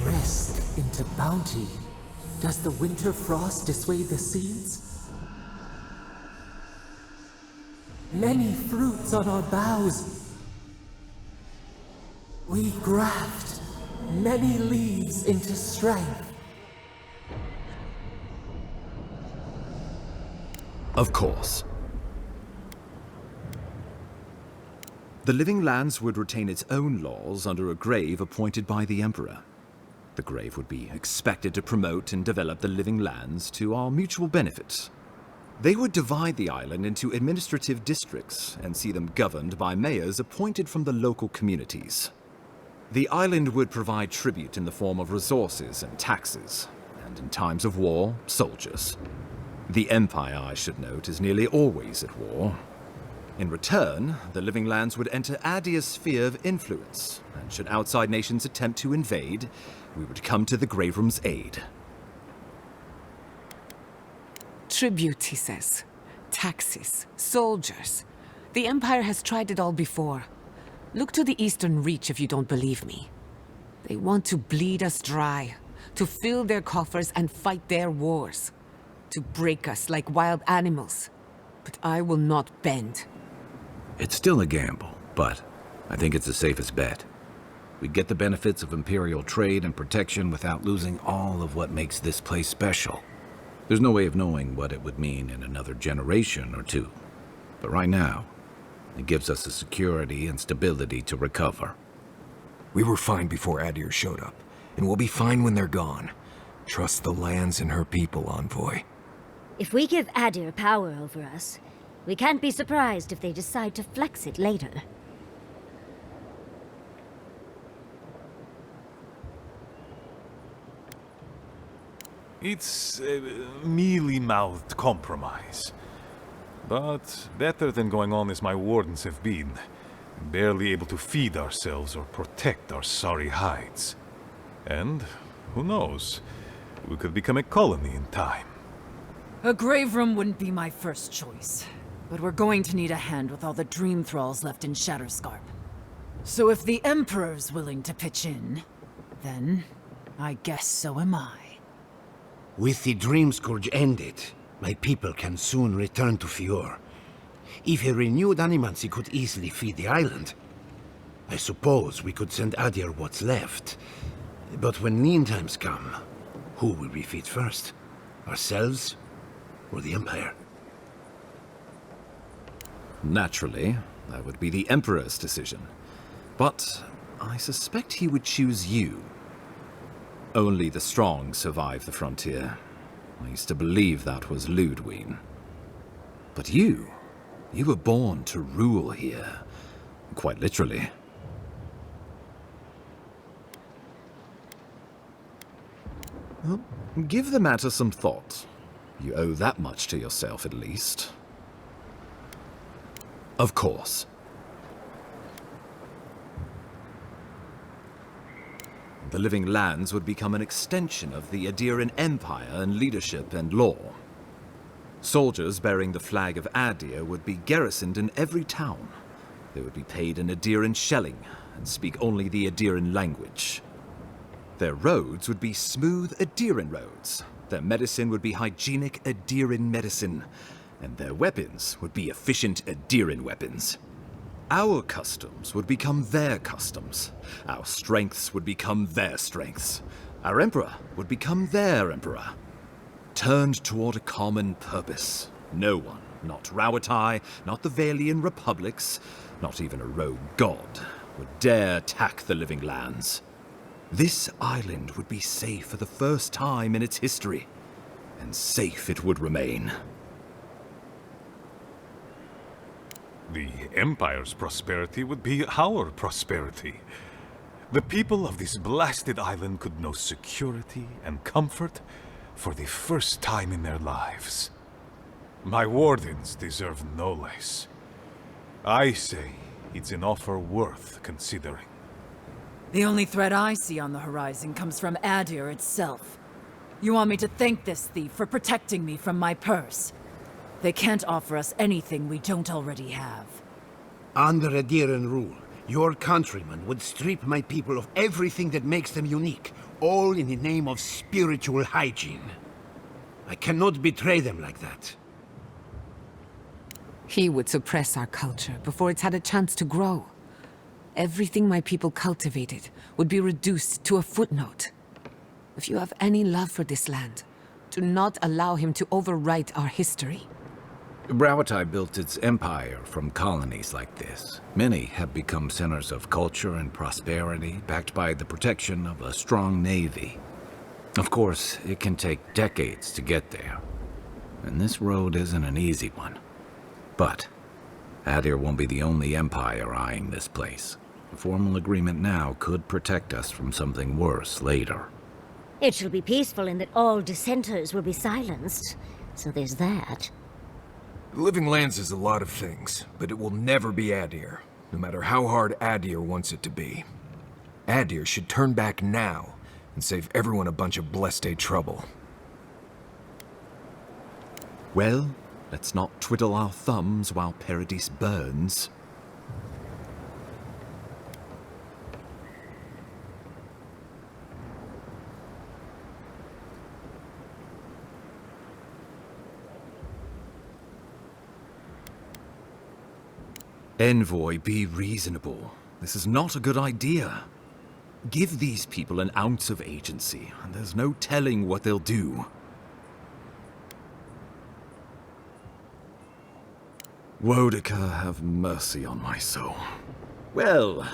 Rest into bounty. Does the winter frost dissuade the seeds? many fruits on our boughs. We graft many leaves into strength. Of course. The Living Lands would retain its own laws under a grave appointed by the Emperor. The grave would be expected to promote and develop the Living Lands to our mutual benefit. They would divide the island into administrative districts and see them governed by mayors appointed from the local communities. The island would provide tribute in the form of resources and taxes, and in times of war, soldiers. The Empire, I should note, is nearly always at war. In return, the Living Lands would enter Adia's sphere of influence, and should outside nations attempt to invade, we would come to the Grave Room's aid. Tribute, he says. Taxes. Soldiers. The Empire has tried it all before. Look to the Eastern Reach if you don't believe me. They want to bleed us dry, to fill their coffers and fight their wars, to break us like wild animals. But I will not bend. It's still a gamble, but I think it's the safest bet. We get the benefits of Imperial trade and protection without losing all of what makes this place special. There's no way of knowing what it would mean in another generation or two. But right now, it gives us the security and stability to recover. We were fine before Adir showed up, and we'll be fine when they're gone. Trust the lands and her people, Envoy. If we give Adir power over us, we can't be surprised if they decide to flex it later. It's a mealy-mouthed compromise. But better than going on as my wardens have been. Barely able to feed ourselves or protect our sorry hides. And, who knows, we could become a colony in time. A grave room wouldn't be my first choice. But we're going to need a hand with all the dream thralls left in Shatterscarp. So if the Emperor's willing to pitch in, then I guess so am I. With the Dreamscourge ended, my people can soon return to Fior. If a renewed animancy could easily feed the island, I suppose we could send Adir what's left. But when lean times come, who will we feed first? Ourselves or the Empire? Naturally, that would be the Emperor's decision. But I suspect he would choose you. Only the strong survive the frontier. I used to believe that was Ludwig. But you were born to rule here. Quite literally. Well, give the matter some thought. You owe that much to yourself, at least. Of course. The Living Lands would become an extension of the Adiran Empire in leadership and law. Soldiers bearing the flag of Adir would be garrisoned in every town. They would be paid in Adiran shelling and speak only the Adiran language. Their roads would be smooth Adiran roads. Their medicine would be hygienic Adiran medicine. And their weapons would be efficient Adiran weapons. Our customs would become their customs. Our strengths would become their strengths. Our emperor would become their emperor. Turned toward a common purpose. No one, not Rawatai, not the Valian republics, not even a rogue god, would dare attack the Living Lands. This island would be safe for the first time in its history, and safe it would remain. The Empire's prosperity would be our prosperity. The people of this blasted island could know security and comfort for the first time in their lives. My wardens deserve no less. I say it's an offer worth considering. The only threat I see on the horizon comes from Adir itself. You want me to thank this thief for protecting me from my purse? They can't offer us anything we don't already have. Under Adiran rule, your countrymen would strip my people of everything that makes them unique, all in the name of spiritual hygiene. I cannot betray them like that. He would suppress our culture before it's had a chance to grow. Everything my people cultivated would be reduced to a footnote. If you have any love for this land, do not allow him to overwrite our history. Brawatai built its empire from colonies like this. Many have become centers of culture and prosperity, backed by the protection of a strong navy. Of course, it can take decades to get there, and this road isn't an easy one. But Adir won't be the only empire eyeing this place. A formal agreement now could protect us from something worse later. It shall be peaceful in that all dissenters will be silenced, so there's that. The Living Lands is a lot of things, but it will never be Adir, no matter how hard Adir wants it to be. Adir should turn back now and save everyone a bunch of blessed trouble. Well, let's not twiddle our thumbs while Paradis burns. Envoy, be reasonable. This is not a good idea. Give these people an ounce of agency, and there's no telling what they'll do. Wodika, have mercy on my soul. Well,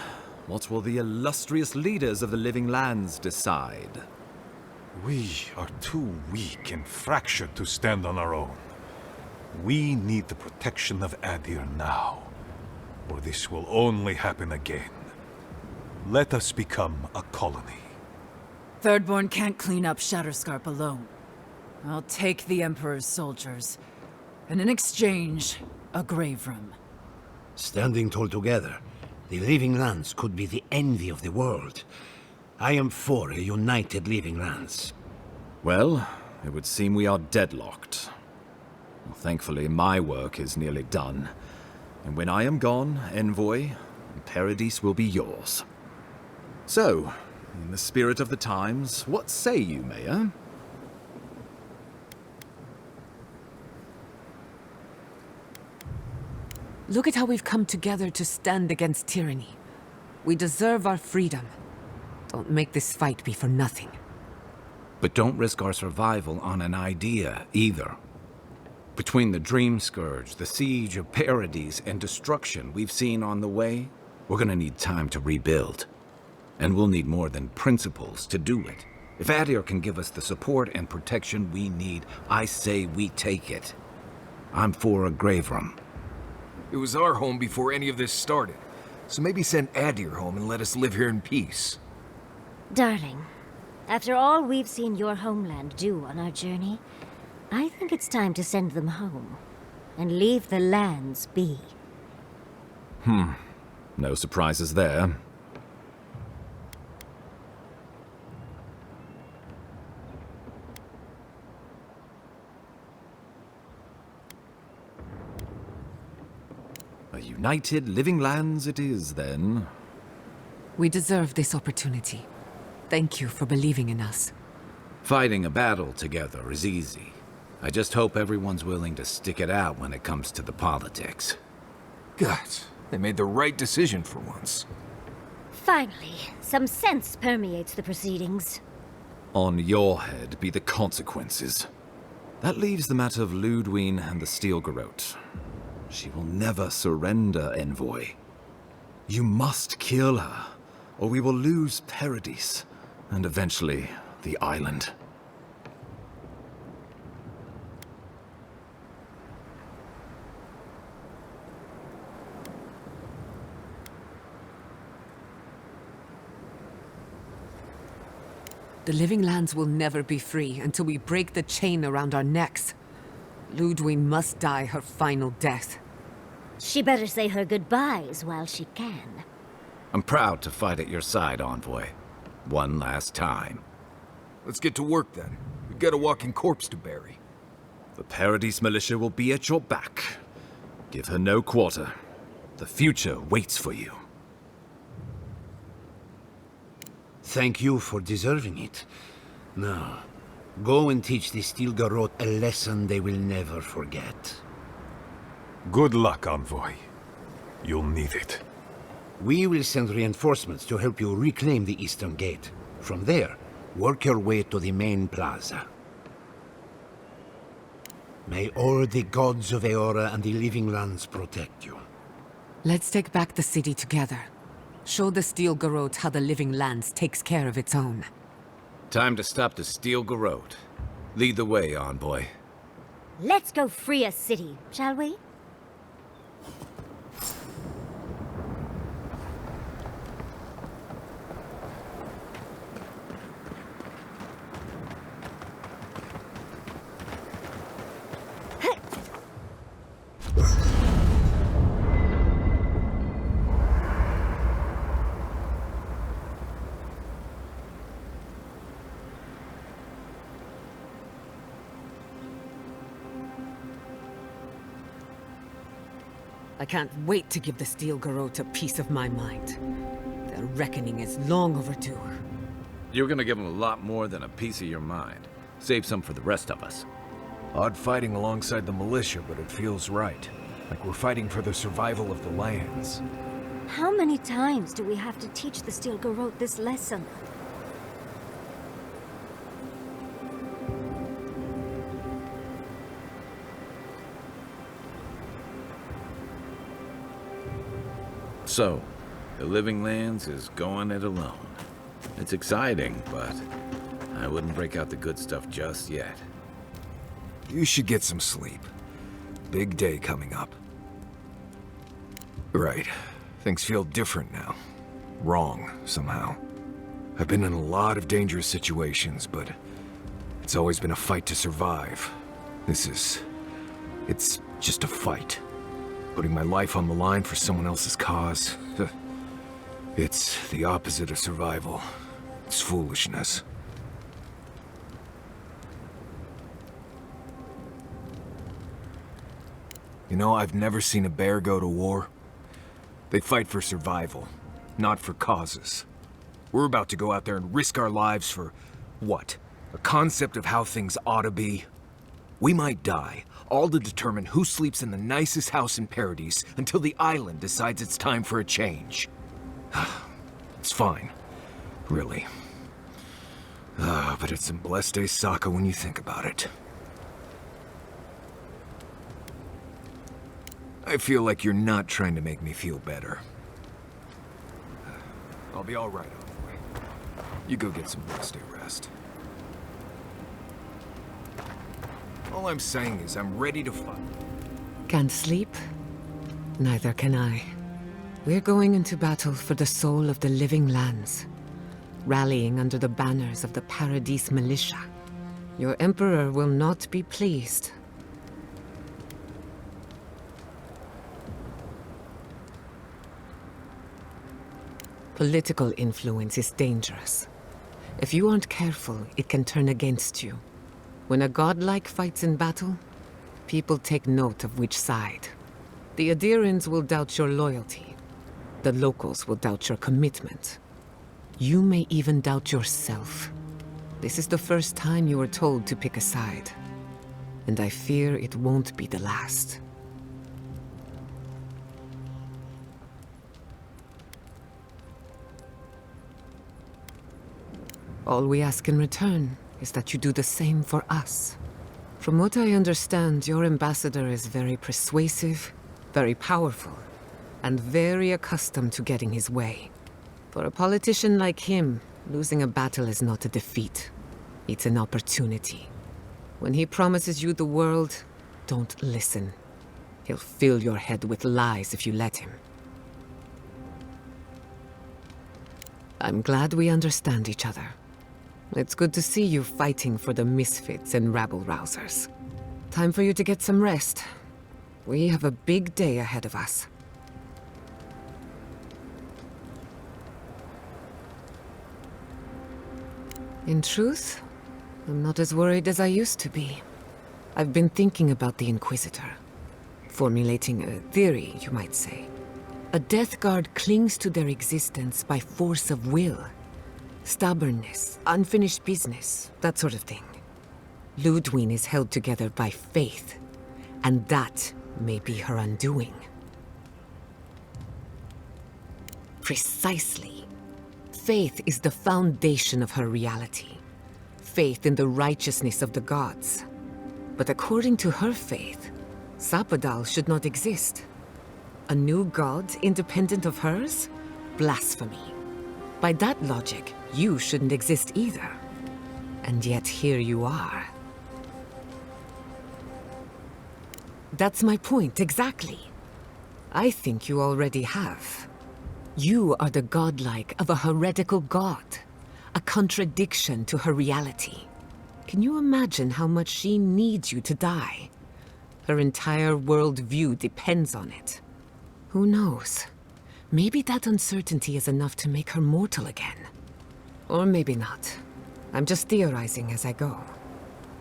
what will the illustrious leaders of the Living Lands decide? We are too weak and fractured to stand on our own. We need the protection of Adir now, or this will only happen again. Let us become a colony. Thirdborn can't clean up Shatterscarp alone. I'll take the Emperor's soldiers, and in exchange, a grave room. Standing tall together, the Living Lands could be the envy of the world. I am for a united Living Lands. Well, it would seem we are deadlocked. Well, thankfully, my work is nearly done. And when I am gone, Envoy, Paradis will be yours. So, in the spirit of the times, what say you, Mayor? Look at how we've come together to stand against tyranny. We deserve our freedom. Don't make this fight be for nothing. But don't risk our survival on an idea, either. Between the Dreamscourge, the siege of Paradis, and destruction we've seen on the way, we're gonna need time to rebuild. And we'll need more than principles to do it. If Adir can give us the support and protection we need, I say we take it. I'm for a grave room. It was our home before any of this started, so maybe send Adir home and let us live here in peace. Darling, after all we've seen your homeland do on our journey, I think it's time to send them home and leave the lands be. No surprises there. A united Living Lands it is, then. We deserve this opportunity. Thank you for believing in us. Fighting a battle together is easy. I just hope everyone's willing to stick it out when it comes to the politics. God, they made the right decision for once. Finally, some sense permeates the proceedings. On your head be the consequences. That leaves the matter of Ludwine and the Steel Garrote. She will never surrender, Envoy. You must kill her, or we will lose Paradis, and eventually the island. The Living Lands will never be free until we break the chain around our necks. Ludwine must die her final death. She better say her goodbyes while she can. I'm proud to fight at your side, Envoy. One last time. Let's get to work then. We've got a walking corpse to bury. The Paradis militia will be at your back. Give her no quarter. The future waits for you. Thank you for deserving it. Now, go and teach the Steel Garrote a lesson they will never forget. Good luck, Envoy. You'll need it. We will send reinforcements to help you reclaim the Eastern Gate. From there, work your way to the main plaza. May all the gods of Eora and the living lands protect you. Let's take back the city together. Show the Steel Garrote how the living lands takes care of its own. Time to stop the Steel Garrote. Lead the way, Envoy. Let's go free a city, shall we? I can't wait to give the Steel Garrote a piece of my mind. Their reckoning is long overdue. You're gonna give them a lot more than a piece of your mind. Save some for the rest of us. Odd fighting alongside the militia, but it feels right. Like we're fighting for the survival of the lands. How many times do we have to teach the Steel Garrote this lesson? So, the Living Lands is going it alone. It's exciting, but I wouldn't break out the good stuff just yet. You should get some sleep. Big day coming up. Right. Things feel different now. Wrong, somehow. I've been in a lot of dangerous situations, but it's always been a fight to survive. It's just a fight. Putting my life on the line for someone else's cause. It's the opposite of survival. It's foolishness. You know, I've never seen a bear go to war. They fight for survival, not for causes. We're about to go out there and risk our lives for, what? A concept of how things ought to be? We might die, all to determine who sleeps in the nicest house in Paradise until the island decides it's time for a change. It's fine, really. But it's some blessed day Sokka when you think about it. I feel like you're not trying to make me feel better. I'll be all right, Envoy. You go get some blessed day rest. All I'm saying is I'm ready to fight. Can't sleep? Neither can I. We're going into battle for the soul of the living lands, rallying under the banners of the Paradise militia. Your Emperor will not be pleased. Political influence is dangerous. If you aren't careful, it can turn against you. When a godlike fights in battle, people take note of which side. The Adirans will doubt your loyalty. The locals will doubt your commitment. You may even doubt yourself. This is the first time you are told to pick a side. And I fear it won't be the last. All we ask in return is that you do the same for us. From what I understand, your ambassador is very persuasive, very powerful, and very accustomed to getting his way. For a politician like him, losing a battle is not a defeat. It's an opportunity. When he promises you the world, don't listen. He'll fill your head with lies if you let him. I'm glad we understand each other. It's good to see you fighting for the misfits and rabble-rousers. Time for you to get some rest. We have a big day ahead of us. In truth, I'm not as worried as I used to be. I've been thinking about the Inquisitor. Formulating a theory, you might say. A Death Guard clings to their existence by force of will. Stubbornness, unfinished business, that sort of thing. Ludwig is held together by faith, and that may be her undoing. Precisely. Faith is the foundation of her reality. Faith in the righteousness of the gods. But according to her faith, Sapadal should not exist. A new god independent of hers? Blasphemy. By that logic, you shouldn't exist either. And yet here you are. That's my point, exactly. I think you already have. You are the godlike of a heretical god. A contradiction to her reality. Can you imagine how much she needs you to die? Her entire worldview depends on it. Who knows? Maybe that uncertainty is enough to make her mortal again. Or maybe not. I'm just theorizing as I go.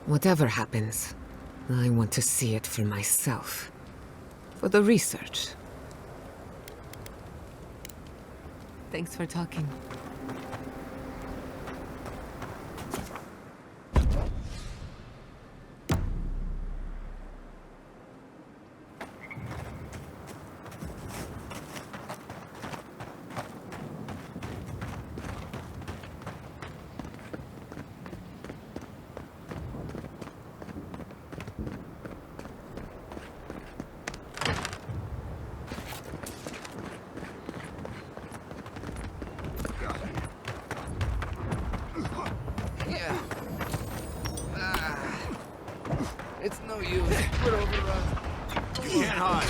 Whatever happens, I want to see it for myself. For the research. Thanks for talking. It's no use. We're overrun. You can't hide.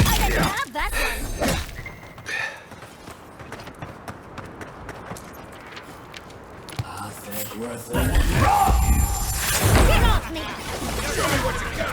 I didn't have that one. I think worth Get off me! Show me what you got.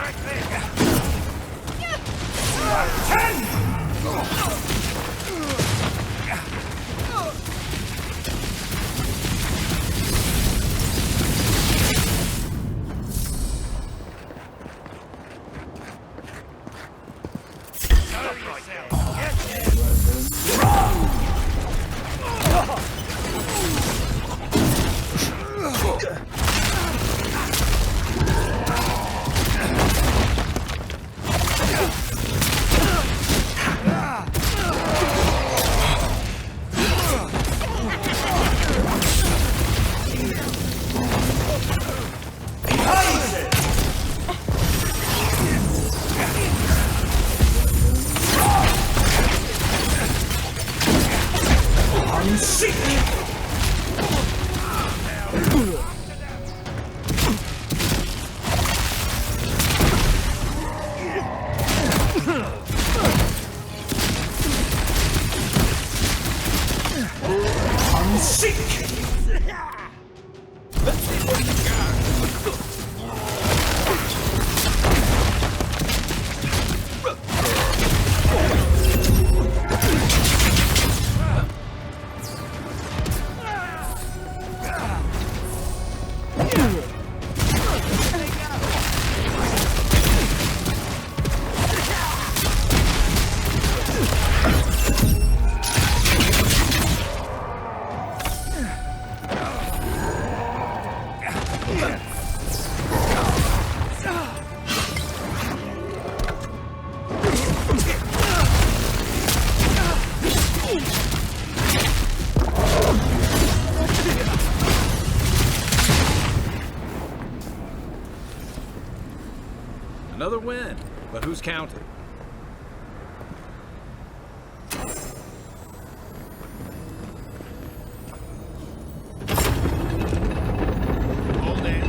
Another win, but who's counting? Hold in.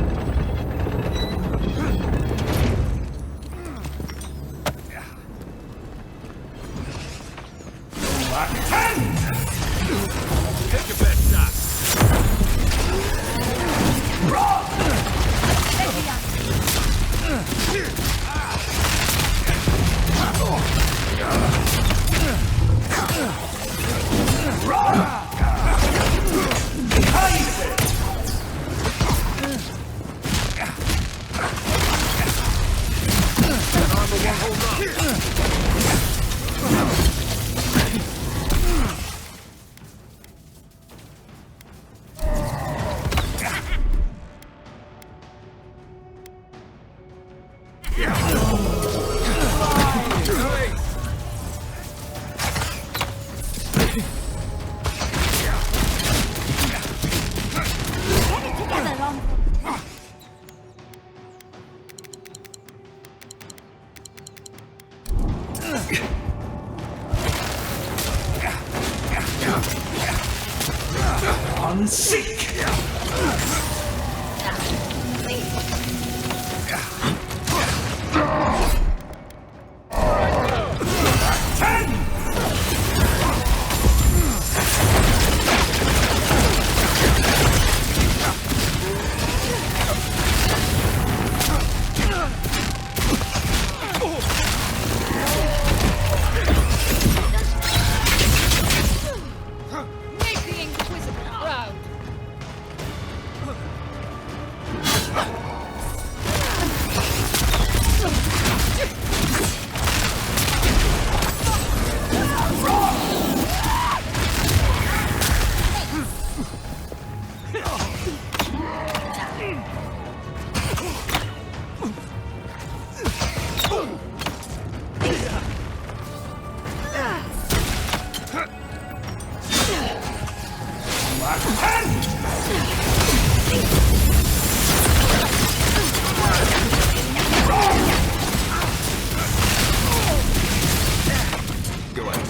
Take your best shot. Unseek! Go ahead.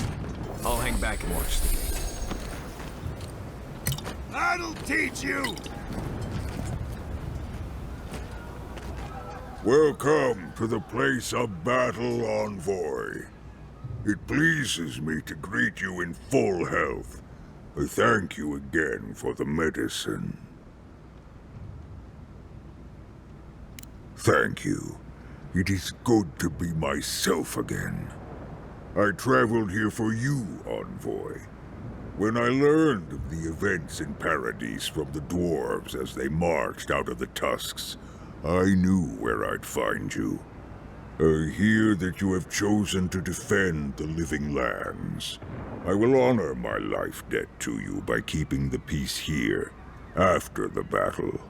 I'll hang back and watch the game. That'll teach you! Welcome to the place of battle, Envoy. It pleases me to greet you in full health. I thank you again for the medicine. Thank you. It is good to be myself again. I traveled here for you, Envoy. When I learned of the events in Paradise from the dwarves as they marched out of the tusks, I knew where I'd find you. I hear that you have chosen to defend the living lands. I will honor my life debt to you by keeping the peace here, after the battle.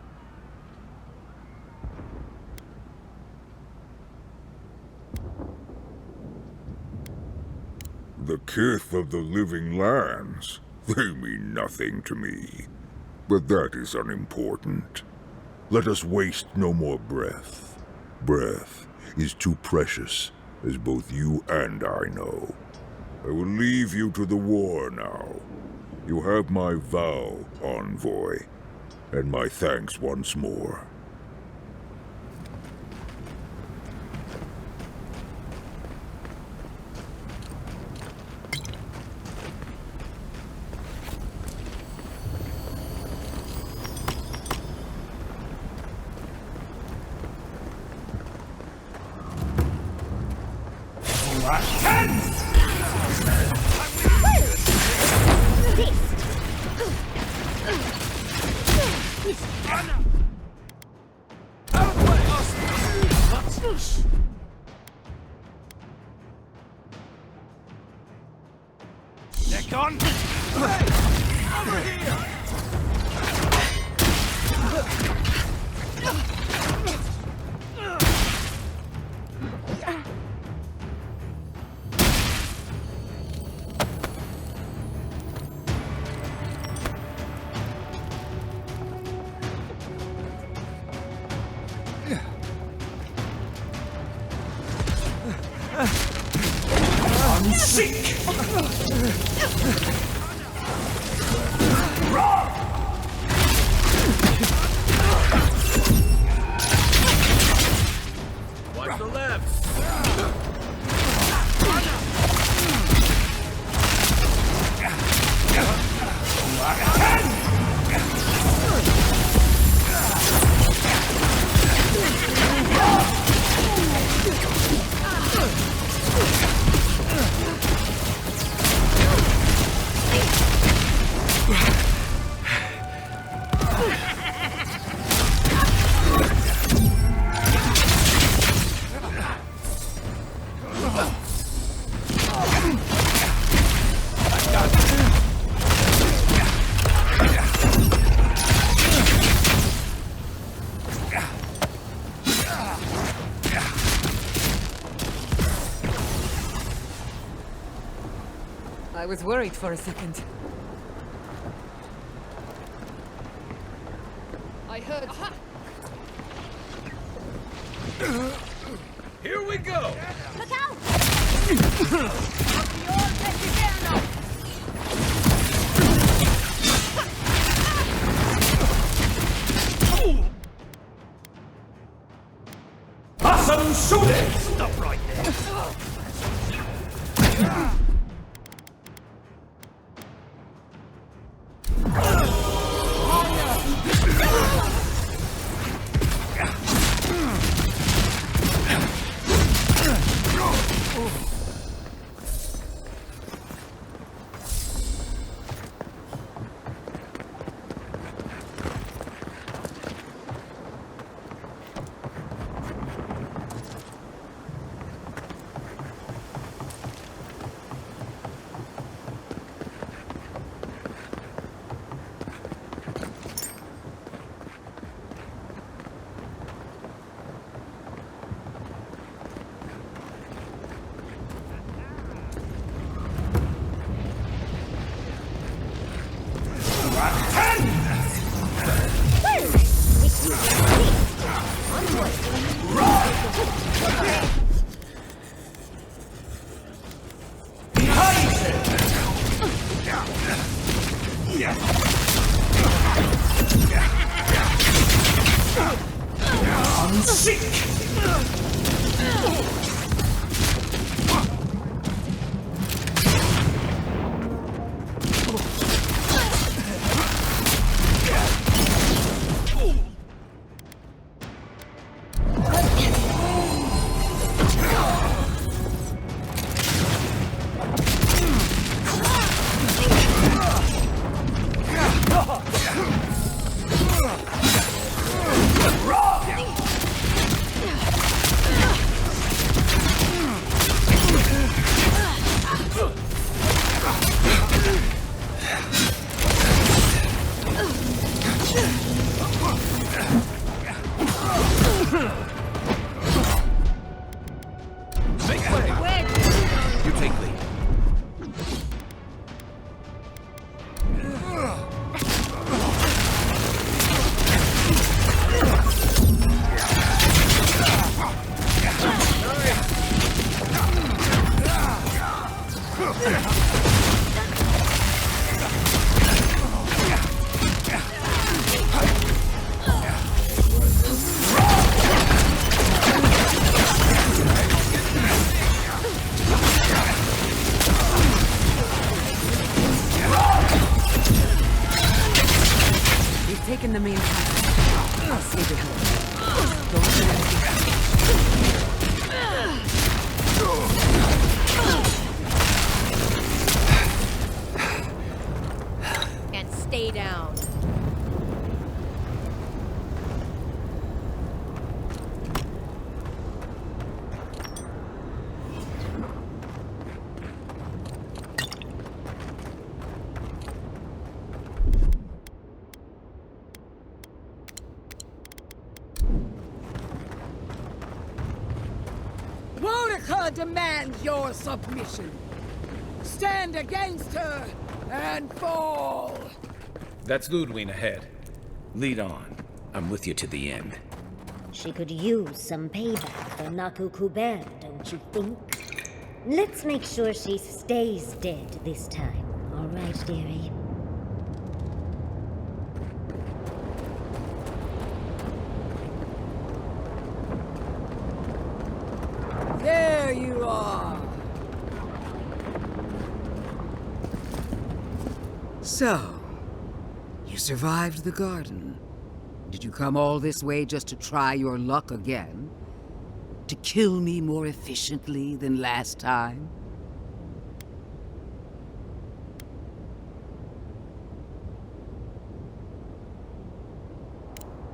The kith of the living lands, they mean nothing to me. But that is unimportant. Let us waste no more breath. Breath is too precious, as both you and I know. I will leave you to the war now. You have my vow, Envoy, and my thanks once more. Deck on! Hey! Over here! Unseek! Watch the left! I was worried for a second. I heard. Aha! Here we go! Look out! Taking the main path. I'll save it home. Don't do anything. And stay down. Demands your submission. Stand against her and fall. That's Ludwig ahead. Lead on. I'm with you to the end. She could use some payback for Nakukubel, don't you think? Let's make sure she stays dead this time. All right, dearie? There you are. So, you survived the garden. Did you come all this way just to try your luck again? To kill me more efficiently than last time?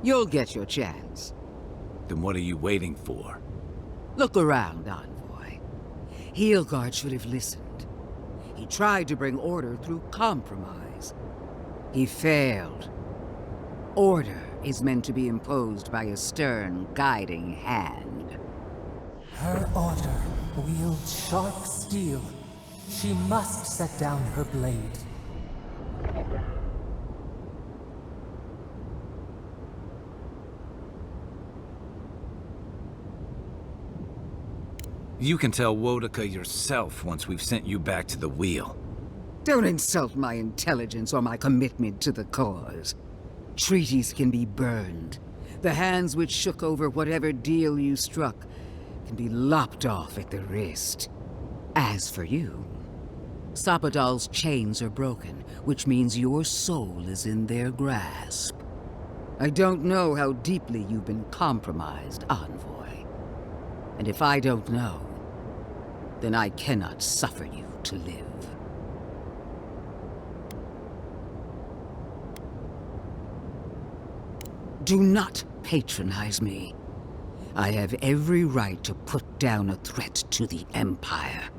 You'll get your chance. Then what are you waiting for? Look around, Envoy. Heelguard should have listened. He tried to bring order through compromise. He failed. Order is meant to be imposed by a stern, guiding hand. Her order wields sharp steel. She must set down her blade. You can tell Wodaka yourself once we've sent you back to the wheel. Don't insult my intelligence or my commitment to the cause. Treaties can be burned. The hands which shook over whatever deal you struck can be lopped off at the wrist. As for you, Sapadal's chains are broken, which means your soul is in their grasp. I don't know how deeply you've been compromised, Envoy. And if I don't know, then I cannot suffer you to live. Do not patronize me. I have every right to put down a threat to the Empire.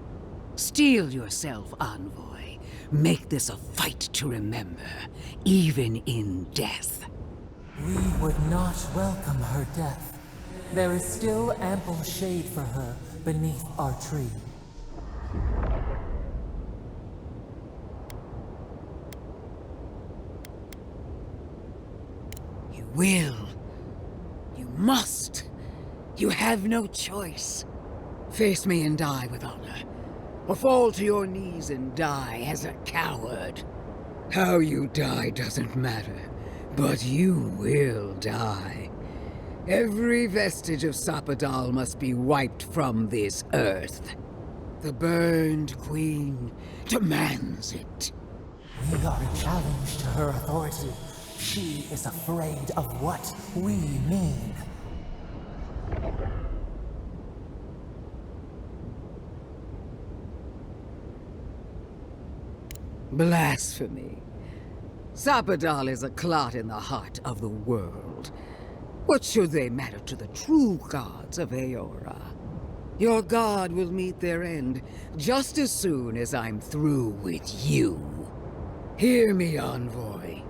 Steel yourself, Envoy. Make this a fight to remember, even in death. We would not welcome her death. There is still ample shade for her beneath our tree. You will. You must. You have no choice. Face me and die with honor, or fall to your knees and die as a coward. How you die doesn't matter, but you will die. Every vestige of Sapadal must be wiped from this earth. The Burned Queen demands it. We are a challenge to her authority. She is afraid of what we mean. Blasphemy. Sapadal is a clot in the heart of the world. What should they matter to the true gods of Eora? Your god will meet their end just as soon as I'm through with you. Hear me, Envoy.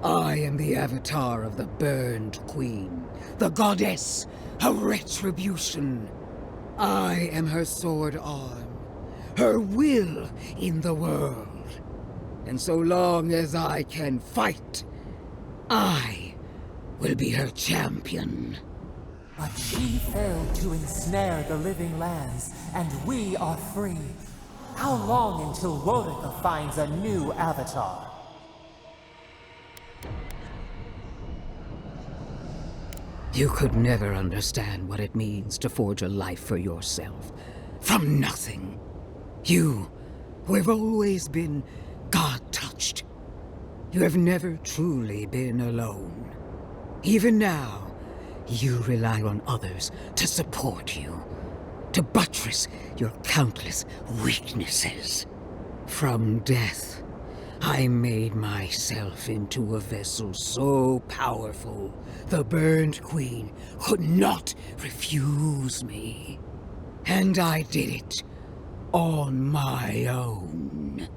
I am the avatar of the Burned Queen, the goddess of retribution. I am her sword arm, her will in the world. And so long as I can fight, I will be her champion. But she failed to ensnare the living lands, and we are free. How long until Wodica finds a new avatar? You could never understand what it means to forge a life for yourself. From nothing. You, who have always been God-touched. You have never truly been alone. Even now, you rely on others to support you, to buttress your countless weaknesses. From death, I made myself into a vessel so powerful, the Burned Queen could not refuse me. And I did it on my own.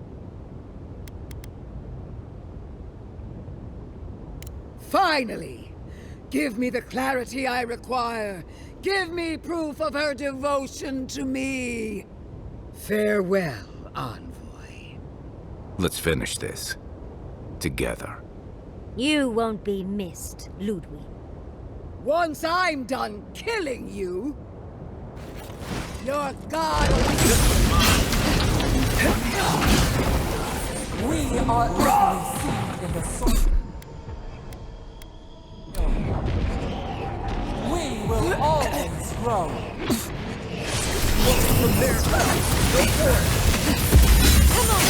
Finally! Give me the clarity I require. Give me proof of her devotion to me. Farewell, Envoy. Let's finish this. Together. You won't be missed, Ludwig. Once I'm done killing you, your god will We are easily seen in the soul. We will always grow. From there, come on!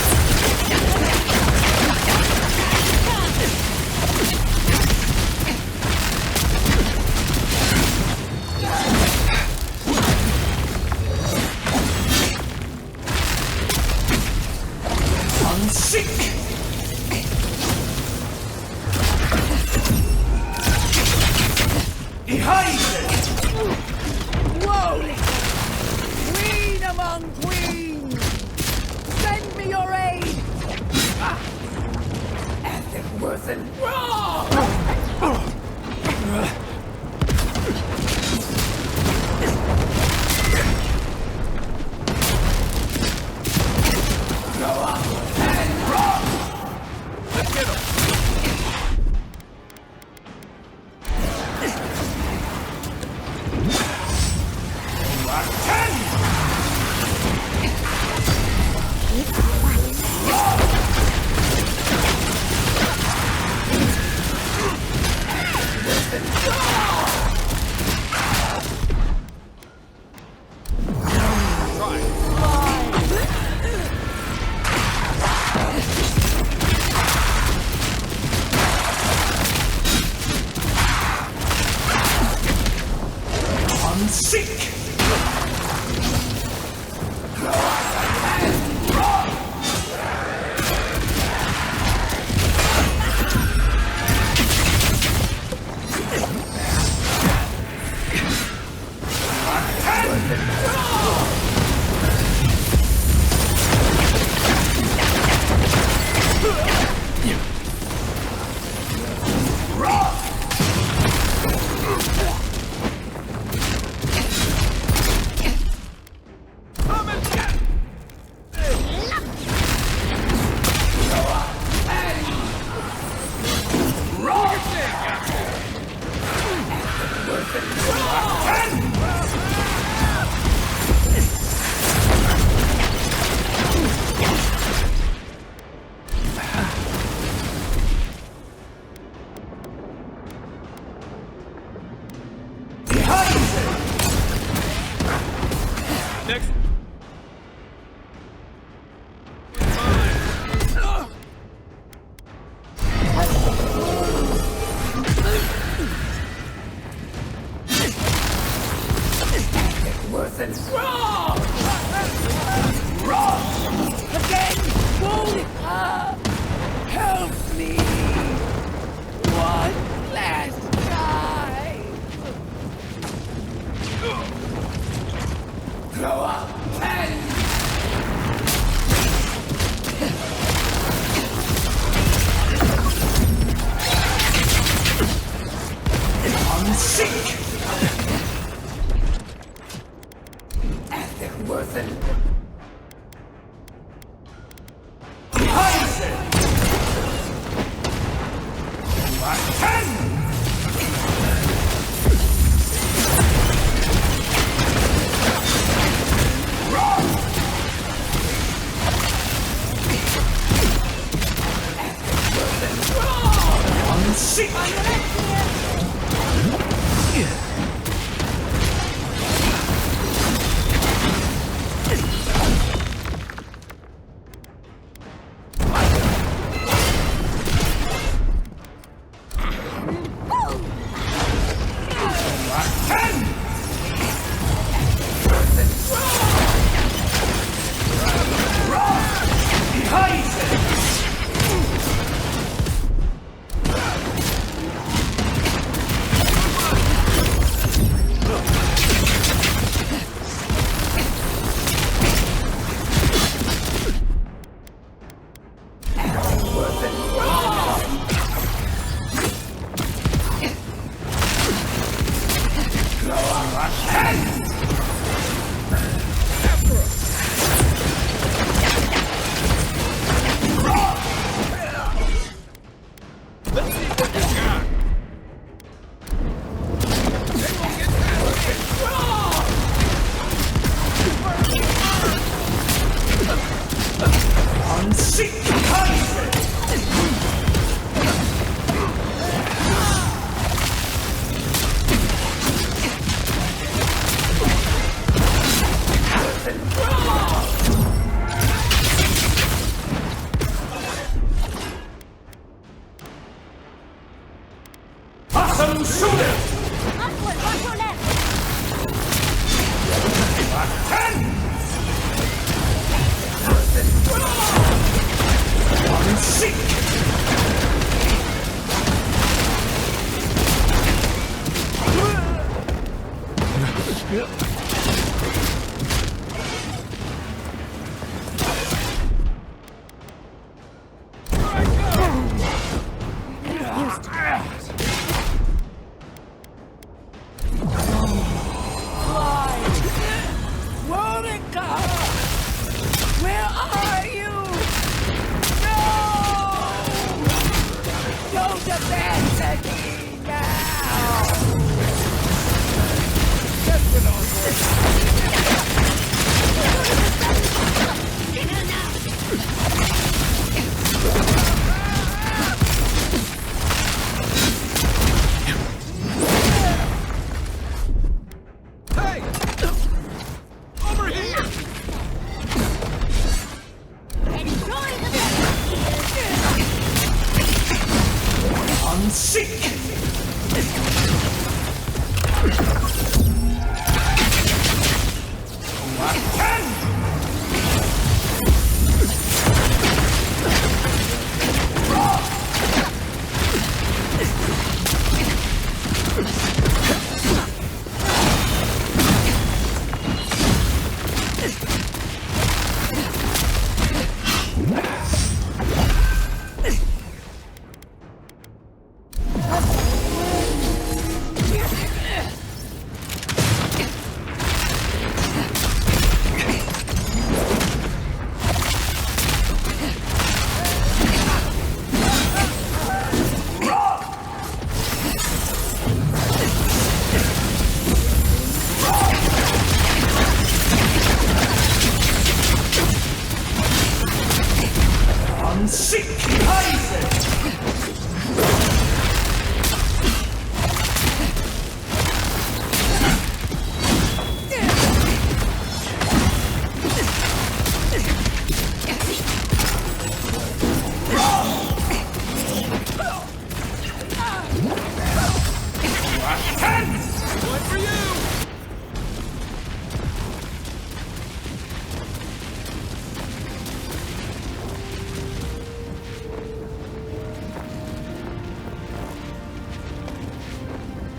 Unseek! Behind it! Whoa! Queen among queens! Send me your aid! As it wasn't wrong! Go up and run! Let's get him!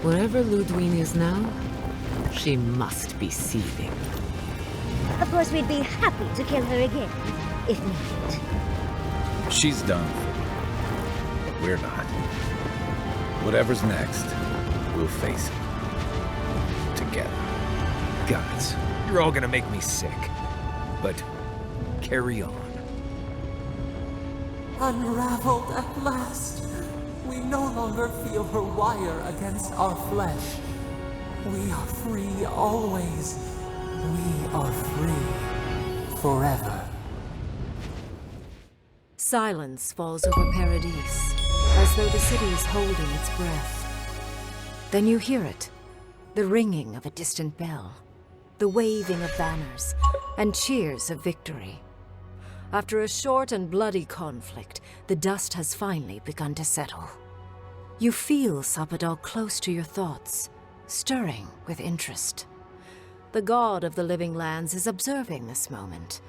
Wherever Ludwig is now, she must be seething. Of course, we'd be happy to kill her again, if needed. She's done. But we're not. Whatever's next, we'll face it. Together. Guys, you're all gonna make me sick. But carry on. Unraveled at last. We no longer feel her wire against our flesh. We are free always. We are free forever. Silence falls over Paradise, as though the city is holding its breath. Then you hear it, the ringing of a distant bell, the waving of banners, and cheers of victory. After a short and bloody conflict, the dust has finally begun to settle. You feel Sapadal close to your thoughts, stirring with interest. The god of the living lands is observing this moment,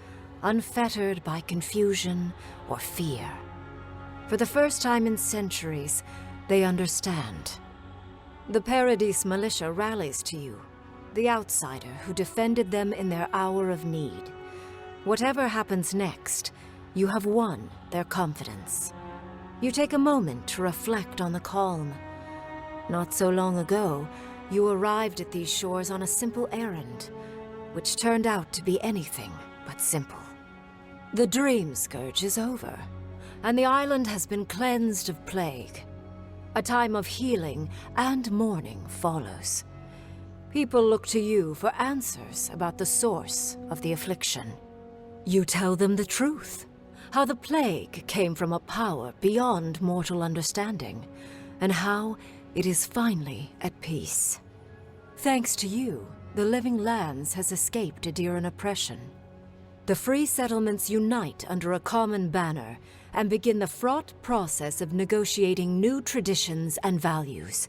unfettered by confusion or fear. For the first time in centuries, they understand. The Paradise militia rallies to you, the outsider who defended them in their hour of need. Whatever happens next, you have won their confidence. You take a moment to reflect on the calm. Not so long ago, you arrived at these shores on a simple errand, which turned out to be anything but simple. The Dreamscourge is over, and the island has been cleansed of plague. A time of healing and mourning follows. People look to you for answers about the source of the affliction. You tell them the truth, how the plague came from a power beyond mortal understanding, and how it is finally at peace. Thanks to you, the Living Lands has escaped Adiran oppression. The free settlements unite under a common banner and begin the fraught process of negotiating new traditions and values.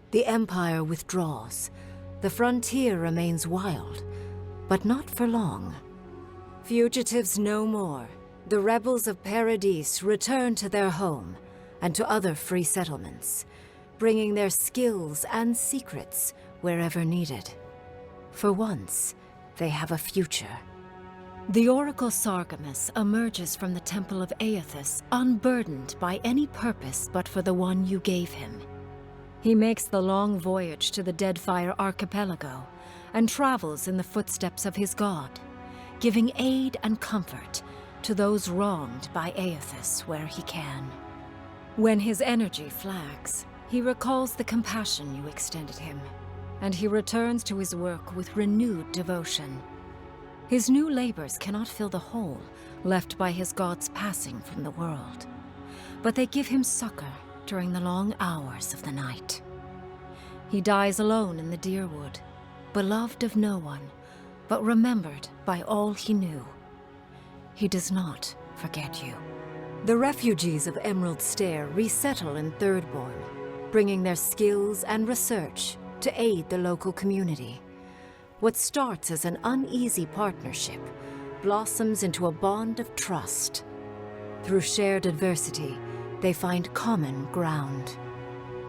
The Empire withdraws. The frontier remains wild, but not for long. Fugitives no more. The rebels of Paradise return to their home and to other free settlements, bringing their skills and secrets wherever needed. For once, they have a future. The Oracle Sargamus emerges from the Temple of Aethys, unburdened by any purpose but for the one you gave him. He makes the long voyage to the Deadfire Archipelago and travels in the footsteps of his god, giving aid and comfort to those wronged by Aethys where he can. When his energy flags, he recalls the compassion you extended him, and he returns to his work with renewed devotion. His new labors cannot fill the hole left by his god's passing from the world, but they give him succor during the long hours of the night. He dies alone in the Deerwood, beloved of no one, but remembered by all he knew. He does not forget you. The refugees of Emerald Stair resettle in Thirdborn, bringing their skills and research to aid the local community. What starts as an uneasy partnership blossoms into a bond of trust. Through shared adversity, they find common ground.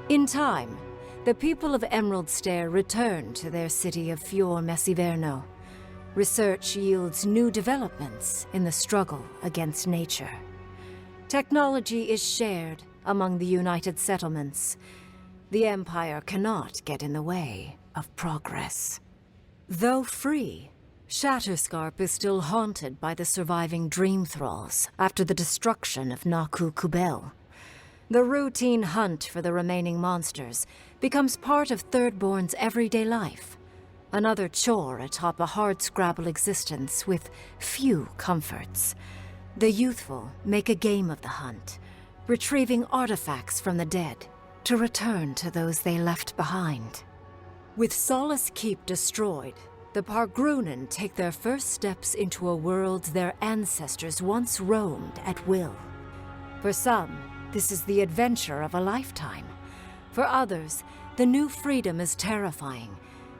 In time, the people of Emerald Stair return to their city of Fior Messiverno. Research yields new developments in the struggle against nature. Technology is shared among the united settlements. The Empire cannot get in the way of progress. Though free, Shatterscarp is still haunted by the surviving dream thralls after the destruction of Naku Kubel. The routine hunt for the remaining monsters becomes part of Thirdborn's everyday life, another chore atop a hardscrabble existence with few comforts. The youthful make a game of the hunt, retrieving artifacts from the dead to return to those they left behind. With Solace Keep destroyed, the Pargrunen take their first steps into a world their ancestors once roamed at will. For some, this is the adventure of a lifetime. For others, the new freedom is terrifying,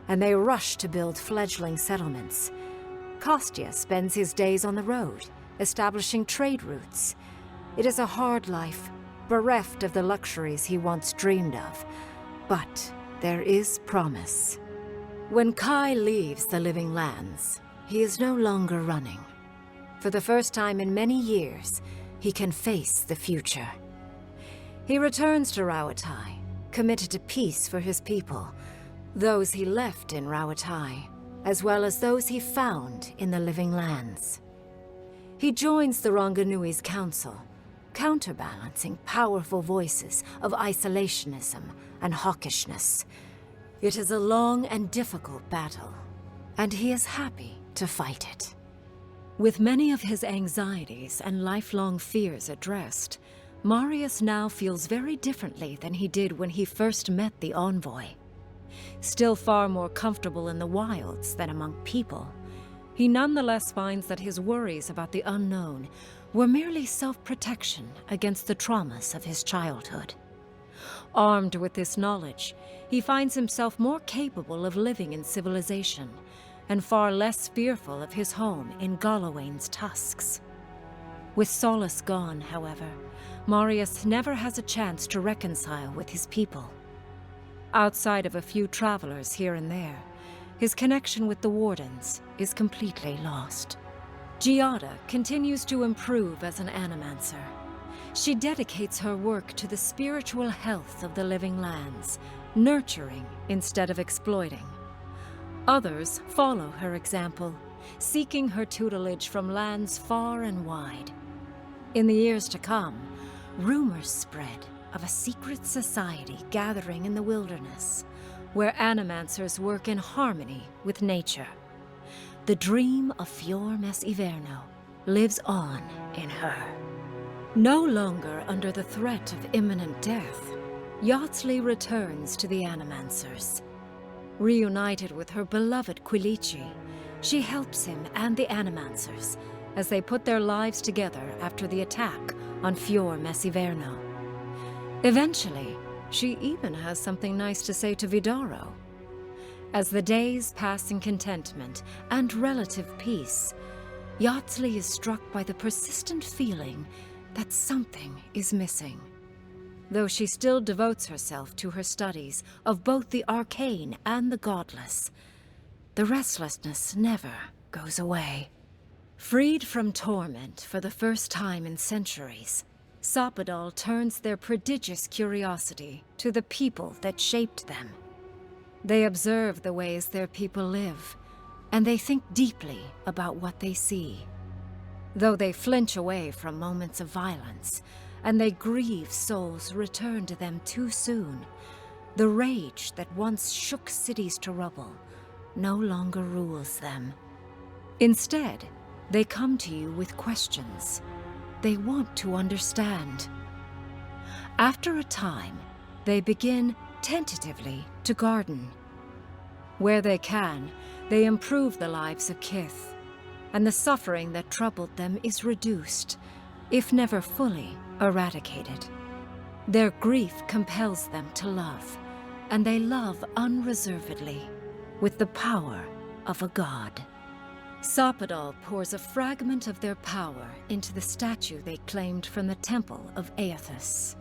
and they rush to build fledgling settlements. Kostya spends his days on the road, establishing trade routes. It is a hard life, bereft of the luxuries he once dreamed of. But there is promise. When Kai leaves the Living Lands, he is no longer running. For the first time in many years, he can face the future. He returns to Rauatai, committed to peace for his people, those he left in Rauatai, as well as those he found in the Living Lands. He joins the Ronganui's council, counterbalancing powerful voices of isolationism and hawkishness. It is a long and difficult battle, and he is happy to fight it. With many of his anxieties and lifelong fears addressed, Marius now feels very differently than he did when he first met the Envoy. Still far more comfortable in the wilds than among people, he nonetheless finds that his worries about the unknown were merely self-protection against the traumas of his childhood. Armed with this knowledge, he finds himself more capable of living in civilization, and far less fearful of his home in Galawain's tusks. With Solace gone, however, Marius never has a chance to reconcile with his people. Outside of a few travelers here and there, his connection with the Wardens is completely lost. Giada continues to improve as an animancer. She dedicates her work to the spiritual health of the living lands, nurturing instead of exploiting. Others follow her example, seeking her tutelage from lands far and wide. In the years to come, rumors spread of a secret society gathering in the wilderness, where animancers work in harmony with nature. The dream of Fior Mes Iverno lives on in her. No longer under the threat of imminent death, Yatsley returns to the Animancers. Reunited with her beloved Quilici, she helps him and the Animancers as they put their lives together after the attack on Fior Mes Iverno. Eventually, she even has something nice to say to Vidaro. As the days pass in contentment and relative peace, Yatsley is struck by the persistent feeling that something is missing. Though she still devotes herself to her studies of both the arcane and the godless, the restlessness never goes away. Freed from torment for the first time in centuries, Sapadal turns their prodigious curiosity to the people that shaped them. They observe the ways their people live, and they think deeply about what they see. Though they flinch away from moments of violence, and they grieve souls returned to them too soon, the rage that once shook cities to rubble no longer rules them. Instead, they come to you with questions. They want to understand. After a time, they begin tentatively to garden. Where they can, they improve the lives of Kith, and the suffering that troubled them is reduced, if never fully eradicated. Their grief compels them to love, and they love unreservedly, with the power of a god. Sapadal pours a fragment of their power into the statue they claimed from the temple of Aethys.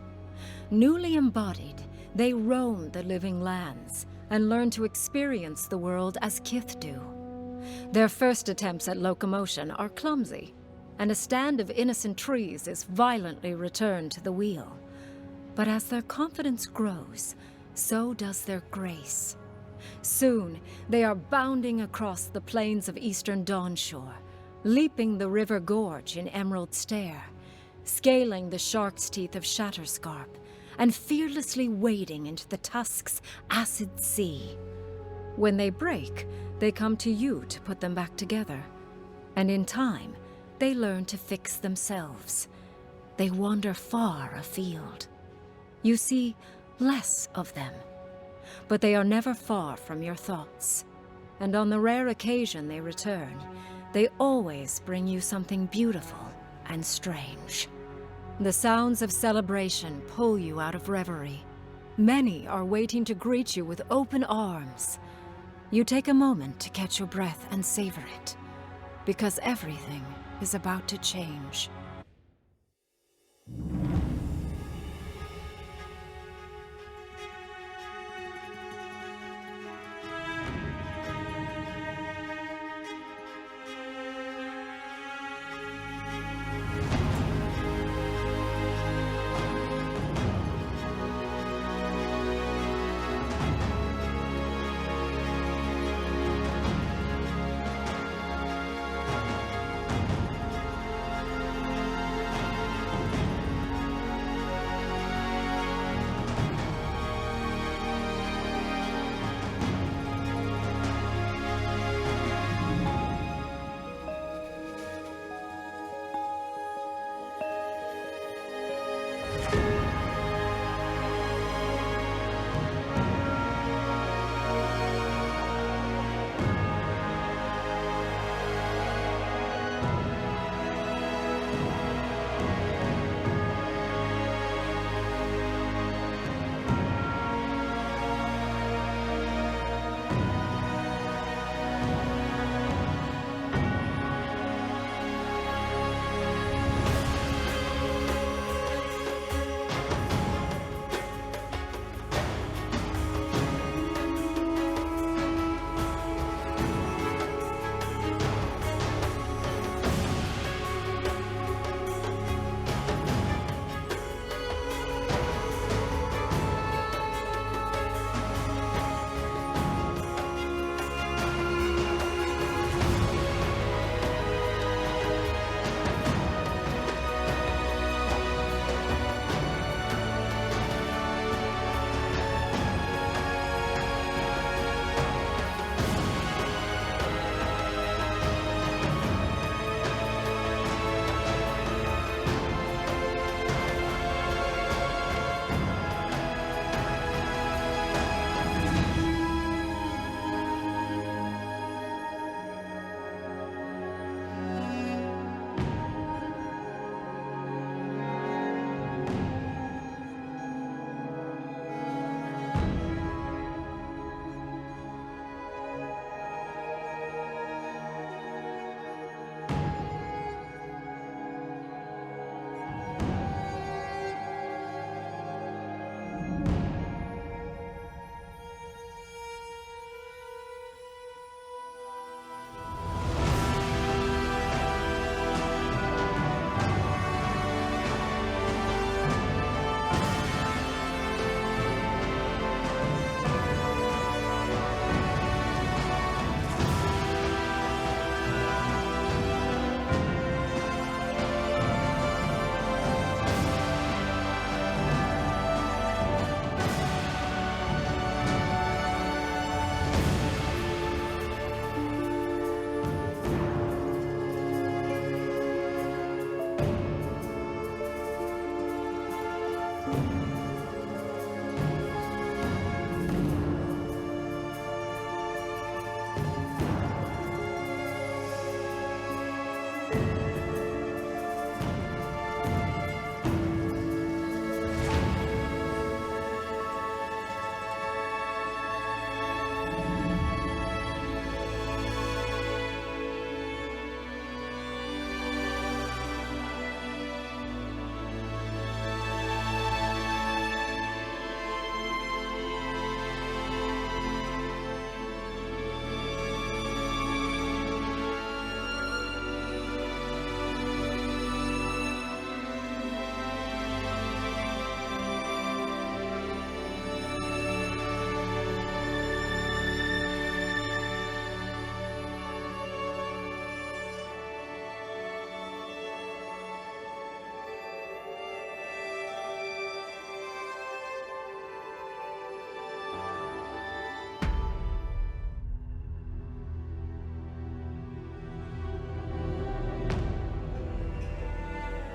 Newly embodied, they roam the living lands and learn to experience the world as Kith do. Their first attempts at locomotion are clumsy, and a stand of innocent trees is violently returned to the wheel. But as their confidence grows, so does their grace. Soon, they are bounding across the plains of eastern Dawnshore, leaping the river gorge in Emerald Stair, scaling the shark's teeth of Shatterscarp, and fearlessly wading into the Tusk's acid sea. When they break, they come to you to put them back together, and in time, they learn to fix themselves. They wander far afield. You see less of them, but they are never far from your thoughts. And on the rare occasion they return, they always bring you something beautiful and strange. The sounds of celebration pull you out of reverie. Many are waiting to greet you with open arms. You take a moment to catch your breath and savor it, because everything is about to change. Envoy.